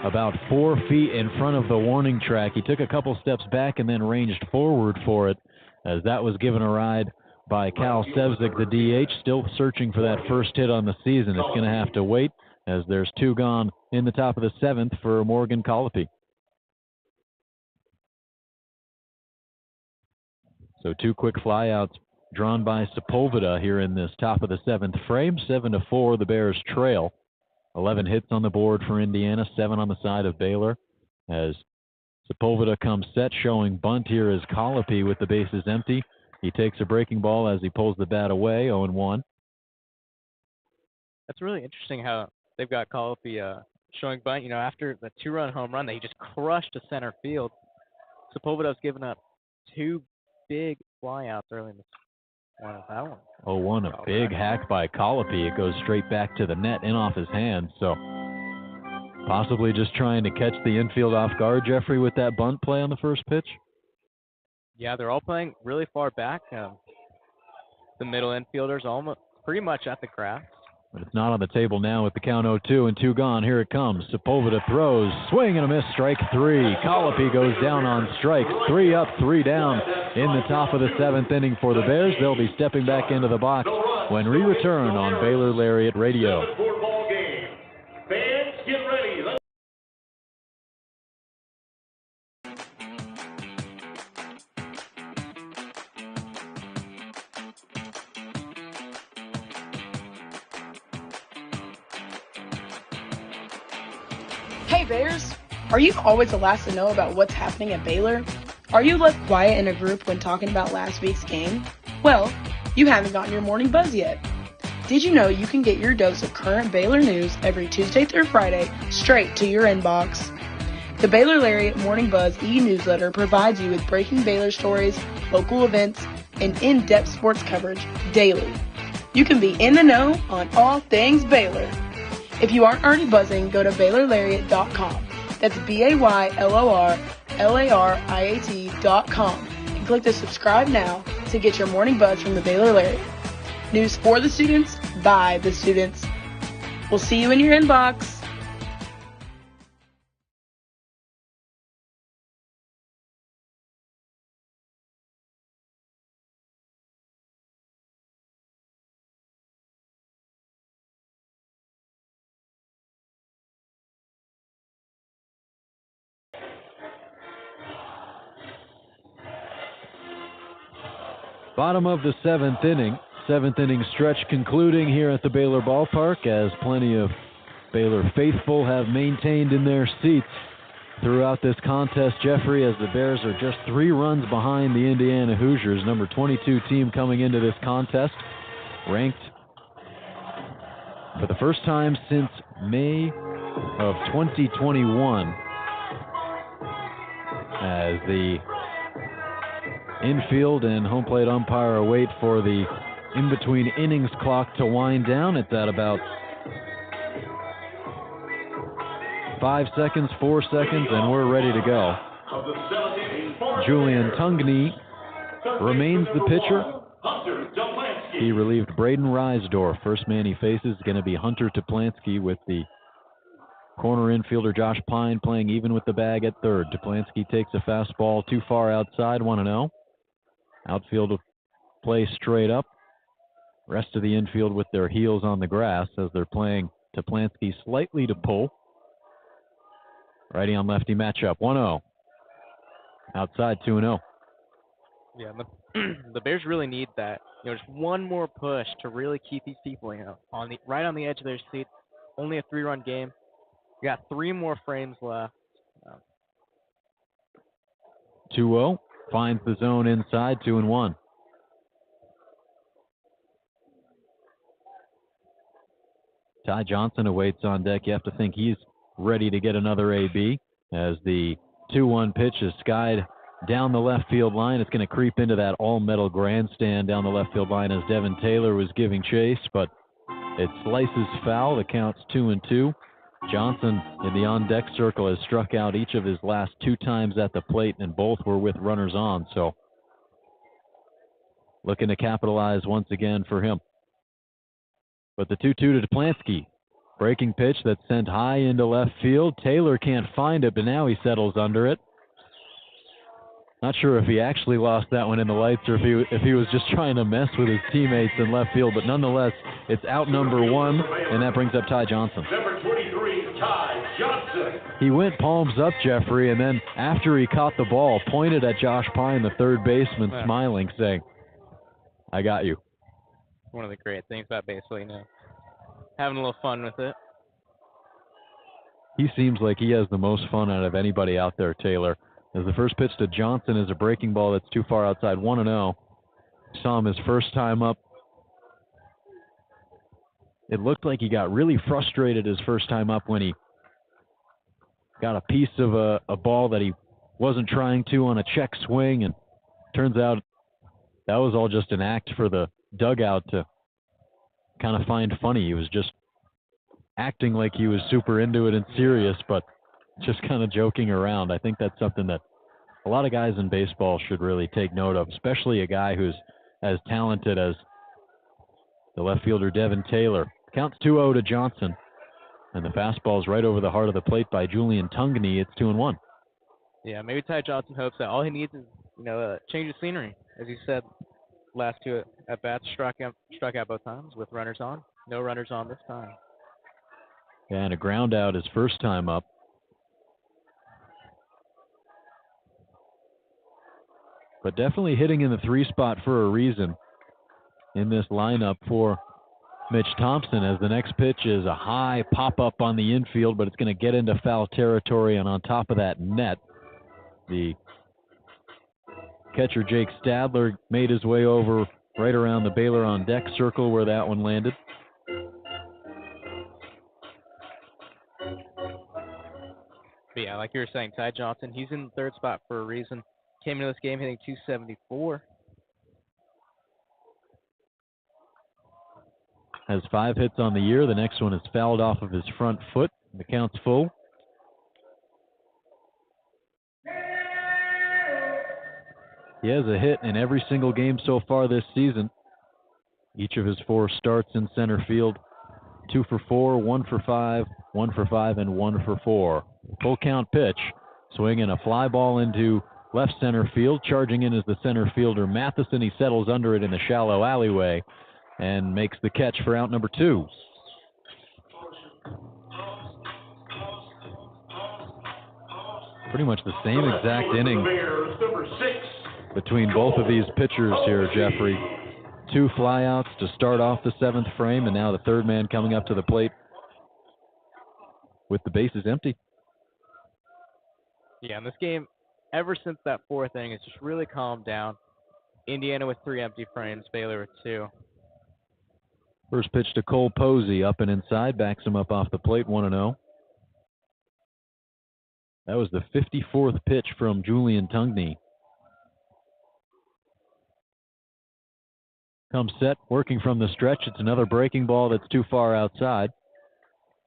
about 4 feet in front of the warning track. He took a couple steps back and then ranged forward for it, as that was given a ride by Cal Sevcik, the DH, still searching for that first hit on the season. It's going to have to wait, as there's 2 gone in the top of the 7th for Morgan Colopy. So 2 quick flyouts drawn by Sepulveda here in this top of the 7th frame. 7-4, the Bears trail. 11 hits on the board for Indiana, 7 on the side of Baylor. As Sepulveda comes set, showing bunt here is Colopy with the bases empty. He takes a breaking ball as he pulls the bat away, 0-1. That's really interesting how they've got Colopy showing bunt. After the 2-run home run that he just crushed to center field, Sepulveda's given up 2 big flyouts early in this one. 0-1, a big hack by Colopy. It goes straight back to the net, in off his hands. So Possibly just trying to catch the infield off guard, Jeffrey, with that bunt play on the first pitch? Yeah, they're all playing really far back. The middle infielders almost pretty much at the grass. But it's not on the table now with the count 0-2 and 2 gone. Here it comes. Sepulveda throws. Swing and a miss. Strike 3. Colopy goes down on strikes. 3 up, 3 down in the top of the 7th inning for the Bears. They'll be stepping back into the box when we return on Baylor Lariat Radio. Fans, get ready. Hey Bears! Are you always the last to know about what's happening at Baylor? Are you left quiet in a group when talking about last week's game? Well, you haven't gotten your morning buzz yet. Did you know you can get your dose of current Baylor news every Tuesday through Friday straight to your inbox? The Baylor Lariat Morning Buzz e-newsletter provides you with breaking Baylor stories, local events, and in-depth sports coverage daily. You can be in the know on all things Baylor. If you aren't already buzzing, go to BaylorLariat.com. That's BaylorLariat.com and click the subscribe now to get your morning buzz from the Baylor Lariat. News for the students, by the students. We'll see you in your inbox. Bottom of the 7th inning. 7th inning stretch concluding here at the Baylor Ballpark as plenty of Baylor faithful have maintained in their seats throughout this contest, Jeffrey, as the Bears are just 3 runs behind the Indiana Hoosiers, number 22 team coming into this contest, ranked for the first time since May of 2021 as the infield and home plate umpire await for the in-between innings clock to wind down. It's at about 5 seconds, 4 seconds, and we're ready to go. Julian Tungney remains the pitcher. He relieved Braden Reisdorf. First man he faces is going to be Hunter Toplansky, with the corner infielder Josh Pine playing even with the bag at third. Toplansky takes a fastball too far outside, 1-0. Outfield play straight up. Rest of the infield with their heels on the grass as they're playing Toplansky slightly to pull. Righty on lefty matchup, 1-0. Outside, 2-0. Yeah, the Bears really need that. Just one more push to really keep these people, right on the edge of their seats. Only a 3-run game. We got 3 more frames left. 2-0. Finds the zone inside, 2-1. Ty Johnson awaits on deck. You have to think he's ready to get another AB as the 2-1 pitch is skied down the left field line. It's going to creep into that all-metal grandstand down the left field line as Devin Taylor was giving chase, but it slices foul. The count's 2-2. Johnson in the on-deck circle has struck out each of his last 2 times at the plate, and both were with runners on, so looking to capitalize once again for him. But the 2-2 to Toplansky. Breaking pitch that's sent high into left field. Taylor can't find it, but now he settles under it. Not sure if he actually lost that one in the lights or if he was just trying to mess with his teammates in left field. But nonetheless, it's out number 1, and that brings up Ty Johnson. Number 23, Ty Johnson. He went palms up, Jeffrey, and then after he caught the ball, pointed at Josh Pine, the third baseman, smiling, saying, "I got you." One of the great things about baseball, having a little fun with it. He seems like he has the most fun out of anybody out there, Taylor. As the first pitch to Johnson is a breaking ball that's too far outside, 1-0. Saw him his first time up. It looked like he got really frustrated his first time up when he got a piece of a ball that he wasn't trying to on a check swing, and turns out that was all just an act for the dugout to kind of find funny. He was just acting like he was super into it and serious, but just kind of joking around. I think that's something that a lot of guys in baseball should really take note of, especially a guy who's as talented as the left fielder Devin Taylor. Counts 2-0 to Johnson, and the fastball's right over the heart of the plate by Julian Tungney. It's 2-1. Yeah, maybe Ty Johnson hopes that all he needs is, a change of scenery. As you said, last two at bats struck out both times with runners on. No runners on this time. Yeah, and a ground out his first time up. But definitely hitting in the 3 spot for a reason in this lineup for Mitch Thompson, as the next pitch is a high pop-up on the infield, but it's going to get into foul territory, and on top of that net, the catcher Jake Stadler made his way over right around the Baylor on deck circle where that one landed. But yeah, like you were saying, Ty Johnson, he's in the 3rd spot for a reason. Came into this game hitting .274. Has 5 hits on the year. The next one is fouled off of his front foot. The count's full. He has a hit in every single game so far this season. Each of his 4 starts in center field. 2 for 4, 1 for 5, 1 for 5, and 1 for 4. Full count pitch. Swinging a fly ball into left center field. Charging in is the center fielder Matheson. He settles under it in the shallow alleyway and makes the catch for out number 2. Pretty much the same exact inning between both of these pitchers here, Jeffrey. 2 flyouts to start off the 7th frame, and now the 3rd man coming up to the plate with the bases empty. Yeah, in this game, ever since that 4th inning, it's just really calmed down. Indiana with 3 empty frames, Baylor with 2. First pitch to Cole Posey, up and inside, backs him up off the plate, 1-0. That was the 54th pitch from Julian Tungney. Comes set, working from the stretch. It's another breaking ball that's too far outside.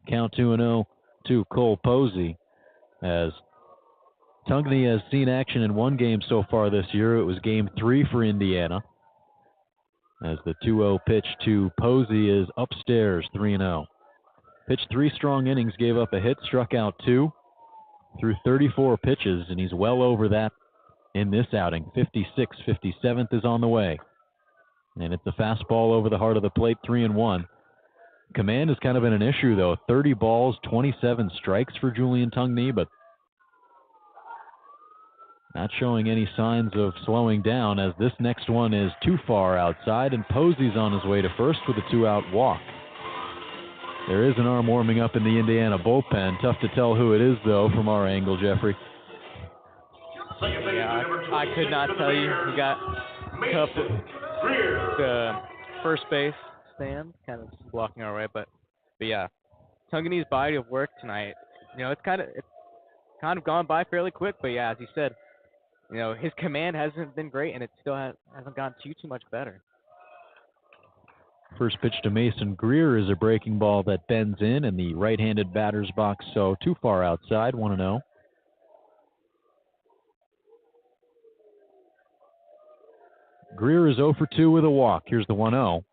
Count 2-0 to Cole Posey, as Tungney has seen action in 1 game so far this year. It was game 3 for Indiana, as the 2-0 pitch to Posey is upstairs, 3-0. Pitched 3 strong innings, gave up a hit, struck out 2, threw 34 pitches, and he's well over that in this outing. 56, 57th is on the way. And it's a fastball over the heart of the plate, 3-1. Command has kind of been an issue, though. 30 balls, 27 strikes for Julian Tungney, but not showing any signs of slowing down, as this next one is too far outside, and Posey's on his way to first with a 2-out walk. There is an arm warming up in the Indiana bullpen. Tough to tell who it is, though, from our angle, Jeffrey. Yeah, I could not tell you. We got up the first base stand, kind of blocking our way, but yeah, Tungney's body of work tonight, it's kind of gone by fairly quick, but yeah, as you said, his command hasn't been great, and it still hasn't gone too much better. First pitch to Mason Greer is a breaking ball that bends in the right-handed batter's box, so too far outside, 1-0. Greer is 0 for 2 with a walk. Here's the 1-0.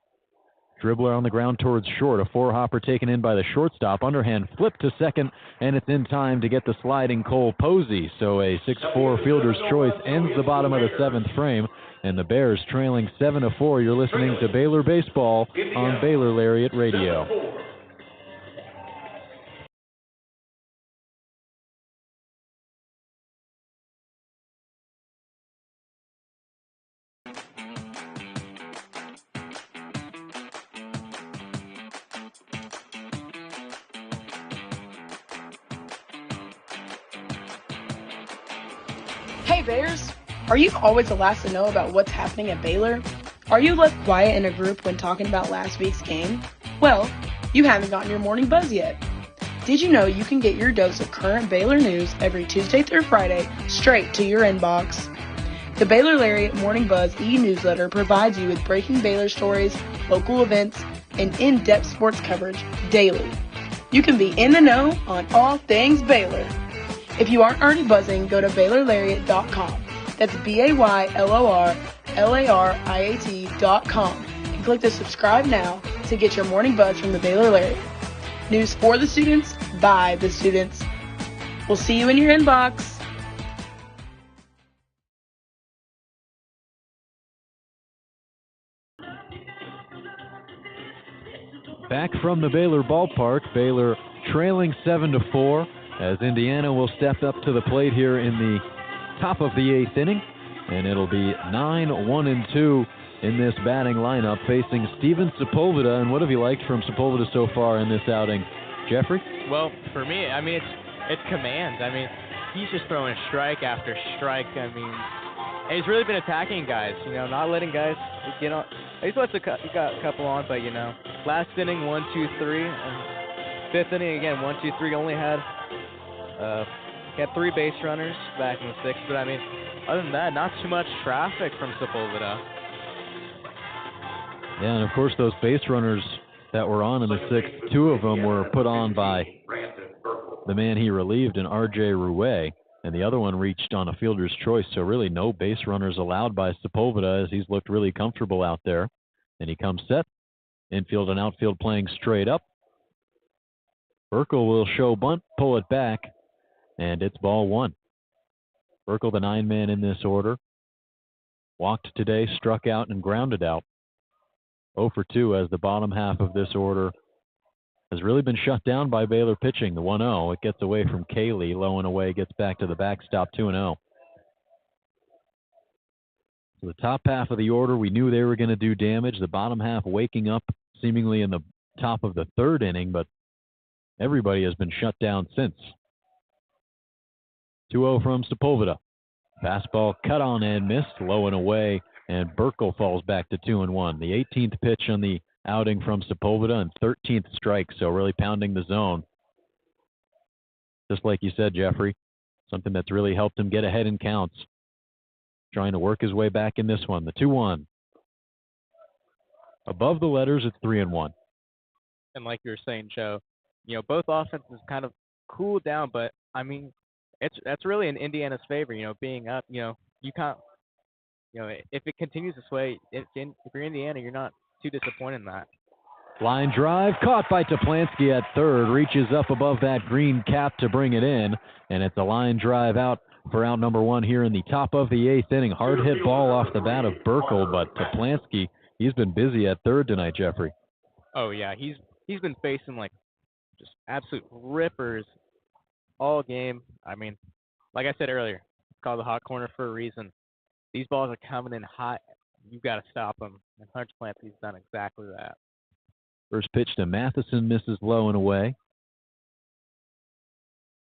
Dribbler on the ground towards short. A 4-hopper taken in by the shortstop. Underhand flip to second, and it's in time to get the sliding Cole Posey. So a 6-4 fielder's choice ends the bottom of the 7th frame, and the Bears trailing 7-4. You're listening to Baylor Baseball on Baylor Lariat Radio. Hey Bears! Are you always the last to know about what's happening at Baylor? Are you left quiet in a group when talking about last week's game? Well, you haven't gotten your morning buzz yet. Did you know you can get your dose of current Baylor news every Tuesday through Friday straight to your inbox? The Baylor Lariat Morning Buzz e-newsletter provides you with breaking Baylor stories, local events, and in-depth sports coverage daily. You can be in the know on all things Baylor. If you aren't already buzzing, go to BaylorLariat.com. That's BaylorLariat.com and click the subscribe now to get your morning buzz from the Baylor Lariat. News for the students, by the students. We'll see you in your inbox. Back from the Baylor Ballpark, Baylor trailing 7-4 as Indiana will step up to the plate here in the top of the 8th inning, and it'll be 9-1-2 in this batting lineup facing Steven Sepulveda. And what have you liked from Sepulveda so far in this outing, Jeffrey? Well, for me, I mean, it's command. I mean, he's just throwing strike after strike. I mean, and he's really been attacking guys, not letting guys get on. He's got a couple on, but, last inning, 1, 2, 3. And 5th inning, again, 1, 2, 3. Only had 3 base runners back in the 6th. But, I mean, other than that, not too much traffic from Sepulveda. Yeah, and, of course, those base runners that were on in the 6th, 2 of them were put on by the man he relieved in R.J. Rouet. And the other one reached on a fielder's choice, so really no base runners allowed by Sepulveda as he's looked really comfortable out there. And he comes set, infield and outfield playing straight up. Burkle will show bunt, pull it back, and it's ball 1. Burkle, the 9-man in this order, walked today, struck out, and grounded out. 0 for 2 as the bottom half of this order has really been shut down by Baylor pitching. The 1-0, it gets away from Cayley, low and away, gets back to the backstop, 2-0. So the top half of the order, we knew they were going to do damage. The bottom half waking up seemingly in the top of the 3rd inning, but everybody has been shut down since. 2-0 from Sepulveda. Fastball cut on and missed, low and away, and Burkle falls back to 2-1. The 18th pitch on the outing from Sepulveda and 13th strike, so really pounding the zone. Just like you said, Jeffrey, something that's really helped him get ahead in counts. Trying to work his way back in this one, the 2-1. Above the letters, it's 3-1. And like you were saying, Joe, both offenses kind of cooled down, but, I mean, that's really in Indiana's favor, being up, you can't, if it continues this way, if you're Indiana, you're not too disappointed in that. Line drive caught by Toplansky at 3rd, reaches up above that green cap to bring it in, and it's a line drive out for out number 1 here in the top of the 8th inning. Hard hit ball off the bat of Burkle, but Toplansky, he's been busy at 3rd tonight, Jeffrey. Oh yeah, he's been facing just absolute rippers all game. I mean, like I said earlier, it's called the hot corner for a reason. These balls are coming in hot. You've got to stop them. And Hunter Clancy's done exactly that. First pitch to Matheson, misses low and away.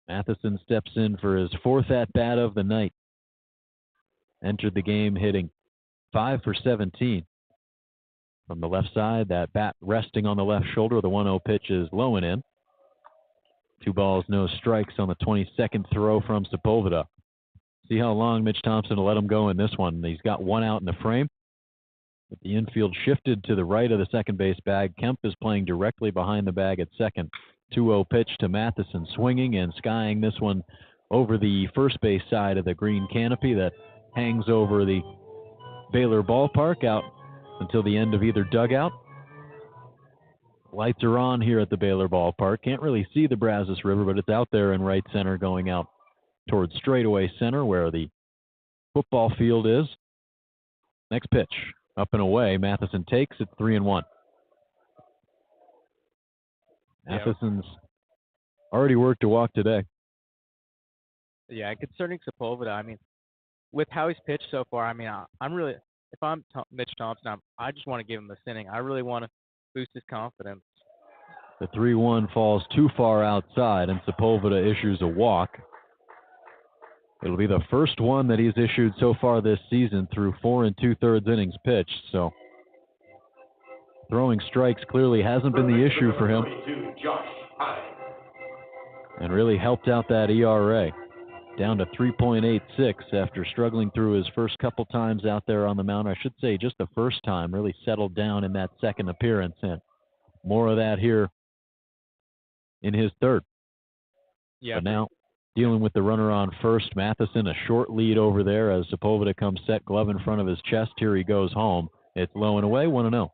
Matheson steps in for his 4th at-bat of the night. Entered the game hitting 5 for 17. From the left side, that bat resting on the left shoulder. The 1-0 pitch is low and in. 2 balls, no strikes on the 22nd throw from Sepulveda. See how long Mitch Thompson will let him go in this one. He's got 1 out in the frame. But the infield shifted to the right of the second base bag. Kemp is playing directly behind the bag at second. 2-0 pitch to Matheson, swinging and skying this one over the first base side of the green canopy that hangs over the Baylor Ballpark out until the end of either dugout. Lights are on here at the Baylor Ballpark. Can't really see the Brazos River, but it's out there in right center going out towards straightaway center where the football field is. Next pitch, up and away. Matheson takes it, 3-1. Matheson's already worked a walk today. Yeah, concerning Sepulveda, I mean, with how he's pitched so far, I mean, I'm really, if I'm Mitch Thompson, I just want to give him this inning. I really want to boost his confidence. The 3-1 falls too far outside, and Sepulveda issues a walk. It'll be the first one that he's issued so far this season through 4 2/3 innings pitched. So throwing strikes clearly hasn't been the issue for him, and really helped out that ERA. Down to 3.86 after struggling through his first couple times out there on the mound. I should say just the first time, really settled down in that second appearance. And more of that here in his third. Yeah. But now dealing with the runner on first, Matheson, a short lead over there as Sepulveda comes set, glove in front of his chest. Here he goes home. It's low and away, 1-0.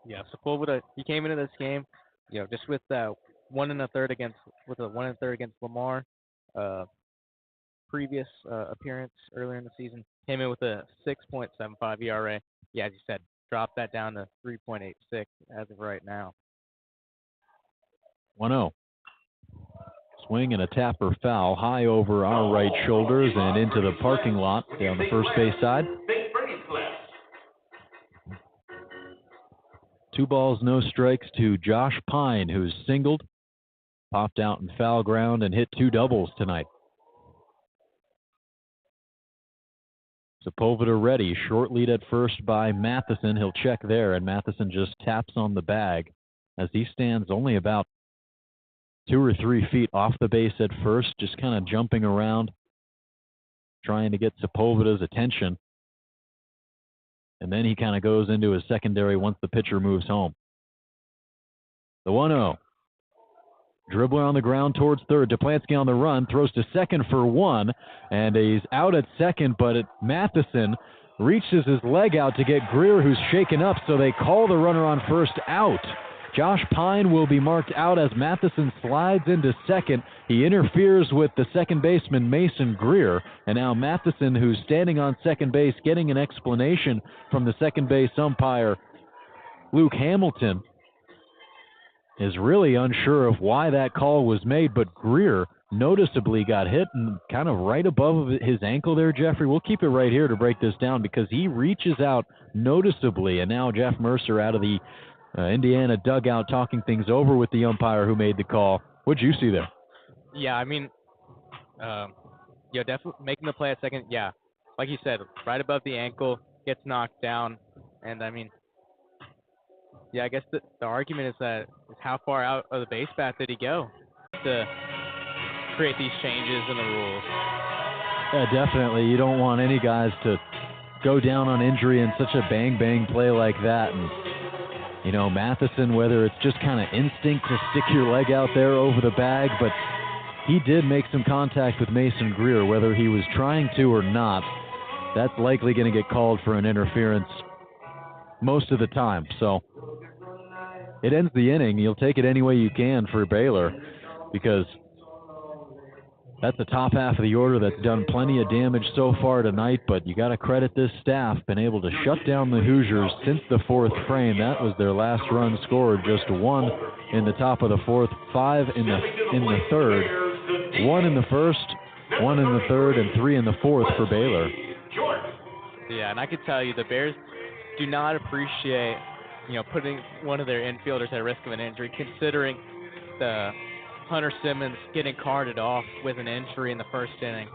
Yeah, Sepulveda, he came into this game, just with a 1 1/3 against Lamar. Previous appearance earlier in the season, came in with a 6.75 ERA. Yeah, as you said, dropped that down to 3.86 as of right now. 1-0. Swing and a tapper foul high over our right shoulders and into the parking lot down the first base side. 2 balls, no strikes to Josh Pine, who's singled, popped out in foul ground, and hit 2 doubles tonight. Sepulveda ready, short lead at first by Matheson. He'll check there, and Matheson just taps on the bag as he stands only about 2 or 3 feet off the base at first, just kind of jumping around, trying to get Sepulveda's attention. And then he kind of goes into his secondary once the pitcher moves home. The 1-0. Dribbler on the ground towards third. Duplanski on the run, throws to second for 1, and he's out at second, but Matheson reaches his leg out to get Greer, who's shaken up, so they call the runner on first out. Josh Pine will be marked out as Matheson slides into second. He interferes with the second baseman, Mason Greer, and now Matheson, who's standing on second base, getting an explanation from the second base umpire, Luke Hamilton, is really unsure of why that call was made, but Greer noticeably got hit and kind of right above his ankle there, Jeffrey. We'll keep it right here to break this down because he reaches out noticeably, and now Jeff Mercer out of the Indiana dugout talking things over with the umpire who made the call. What'd you see there? Yeah, I mean, definitely making the play at second. Yeah, like you said, right above the ankle, gets knocked down, and I mean, yeah, I guess the argument is how far out of the base path did he go to create these changes in the rules? Yeah, definitely. You don't want any guys to go down on injury in such a bang-bang play like that. And, Matheson, whether it's just kind of instinct to stick your leg out there over the bag, but he did make some contact with Mason Greer, whether he was trying to or not. That's likely going to get called for an interference most of the time. So it ends the inning. You'll take it any way you can for Baylor because that's the top half of the order that's done plenty of damage so far tonight, but you got to credit this staff, been able to shut down the Hoosiers since the 4th frame. That was their last run scored, just 1 in the top of the 4th, 5 in the third, 1 in the first, 1 in the third, and 3 in the 4th for Baylor. Yeah, and I could tell you the Bears do not appreciate, putting one of their infielders at risk of an injury, considering the Hunter Simmons getting carted off with an injury in the first inning.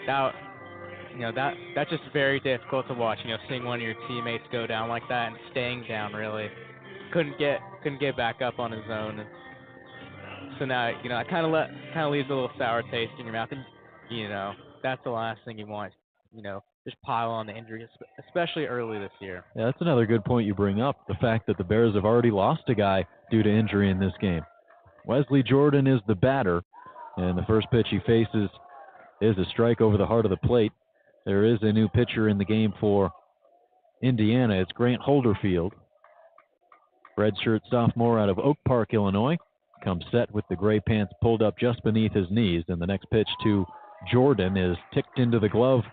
That's just very difficult to watch. Seeing one of your teammates go down like that and staying down, really couldn't get back up on his own. And so now it kind of leaves a little sour taste in your mouth, and that's the last thing you want. Just pile on the injuries, especially early this year. Yeah, that's another good point you bring up, the fact that the Bears have already lost a guy due to injury in this game. Wesley Jordan is the batter, and the first pitch he faces is a strike over the heart of the plate. There is a new pitcher in the game for Indiana. It's Grant Holderfield, redshirt sophomore out of Oak Park, Illinois. Comes set with the gray pants pulled up just beneath his knees, and the next pitch to Jordan is ticked into the glove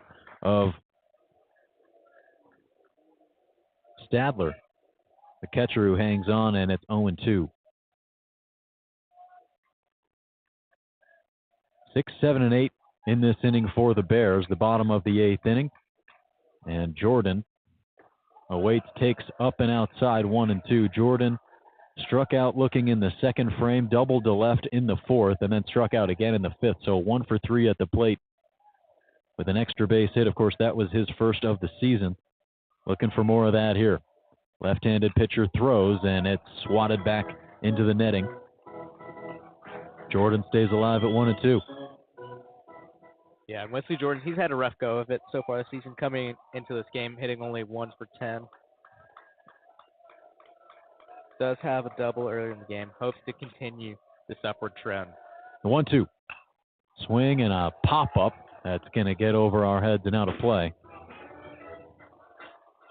of Stadler, the catcher who hangs on, and it's 0-2. 6, 7, and 8 in this inning for the Bears, the bottom of the 8th inning. And Jordan awaits, takes up and outside 1-2. Jordan struck out looking in the second frame, doubled to left in the 4th, and then struck out again in the 5th. So 1 for 3 at the plate with an extra base hit. Of course, that was his first of the season. Looking for more of that here. Left-handed pitcher throws, and it's swatted back into the netting. Jordan stays alive at 1-2. Yeah, and Wesley Jordan, he's had a rough go of it so far this season, coming into this game, hitting only 1 for 10. does have a double earlier in the game. Hopes to continue this upward trend. The 1-2. Swing and a pop-up. That's going to get over our heads and out of play.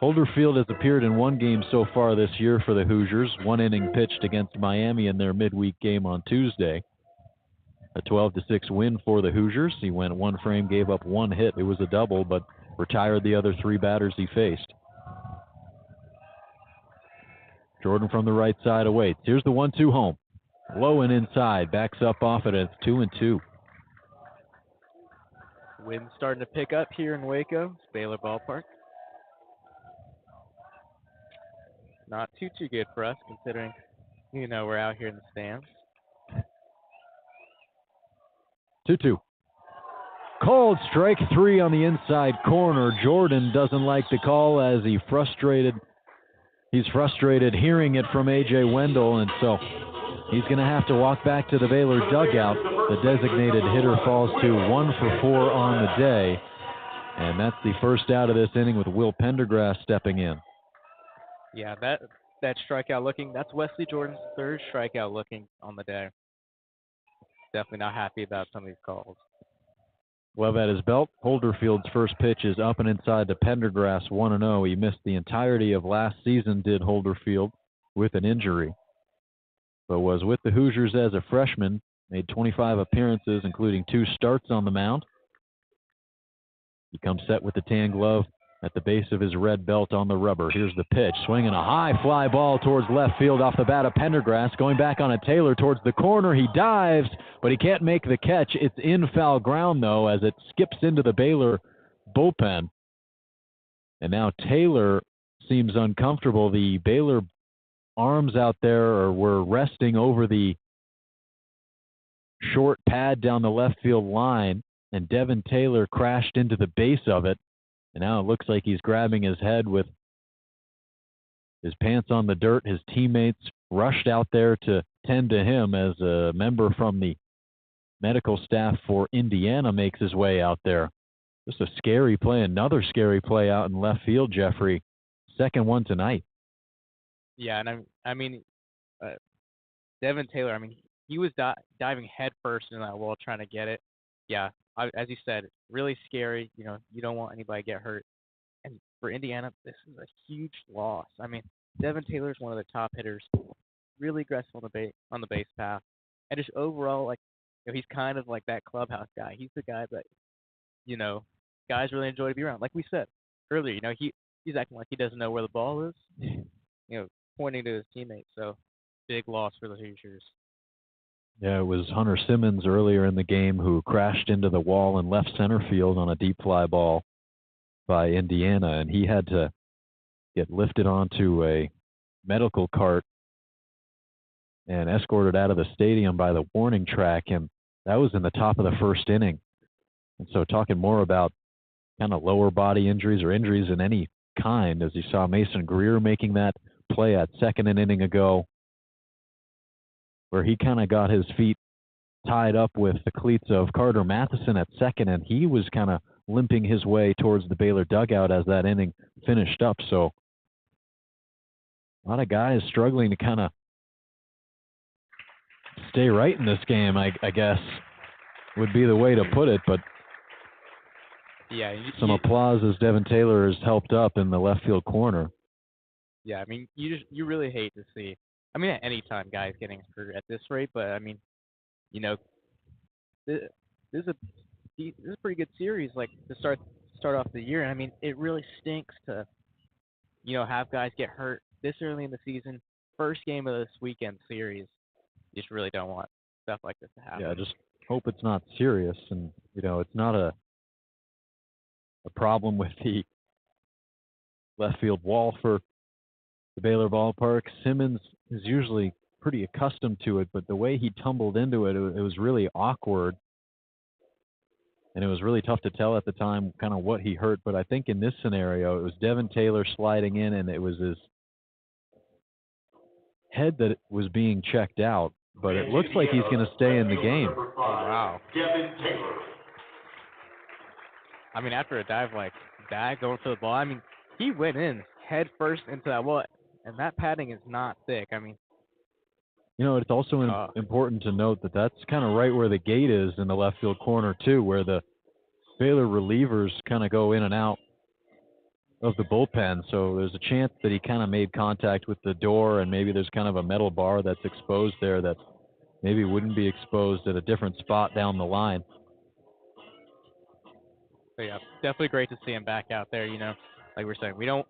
Holderfield has appeared in one game so far this year for the Hoosiers. One inning pitched against Miami in their midweek game on Tuesday. A 12-6 win for the Hoosiers. He went one frame, gave up one hit. It was a double, but retired the other three batters he faced. Jordan from the right side awaits. Here's the 1-2 home. Low and inside. Backs up off it. It's 2-2. Wind's starting to pick up here in Waco. It's Baylor Ballpark. Not too good for us, considering, we're out here in the stands. 2-2. Called strike three on the inside corner. Jordan doesn't like the call as he's frustrated hearing it from A.J. Wendell, and so he's going to have to walk back to the Baylor dugout. The designated hitter falls to 1 for 4 on the day, and that's the first out of this inning with Will Pendergrass stepping in. Yeah, that strikeout looking, that's Wesley Jordan's third strikeout looking on the day. Definitely not happy about some of these calls. Glove at his belt. Holderfield's first pitch is up and inside to Pendergrass, 1-0. He missed the entirety of last season, did Holderfield, with an injury, but was with the Hoosiers as a freshman, made 25 appearances, including 2 starts on the mound. He comes set with the tan glove at the base of his red belt on the rubber. Here's the pitch. Swinging a high fly ball towards left field off the bat of Pendergrass. Going back on a Taylor towards the corner. He dives, but he can't make the catch. It's in foul ground, though, as it skips into the Baylor bullpen. And now Taylor seems uncomfortable. The Baylor arms out there were resting over the short pad down the left field line, and Devin Taylor crashed into the base of it. And now it looks like he's grabbing his head with his pants on the dirt. His teammates rushed out there to tend to him as a member from the medical staff for Indiana makes his way out there. Just a scary play, another scary play out in left field, Jeffrey. Second one tonight. Yeah, and Devin Taylor, he was diving head first in that wall trying to get it. Yeah, as you said, really scary. You don't want anybody to get hurt. And for Indiana, this is a huge loss. Devin Taylor is one of the top hitters, really aggressive on the base path, and just overall, he's kind of like that clubhouse guy. He's the guy that, guys really enjoy to be around. Like we said earlier, he's acting like he doesn't know where the ball is, pointing to his teammates. So big loss for the Hoosiers. Yeah, it was Hunter Simmons earlier in the game who crashed into the wall in left center field on a deep fly ball by Indiana, and he had to get lifted onto a medical cart and escorted out of the stadium by the warning track, and that was in the top of the first inning. And so talking more about kind of lower body injuries or injuries in any kind, as you saw Mason Greer making that play at second an inning ago, where he kind of got his feet tied up with the cleats of Carter Matheson at second, and he was kind of limping his way towards the Baylor dugout as that inning finished up. So a lot of guys struggling to kind of stay right in this game, I guess, would be the way to put it. But yeah, some applause as Devin Taylor is helped up in the left field corner. Yeah, you really hate to see. At any time guys getting hurt at this rate, but this is a pretty good series, to start off the year. It really stinks to, have guys get hurt this early in the season. First game of this weekend series, you just really don't want stuff like this to happen. Yeah, just hope it's not serious, and it's not a problem with the left field wall for the Baylor Ballpark. Simmons is usually pretty accustomed to it, but the way he tumbled into it was really awkward. And it was really tough to tell at the time kind of what he hurt. But I think in this scenario, it was Devin Taylor sliding in, and it was his head that was being checked out. But it looks like he's going to stay in the game. Wow. Devin Taylor. After a dive like that, going for the ball, he went in head first into that wall. and that padding is not thick. I mean, It's also important to note that that's kind of right where the gate is in the left field corner, too, where the Baylor relievers kind of go in and out of the bullpen. So there's a chance that he kind of made contact with the door, and maybe there's kind of a metal bar that's exposed there that maybe wouldn't be exposed at a different spot down the line. So yeah, definitely great to see him back out there. Like we're saying, we don't,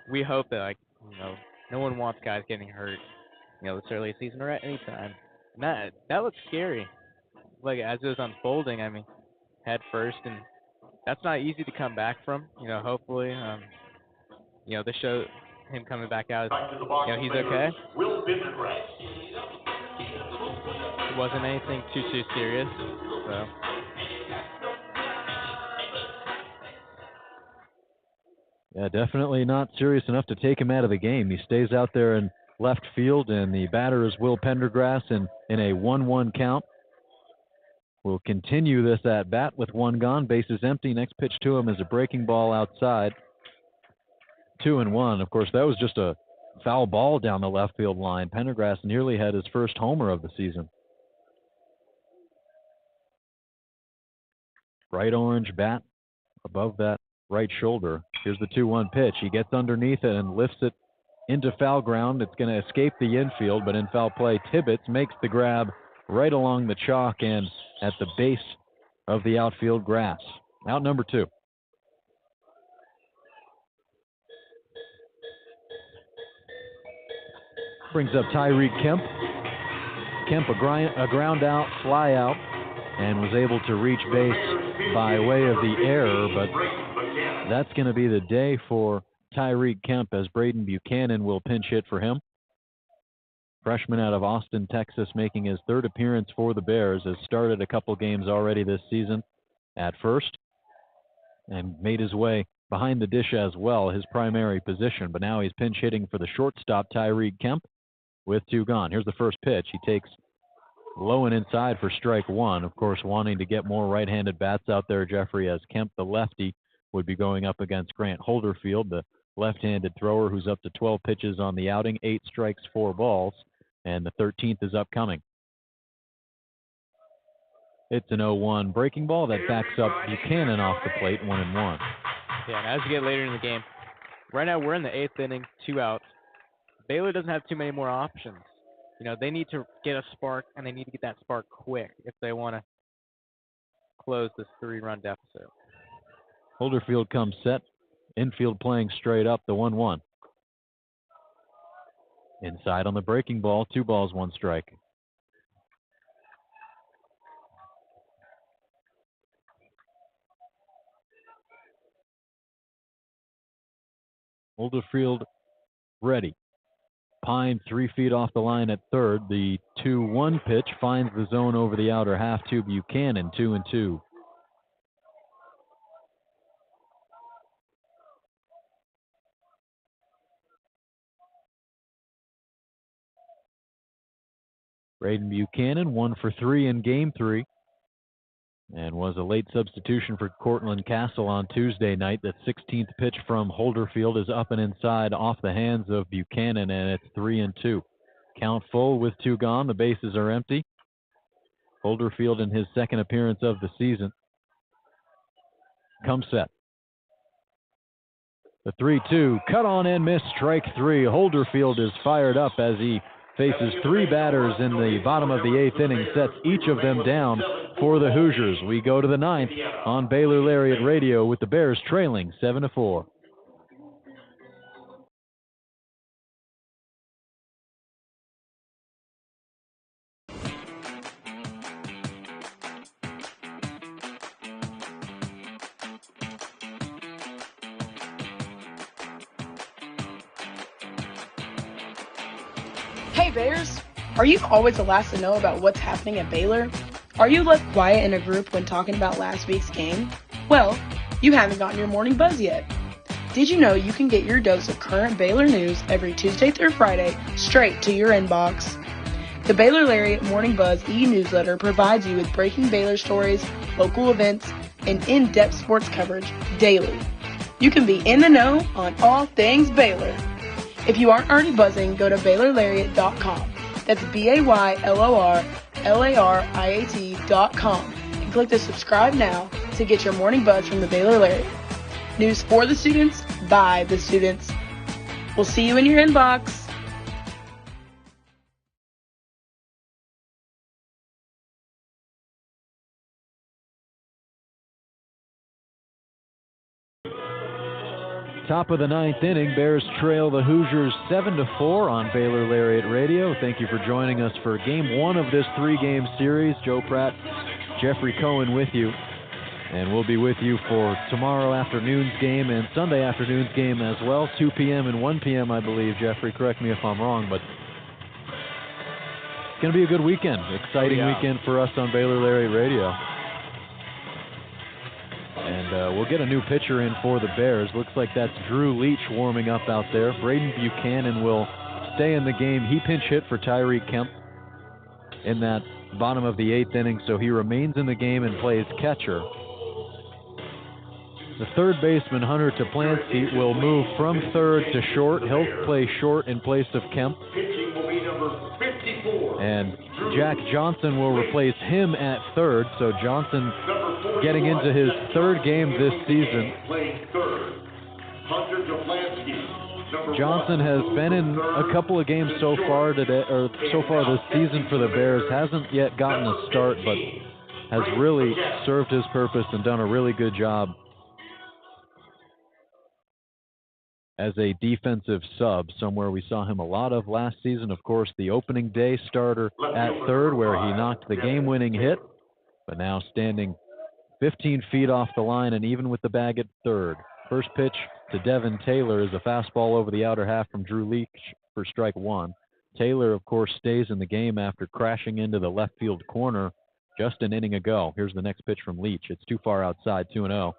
we hope that no one wants guys getting hurt, this early season or at any time. And that looks scary. Like as it was unfolding, I mean, head first, and that's not easy to come back from. Hopefully, this show him coming back out, he's okay. It wasn't anything too serious, so. Yeah, definitely not serious enough to take him out of the game. He stays out there in left field, and the batter is Will Pendergrass in a 1-1 count. We'll continue this at bat with one gone, bases empty. Next pitch to him is a breaking ball outside. 2-1. Of course, that was just a foul ball down the left field line. Pendergrass nearly had his first homer of the season. Bright orange bat above that right shoulder. Here's the 2-1 pitch. He gets underneath it and lifts it into foul ground. It's going to escape the infield, but in foul play, Tibbetts makes the grab right along the chalk and at the base of the outfield grass. Out number 2. Brings up Tyreek Kemp. Kemp a ground out, fly out, and was able to reach base by way of the error, but that's going to be the day for Tyreek Kemp as Braden Buchanan will pinch hit for him. Freshman out of Austin, Texas, making his third appearance for the Bears, has started a couple games already this season at first and made his way behind the dish as well, his primary position. But now he's pinch hitting for the shortstop, Tyreek Kemp, with 2 gone. Here's the first pitch. He takes low and inside for strike 1. Of course, wanting to get more right-handed bats out there, Jeffrey, as Kemp, the lefty, would be going up against Grant Holderfield, the left-handed thrower who's up to 12 pitches on the outing, 8 strikes, 4 balls, and the 13th is upcoming. It's an 0-1 breaking ball that backs up Buchanan off the plate, 1-1. Yeah, and as you get later in the game, right now we're in the 8th inning, 2 outs. Baylor doesn't have too many more options. They need to get a spark, and they need to get that spark quick if they want to close this 3-run deficit. Holderfield comes set. Infield playing straight up, the 1-1. Inside on the breaking ball, 2 balls, 1 strike. Holderfield ready. Pine 3 feet off the line at third. The 2-1 pitch finds the zone over the outer half to Buchanan, 2-2. Braden Buchanan, 1 for 3 in Game 3, and was a late substitution for Cortland Castle on Tuesday night. That 16th pitch from Holderfield is up and inside off the hands of Buchanan, and it's 3-2. Count full with 2 gone. The bases are empty. Holderfield in his second appearance of the season. Come set. The 3-2, cut on and miss, strike 3. Holderfield is fired up as he faces 3 batters in the bottom of the 8th inning, sets each of them down for the Hoosiers. We go to the 9th on Baylor Lariat Radio with the Bears trailing 7-4. Hey Bears! Are you always the last to know about what's happening at Baylor? Are you left quiet in a group when talking about last week's game? Well, you haven't gotten your morning buzz yet. Did you know you can get your dose of current Baylor news every Tuesday through Friday straight to your inbox? The Baylor Lariat Morning Buzz e-newsletter provides you with breaking Baylor stories, local events, and in-depth sports coverage daily. You can be in the know on all things Baylor. If you aren't already buzzing, go to BaylorLariat.com. That's BaylorLariat.com and click the subscribe now to get your morning buzz from the Baylor Lariat. News for the students, by the students. We'll see you in your inbox. Top of the ninth inning, Bears trail the Hoosiers 7-4 on Baylor Lariat Radio. Thank you for joining us for game one of this three-game series. Joe Pratt, Jeffrey Cohen with you. And we'll be with you for tomorrow afternoon's game and Sunday afternoon's game as well, 2 p.m. and 1 p.m., I believe. Jeffrey, correct me if I'm wrong, but it's going to be a good weekend. Exciting weekend for us on Baylor Lariat Radio. And we'll get a new pitcher in for the Bears. Looks like that's Drew Leach warming up out there. Braden Buchanan will stay in the game. He pinch hit for Tyreek Kemp in that bottom of the eighth inning, so he remains in the game and plays catcher. The third baseman, Hunter Toplansky, will move from third to short. He'll play short in place of Kemp. And Jack Johnson will replace him at third, so Johnson getting into his third game this season. Johnson has been in a couple of games so far today, or so far this season for the Bears. Hasn't yet gotten a start, but has really served his purpose and done a really good job as a defensive sub, somewhere we saw him a lot of last season. Of course, the opening day starter at third, where he knocked the game-winning hit, but now standing 15 feet off the line and even with the bag at third. First pitch to Devin Taylor is a fastball over the outer half from Drew Leach for strike one. Taylor, of course, stays in the game after crashing into the left field corner just an inning ago. Here's the next pitch from Leach. It's too far outside, 2-0.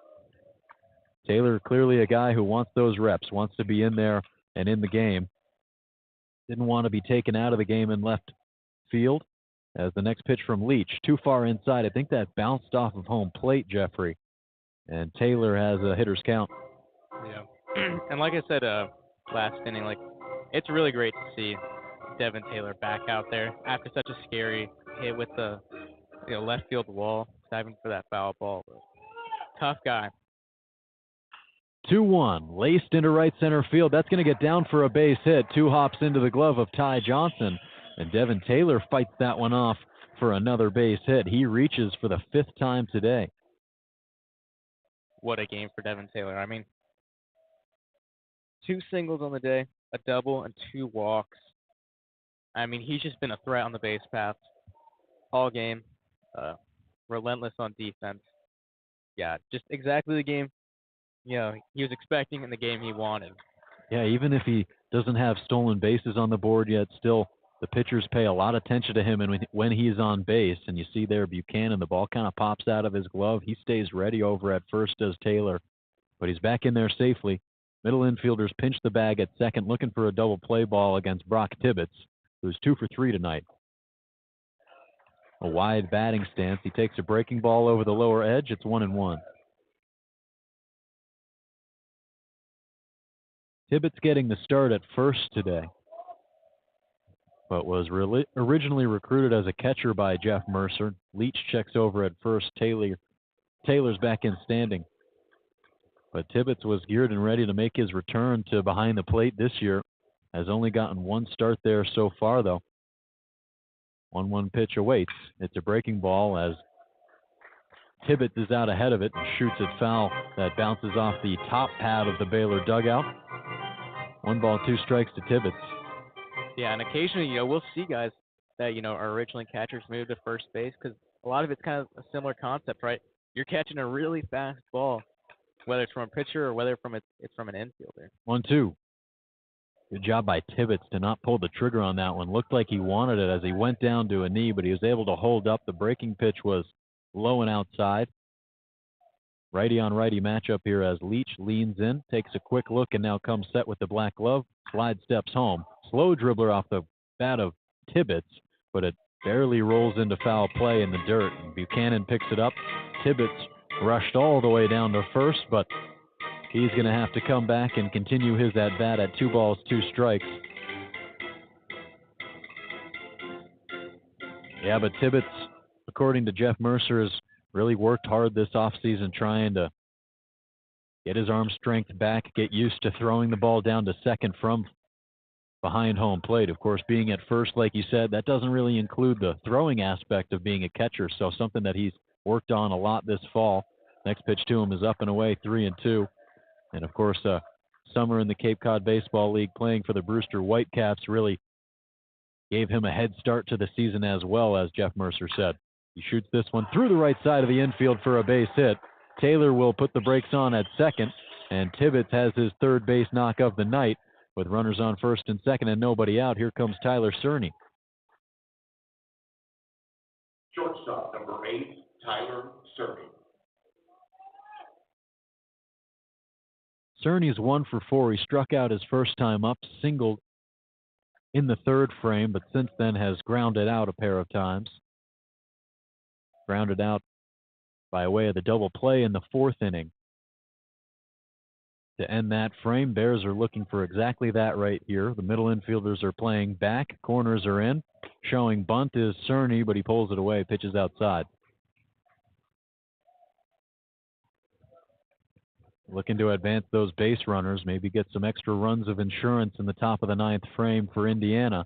Taylor, clearly a guy who wants those reps, wants to be in there and in the game. Didn't want to be taken out of the game in left field. As the next pitch from Leach, too far inside. I think that bounced off of home plate, Jeffrey. And Taylor has a hitter's count. Yeah. And like I said last inning, it's really great to see Devin Taylor back out there after such a scary hit with the left field wall, diving for that foul ball. Tough guy. 2-1, laced into right center field. That's going to get down for a base hit. Two hops into the glove of Ty Johnson. And Devin Taylor fights that one off for another base hit. He reaches for the fifth time today. What a game for Devin Taylor. I mean, 2 singles on the day, a double, and 2 walks. I mean, he's just been a threat on the base path all game. Relentless on defense. Yeah, just exactly the game he was expecting in the game he wanted. Yeah, even if he doesn't have stolen bases on the board yet, still the pitchers pay a lot of attention to him, and when he's on base, and you see there Buchanan, the ball kind of pops out of his glove. He stays ready over at first, does Taylor, but he's back in there safely. Middle infielders pinch the bag at second, looking for a double play ball against Brock Tibbetts, who's 2 for 3 tonight. A wide batting stance. He takes a breaking ball over the lower edge. It's 1-1. Tibbetts getting the start at first today, but was originally recruited as a catcher by Jeff Mercer. Leach checks over at first. Taylor's back in standing. But Tibbetts was geared and ready to make his return to behind the plate this year. Has only gotten 1 start there so far, though. 1-1 pitch awaits. It's a breaking ball as Tibbetts is out ahead of it and shoots it foul. That bounces off the top pad of the Baylor dugout. 1 ball, 2 strikes to Tibbetts. Yeah, and occasionally, we'll see guys that, are originally catchers move to first base, because a lot of it's kind of a similar concept, right? You're catching a really fast ball, whether it's from a pitcher or whether it's from an infielder. 1-2. Good job by Tibbetts to not pull the trigger on that one. Looked like he wanted it as he went down to a knee, but he was able to hold up. The breaking pitch was low and outside. Righty on righty matchup here as Leach leans in, takes a quick look, and now comes set with the black glove. Slide steps home. Slow dribbler off the bat of Tibbetts, but it barely rolls into foul play in the dirt. Buchanan picks it up. Tibbetts rushed all the way down to first, but He's going to have to come back and continue his at-bat at 2 balls, 2 strikes. Yeah, but Tibbetts, according to Jeff Mercer, has really worked hard this offseason trying to get his arm strength back, get used to throwing the ball down to second from behind home plate. Of course, being at first, like you said, that doesn't really include the throwing aspect of being a catcher, so something that he's worked on a lot this fall. Next pitch to him is up and away, 3-2. And, of course, summer in the Cape Cod Baseball League playing for the Brewster Whitecaps really gave him a head start to the season as well, as Jeff Mercer said. He shoots this one through the right side of the infield for a base hit. Taylor will put the brakes on at second, and Tibbetts has his third base knock of the night. With runners on first and second and nobody out, here comes Tyler Cerny. Shortstop number 8, Tyler Cerny. Cerny's 1 for 4. He struck out his first time up, singled in the third frame, but since then has grounded out a pair of times. Grounded out by way of the double play in the 4th inning. To end that frame, Bears are looking for exactly that right here. The middle infielders are playing back. Corners are in. Showing bunt is Cerny, but he pulls it away, pitches outside. Looking to advance those base runners, maybe get some extra runs of insurance in the top of the 9th frame for Indiana.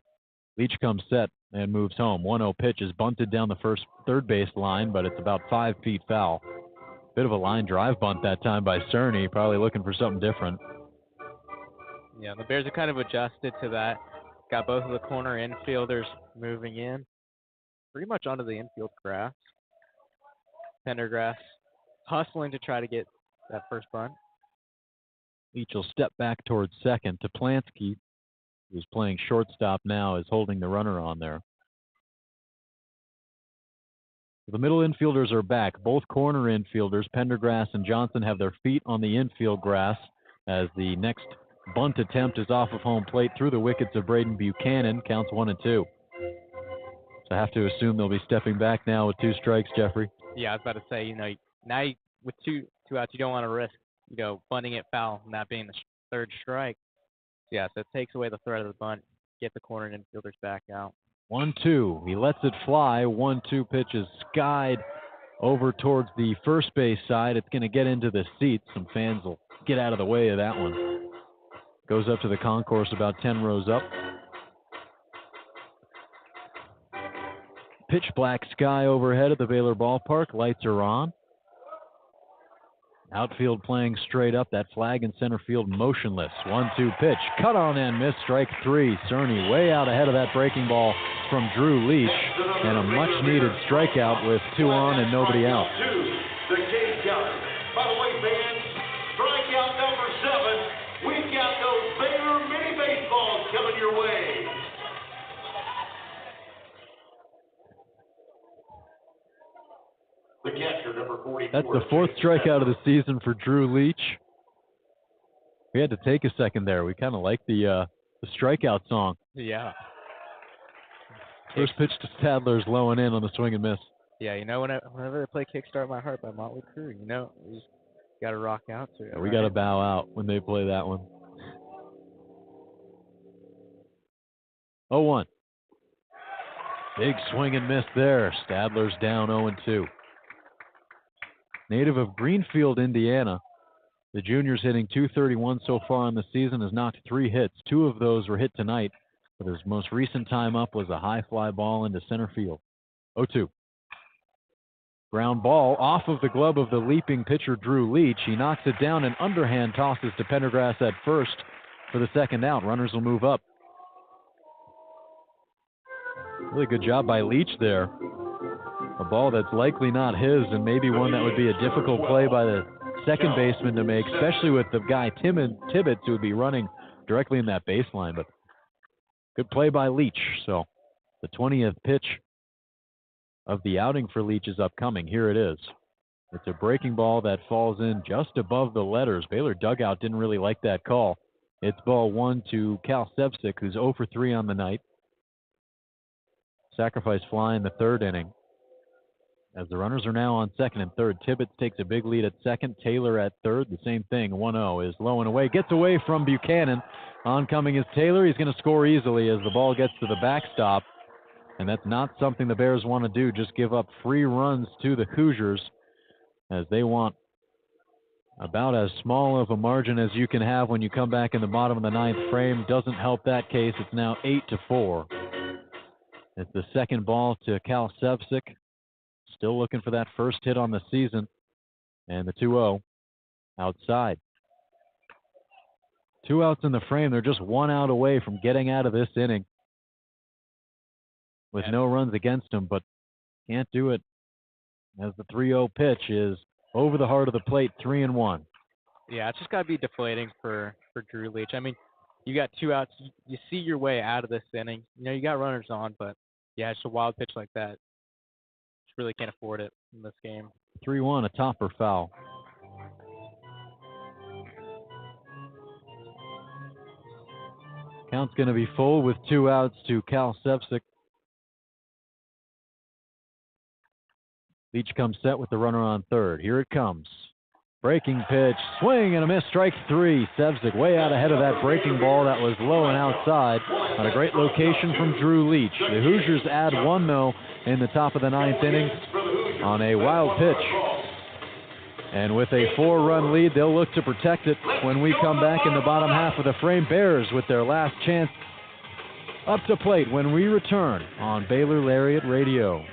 Leach comes set and moves home. 1-0 pitch is bunted down the third base line, but it's about 5 feet foul. Bit of a line drive bunt that time by Cerny, probably looking for something different. Yeah, the Bears are kind of adjusted to that. Got both of the corner infielders moving in, pretty much onto the infield grass. Pendergrass hustling to try to get that first bunt. Leach will step back towards second. Toplansky, who's playing shortstop now, is holding the runner on there. The middle infielders are back. Both corner infielders, Pendergrass and Johnson, have their feet on the infield grass as the next bunt attempt is off of home plate through the wickets of Braden Buchanan. Counts 1-2. So I have to assume they'll be stepping back now with 2 strikes, Jeffrey. Yeah, I was about to say, now with two outs, you don't want to risk, bunting it foul and that being the third strike. Yeah, so it takes away the threat of the bunt, get the corner infielders back out. 1-2. He lets it fly. 1-2 pitch is skied over towards the first base side. It's going to get into the seats. Some fans will get out of the way of that one. Goes up to the concourse about 10 rows up. Pitch black sky overhead at the Baylor Ballpark. Lights are on. Outfield playing straight up. That flag in center field motionless. 1-2 pitch. Cut on and miss. Strike 3. Cerny way out ahead of that breaking ball from Drew Leach. And a much-needed strikeout with 2 on and nobody out. The Cape Cod. By the way, fans, strikeout number 7. We've got those Baylor mini baseballs coming your way. The catcher, number 44. That's the 4th strikeout of the season for Drew Leach. We had to take a second there. We kind of like the strikeout song. Yeah. First pitch to Sadler's low and in on the swing and miss. Yeah, whenever they play Kickstart My Heart by Motley Crue, we just got to rock out to it. Yeah, we got to bow out when they play that one. 0-1. Big swing and miss there. Stadler's down 0-2. Native of Greenfield, Indiana, the junior's hitting .231 so far in the season, has knocked 3 hits. 2 of those were hit tonight, but his most recent time up was a high fly ball into center field. 0-2. Ground ball off of the glove of the leaping pitcher Drew Leach. He knocks it down and underhand tosses to Pendergrass at first for the second out. Runners will move up. Really good job by Leach there. A ball that's likely not his, and maybe one that would be a difficult play by the second baseman to make, especially with the guy Tibbetts, who would be running directly in that baseline. But good play by Leach. So the 20th pitch of the outing for Leach is upcoming. Here it is. It's a breaking ball that falls in just above the letters. Baylor dugout didn't really like that call. It's ball 1 to Cal Sevcik, who's 0 for 3 on the night. Sacrifice fly in the 3rd inning. as the runners are now on second and third. Tibbetts takes a big lead at second. Taylor at third. The same thing. 1-0 is low and away. Gets away from Buchanan. Oncoming is Taylor. He's going to score easily as the ball gets to the backstop. And that's not something the Bears want to do. Just give up free runs to the Hoosiers, as they want about as small of a margin as you can have when you come back in the bottom of the ninth frame. Doesn't help that case. It's now 8-4. It's the second ball to Cal Sevcik. Still looking for that first hit on the season. And the 2-0 outside. 2 outs in the frame. They're just 1 out away from getting out of this inning with no runs against them, but can't do it as the 3-0 pitch is over the heart of the plate, 3-1. Yeah, it's just got to be deflating for Drew Leach. I mean, you got 2 outs. You see your way out of this inning. You know, you got runners on, but, yeah, it's a wild pitch like that. Just really can't afford it in this game. 3-1, a topper foul. Count's going to be full with 2 outs to Cal Sevcik. Leach comes set with the runner on third. Here it comes. Breaking pitch, swing and a miss, strike 3. Sevcik way out ahead of that breaking ball that was low and outside on a great location from Drew Leach. The Hoosiers add 1, though, in the top of the ninth inning on a wild pitch. And with a 4-run lead, they'll look to protect it when we come back in the bottom half of the frame. Bears with their last chance up to plate when we return on Baylor Lariat Radio.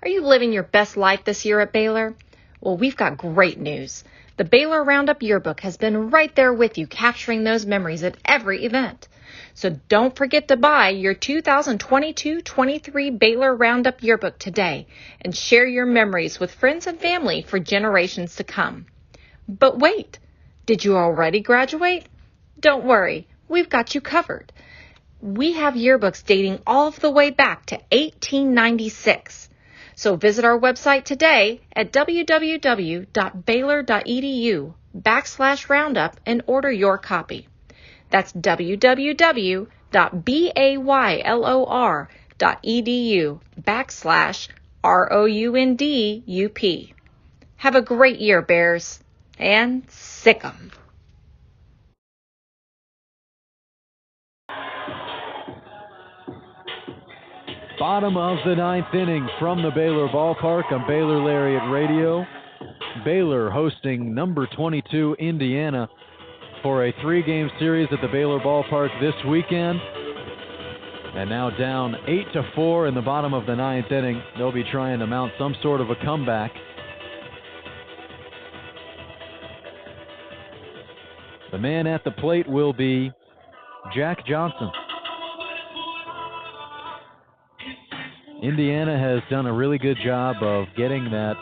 Are you living your best life this year at Baylor? Well, we've got great news. The Baylor Roundup Yearbook has been right there with you, capturing those memories at every event. So don't forget to buy your 2022-23 Baylor Roundup Yearbook today and share your memories with friends and family for generations to come. But wait, did you already graduate? Don't worry, we've got you covered. We have yearbooks dating all the way back to 1896. So visit our website today at www.baylor.edu/roundup and order your copy. That's www.baylor.edu/ROUNDUP. Have a great year, Bears, and sick 'em. Bottom of the ninth inning from the Baylor Ballpark on Baylor Lariat Radio. Baylor hosting number 22 Indiana for a 3-game series at the Baylor Ballpark this weekend. And now down 8-4 in the bottom of the ninth inning. They'll be trying to mount some sort of a comeback. The man at the plate will be Jack Johnson. Indiana has done a really good job of getting that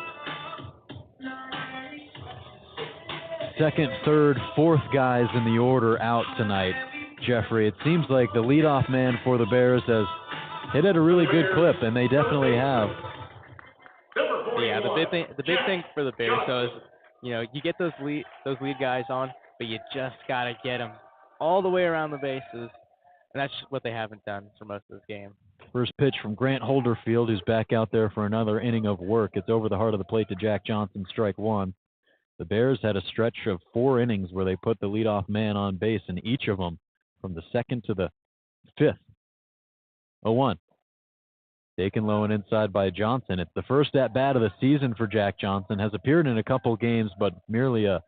second, third, fourth guys in the order out tonight, Jeffrey. It seems like the leadoff man for the Bears has hit at a really good clip, and they definitely have. Yeah, the big thing for the Bears, though, is, you know, you get those lead guys on, but you just got to get them all the way around the bases, and that's what they haven't done for most of this game. First pitch from Grant Holderfield, who's back out there for another inning of work. It's over the heart of the plate to Jack Johnson, strike 1. The Bears had a stretch of 4 innings where they put the leadoff man on base in each of them from the second to the 5th. 0-1. Taken low and inside by Johnson. It's the first at-bat of the season for Jack Johnson. Has appeared in a couple games, but merely a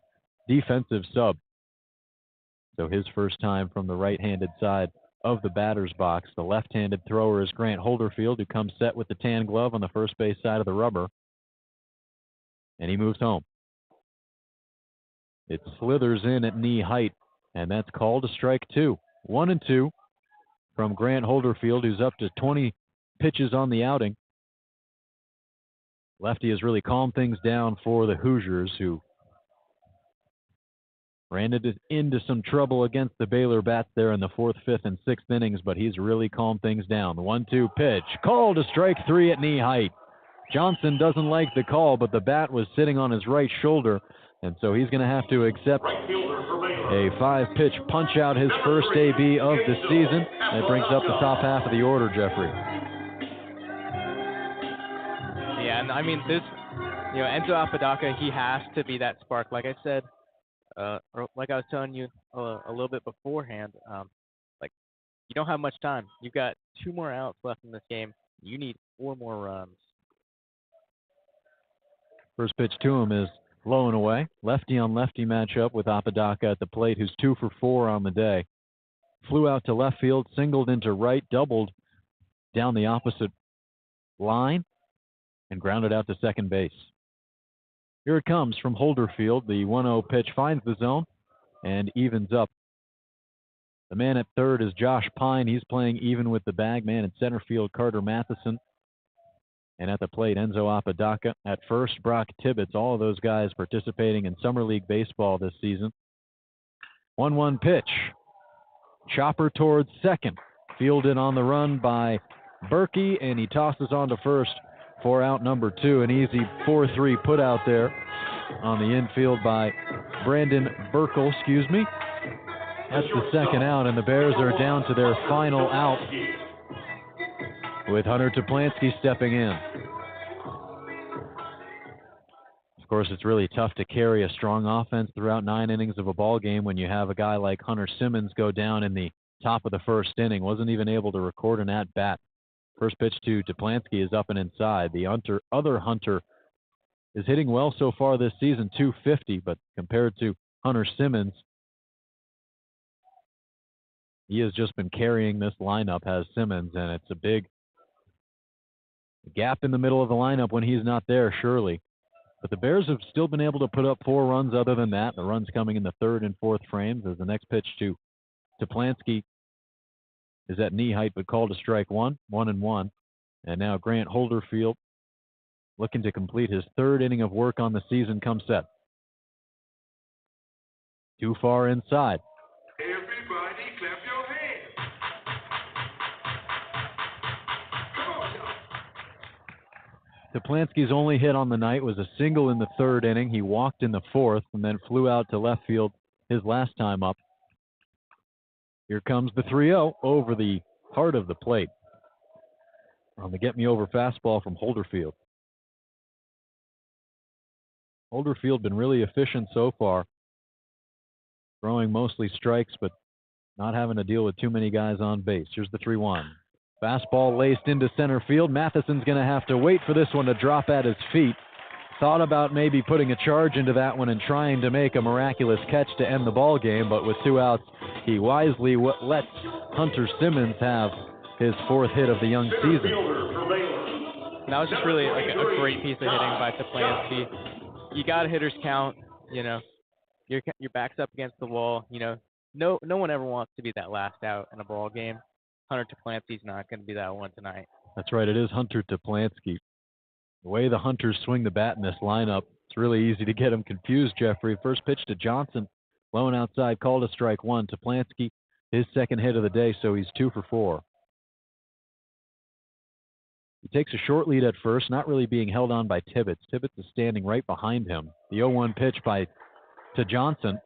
defensive sub. So his first time from the right-handed side of the batter's box. The left-handed thrower is Grant Holderfield, who comes set with the tan glove on the first base side of the rubber. And he moves home. It slithers in at knee height, and that's called a strike 2. 1-2 from Grant Holderfield, who's up to 20 pitches on the outing. Lefty has really calmed things down for the Hoosiers, who ran into some trouble against the Baylor bats there in the 4th, 5th, and 6th innings, but he's really calmed things down. The 1-2 pitch, called a strike 3 at knee height. Johnson doesn't like the call, but the bat was sitting on his right shoulder, And so he's going to have to accept a 5-pitch punch-out, his first AB of the season. That brings up the top half of the order, Jeffrey. Yeah, and I mean, this, Enzo Apodaca, he has to be that spark. Like I said, or like I was telling you a little bit beforehand, you don't have much time. You've got 2 more outs left in this game. You need 4 more runs. First pitch to him is low and away. Lefty on lefty matchup with Apodaca at the plate, who's 2 for 4 on the day. Flew out to left field, singled into right, doubled down the opposite line, and grounded out to second base. Here it comes from Holderfield. The 1-0 pitch finds the zone and evens up. The man at third is Josh Pine. He's playing even with the bag man. In center field, Carter Matheson. And at the plate, Enzo Apodaca. At first, Brock Tibbetts. All of those guys participating in Summer League Baseball this season. 1-1 pitch. Chopper towards second. Fielded on the run by Berkey, and he tosses on to first for out number 2. An easy 4-3 put out there on the infield by Brandon Burkle, That's the second out, and the Bears are down to their final out with Hunter Toplansky stepping in. Of course, it's really tough to carry a strong offense throughout 9 innings of a ball game when you have a guy like Hunter Simmons go down in the top of the first inning. Wasn't even able to record an at-bat. First pitch to Toplansky is up and inside. The other Hunter is hitting well so far this season, .250, but compared to Hunter Simmons, he has just been carrying this lineup, has Simmons, and it's a big gap in the middle of the lineup when he's not there, surely. But the Bears have still been able to put up 4 runs other than that. The runs coming in the 3rd and 4th frames as the next pitch to Toplansky is at knee height, but called a strike 1-1. And now Grant Holderfield looking to complete his 3rd inning of work on the season come set. Too far inside. Everybody clap your hands. Come on, y'all. Toplansky's only hit on the night was a single in the 3rd inning. He walked in the 4th and then flew out to left field his last time up. Here comes the 3-0 over the heart of the plate on the get-me-over fastball from Holderfield. Holderfield been really efficient so far, throwing mostly strikes, but not having to deal with too many guys on base. Here's the 3-1. Fastball laced into center field. Matheson's going to have to wait for this one to drop at his feet. Thought about maybe putting a charge into that one and trying to make a miraculous catch to end the ball game, but with 2 outs, he wisely lets Hunter Simmons have his 4th hit of the young season. And that was just really like a great piece of hitting by Toplansky. You got a hitter's count, your back's up against the wall. No one ever wants to be that last out in a ball game. Hunter Toplansky's not going to be that one tonight. That's right. It is Hunter Toplansky. The way the Hunters swing the bat in this lineup, it's really easy to get them confused, Jeffrey. First pitch to Johnson, low and outside, called a strike 1. Toplansky, his 2nd hit of the day, so he's 2 for 4. He takes a short lead at first, not really being held on by Tibbetts. Tibbetts is standing right behind him. The 0-1 pitch to Johnson.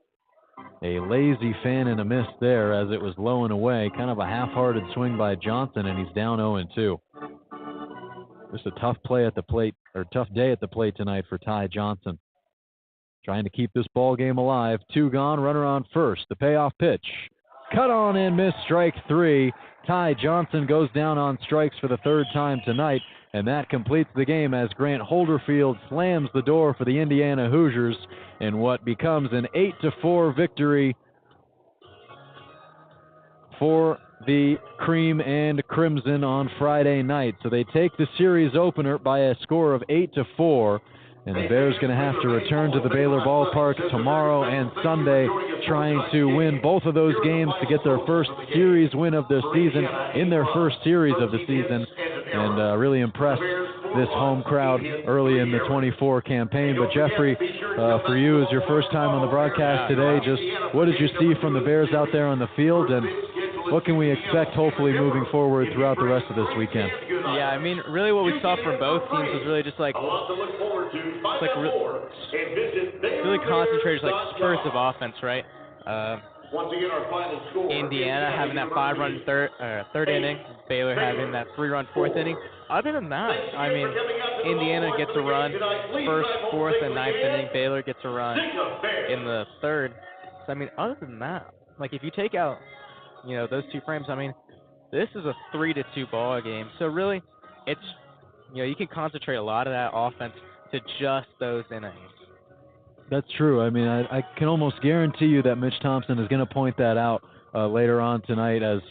A lazy fan and a miss there as it was low and away. Kind of a half-hearted swing by Johnson, and he's down 0-2. Just a tough play at the plate, or tough day at the plate tonight for Ty Johnson. Trying to keep this ball game alive. 2 gone, runner on first. The payoff pitch. Cut on and miss, strike 3. Ty Johnson goes down on strikes for the 3rd time tonight, and that completes the game as Grant Holderfield slams the door for the Indiana Hoosiers in what becomes an 8-4 victory for the Cream and Crimson on Friday night. So they take the series opener by a score of 8-4, and the Bears going to have to return to the Baylor Ballpark tomorrow and Sunday, trying to win both of those games to get their first series win of the season in their first series of the season, and really impress this home crowd early in the 24 campaign. But Jeffrey, for you, is your first time on the broadcast today. Just what did you see from the Bears out there on the field, and what can we expect hopefully moving forward throughout the rest of this weekend? Yeah, I mean, really what we saw from both teams was really just like really concentrated, like spurts of offense, right? Once again, our final score. Indiana having that 5-run third inning, Baylor having that 3-run fourth inning. Other than that, I mean, Indiana gets a run first, fourth, and ninth inning. Baylor gets a run in the third. So, I mean, other than that, like if you take out, those two frames, I mean, this is a 3-2 ball game. So really, it's, you can concentrate a lot of that offense to just those innings. That's true. I mean, I can almost guarantee you that Mitch Thompson is going to point that out later on tonight as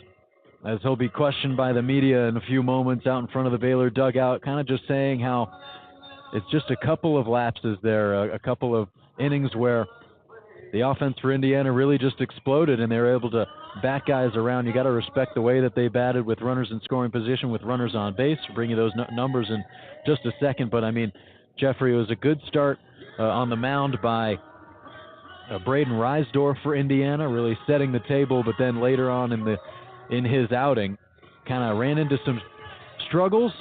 he'll be questioned by the media in a few moments out in front of the Baylor dugout, kind of just saying how it's just a couple of lapses there, a couple of innings where the offense for Indiana really just exploded and they were able to back guys around. You got to respect the way that they batted with runners in scoring position, with runners on base. We'll bring you those numbers in just a second. But, I mean, Jeffrey, it was a good start on the mound by Braden Reisdorf for Indiana, really setting the table. But then later on in his outing, kind of ran into some struggles.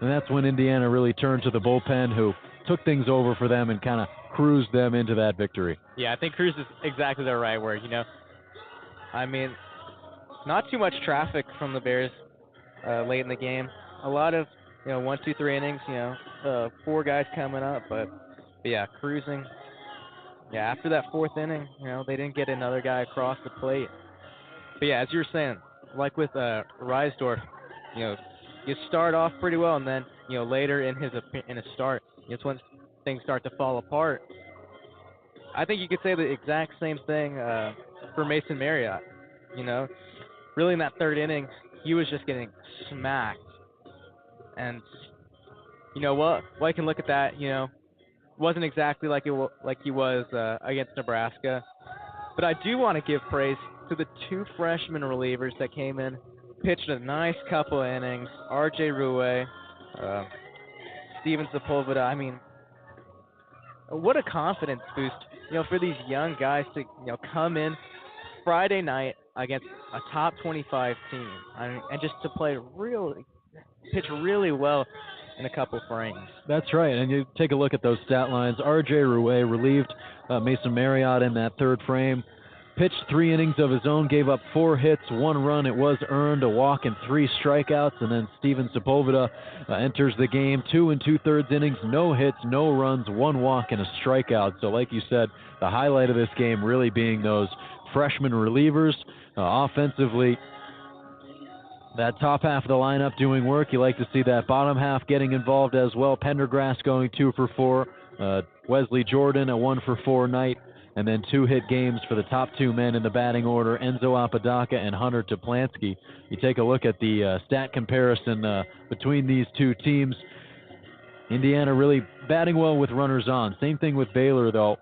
And that's when Indiana really turned to the bullpen, who took things over for them and kind of cruised them into that victory. Yeah, I think cruise is exactly the right word, I mean, not too much traffic from the Bears late in the game. A lot of, 1, 2, 3 innings, 4 guys coming up, but yeah, cruising. Yeah, after that fourth inning, they didn't get another guy across the plate. But yeah, as you were saying, like with Reisdorf, you start off pretty well, and then, later in his start, it's when things start to fall apart. I think you could say the exact same thing for Mason Marriott. Really in that third inning, he was just getting smacked. And you know what? Well, I can look at that. Wasn't exactly like he was against Nebraska, but I do want to give praise to the 2 freshman relievers that came in, pitched a nice couple of innings. R.J. Ruwe, Steven Sepulveda. I mean, what a confidence boost, for these young guys to, come in Friday night against a top 25 team. I mean, and just to pitch really well in a couple frames. That's right, and you take a look at those stat lines. R.J. Ruwe relieved Mason Marriott in that third frame. Pitched 3 innings of his own, gave up 4 hits, 1 run. It was earned, a walk, and 3 strikeouts. And then Steven Sepulveda enters the game, 2 2/3 innings, no hits, no runs, 1 walk, and a strikeout. So like you said, the highlight of this game really being those freshman relievers. Offensively, that top half of the lineup doing work. You like to see that bottom half getting involved as well. Pendergrass going 2 for 4. Wesley Jordan, a 1 for 4 night. And then 2 hit games for the top 2 men in the batting order, Enzo Apodaca and Hunter Toplansky. You take a look at the stat comparison between these two teams. Indiana really batting well with runners on. Same thing with Baylor, though.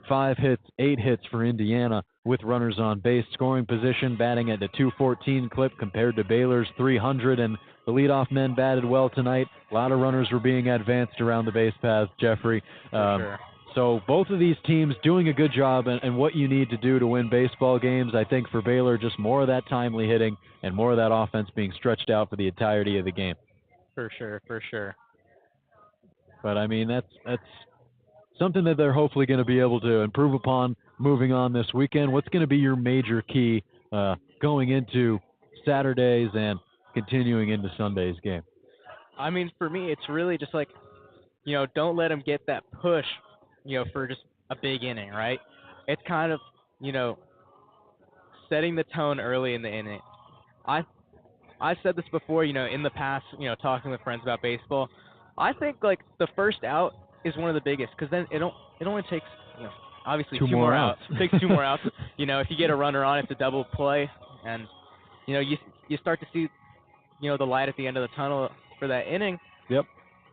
5 hits, 8 hits for Indiana with runners on base. Scoring position, batting at a .214 clip compared to Baylor's .300. And the leadoff men batted well tonight. A lot of runners were being advanced around the base paths, Jeffrey. Sure. So both of these teams doing a good job, and what you need to do to win baseball games. I think for Baylor, just more of that timely hitting and more of that offense being stretched out for the entirety of the game. For sure. But, I mean, that's something that they're hopefully going to be able to improve upon moving on this weekend. What's going to be your major key going into Saturdays and continuing into Sunday's game? I mean, for me, it's really just like, don't let them get that push, for just a big inning, right? It's kind of, setting the tone early in the inning. I've said this before, in the past, talking with friends about baseball. I think, like, the first out is one of the biggest, because then it only takes, obviously 2 more outs. It takes 2 more outs. If you get a runner on, it's a double play, and, you start to see, the light at the end of the tunnel for that inning. Yep.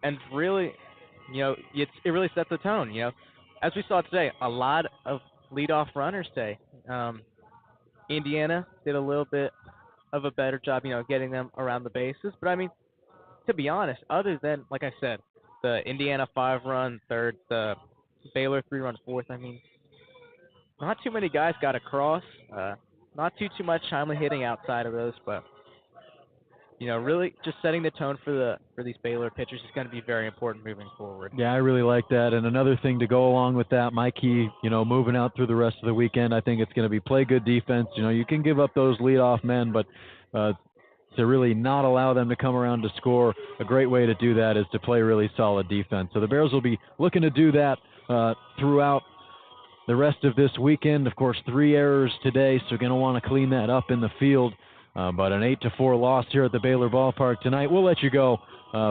And really, it really sets the tone. As we saw today, a lot of leadoff runners today. Indiana did a little bit of a better job, getting them around the bases. But I mean, to be honest, other than, like I said, the Indiana 5-run third, the Baylor 3-run fourth, I mean, not too many guys got across. not too much timely hitting outside of those, but really just setting the tone for these Baylor pitchers is going to be very important moving forward. Yeah, I really like that. And another thing to go along with that, my key, moving out through the rest of the weekend, I think it's going to be play good defense. You can give up those leadoff men, but to really not allow them to come around to score, a great way to do that is to play really solid defense. So the Bears will be looking to do that throughout the rest of this weekend. Of course, 3 errors today, so going to want to clean that up in the field. But an 8-4 loss here at the Baylor Ballpark tonight. We'll let you go.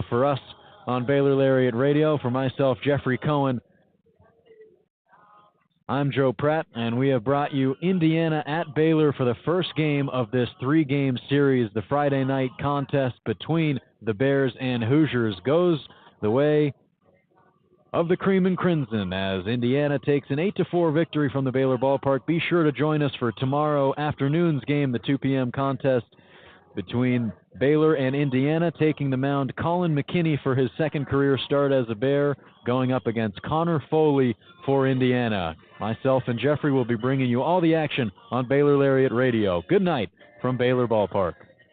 For us on Baylor Lariat Radio, for myself, Jeffrey Cohen, I'm Joe Pratt, and we have brought you Indiana at Baylor for the first game of this 3-game series. The Friday night contest between the Bears and Hoosiers goes the way of the Cream and Crimson as Indiana takes an 8-4 victory from the Baylor Ballpark. Be sure to join us for tomorrow afternoon's game, the 2 p.m. contest between Baylor and Indiana, taking the mound Colin McKinney for his second career start as a Bear, going up against Connor Foley for Indiana. Myself and Jeffrey will be bringing you all the action on Baylor Lariat Radio. Good night from Baylor Ballpark.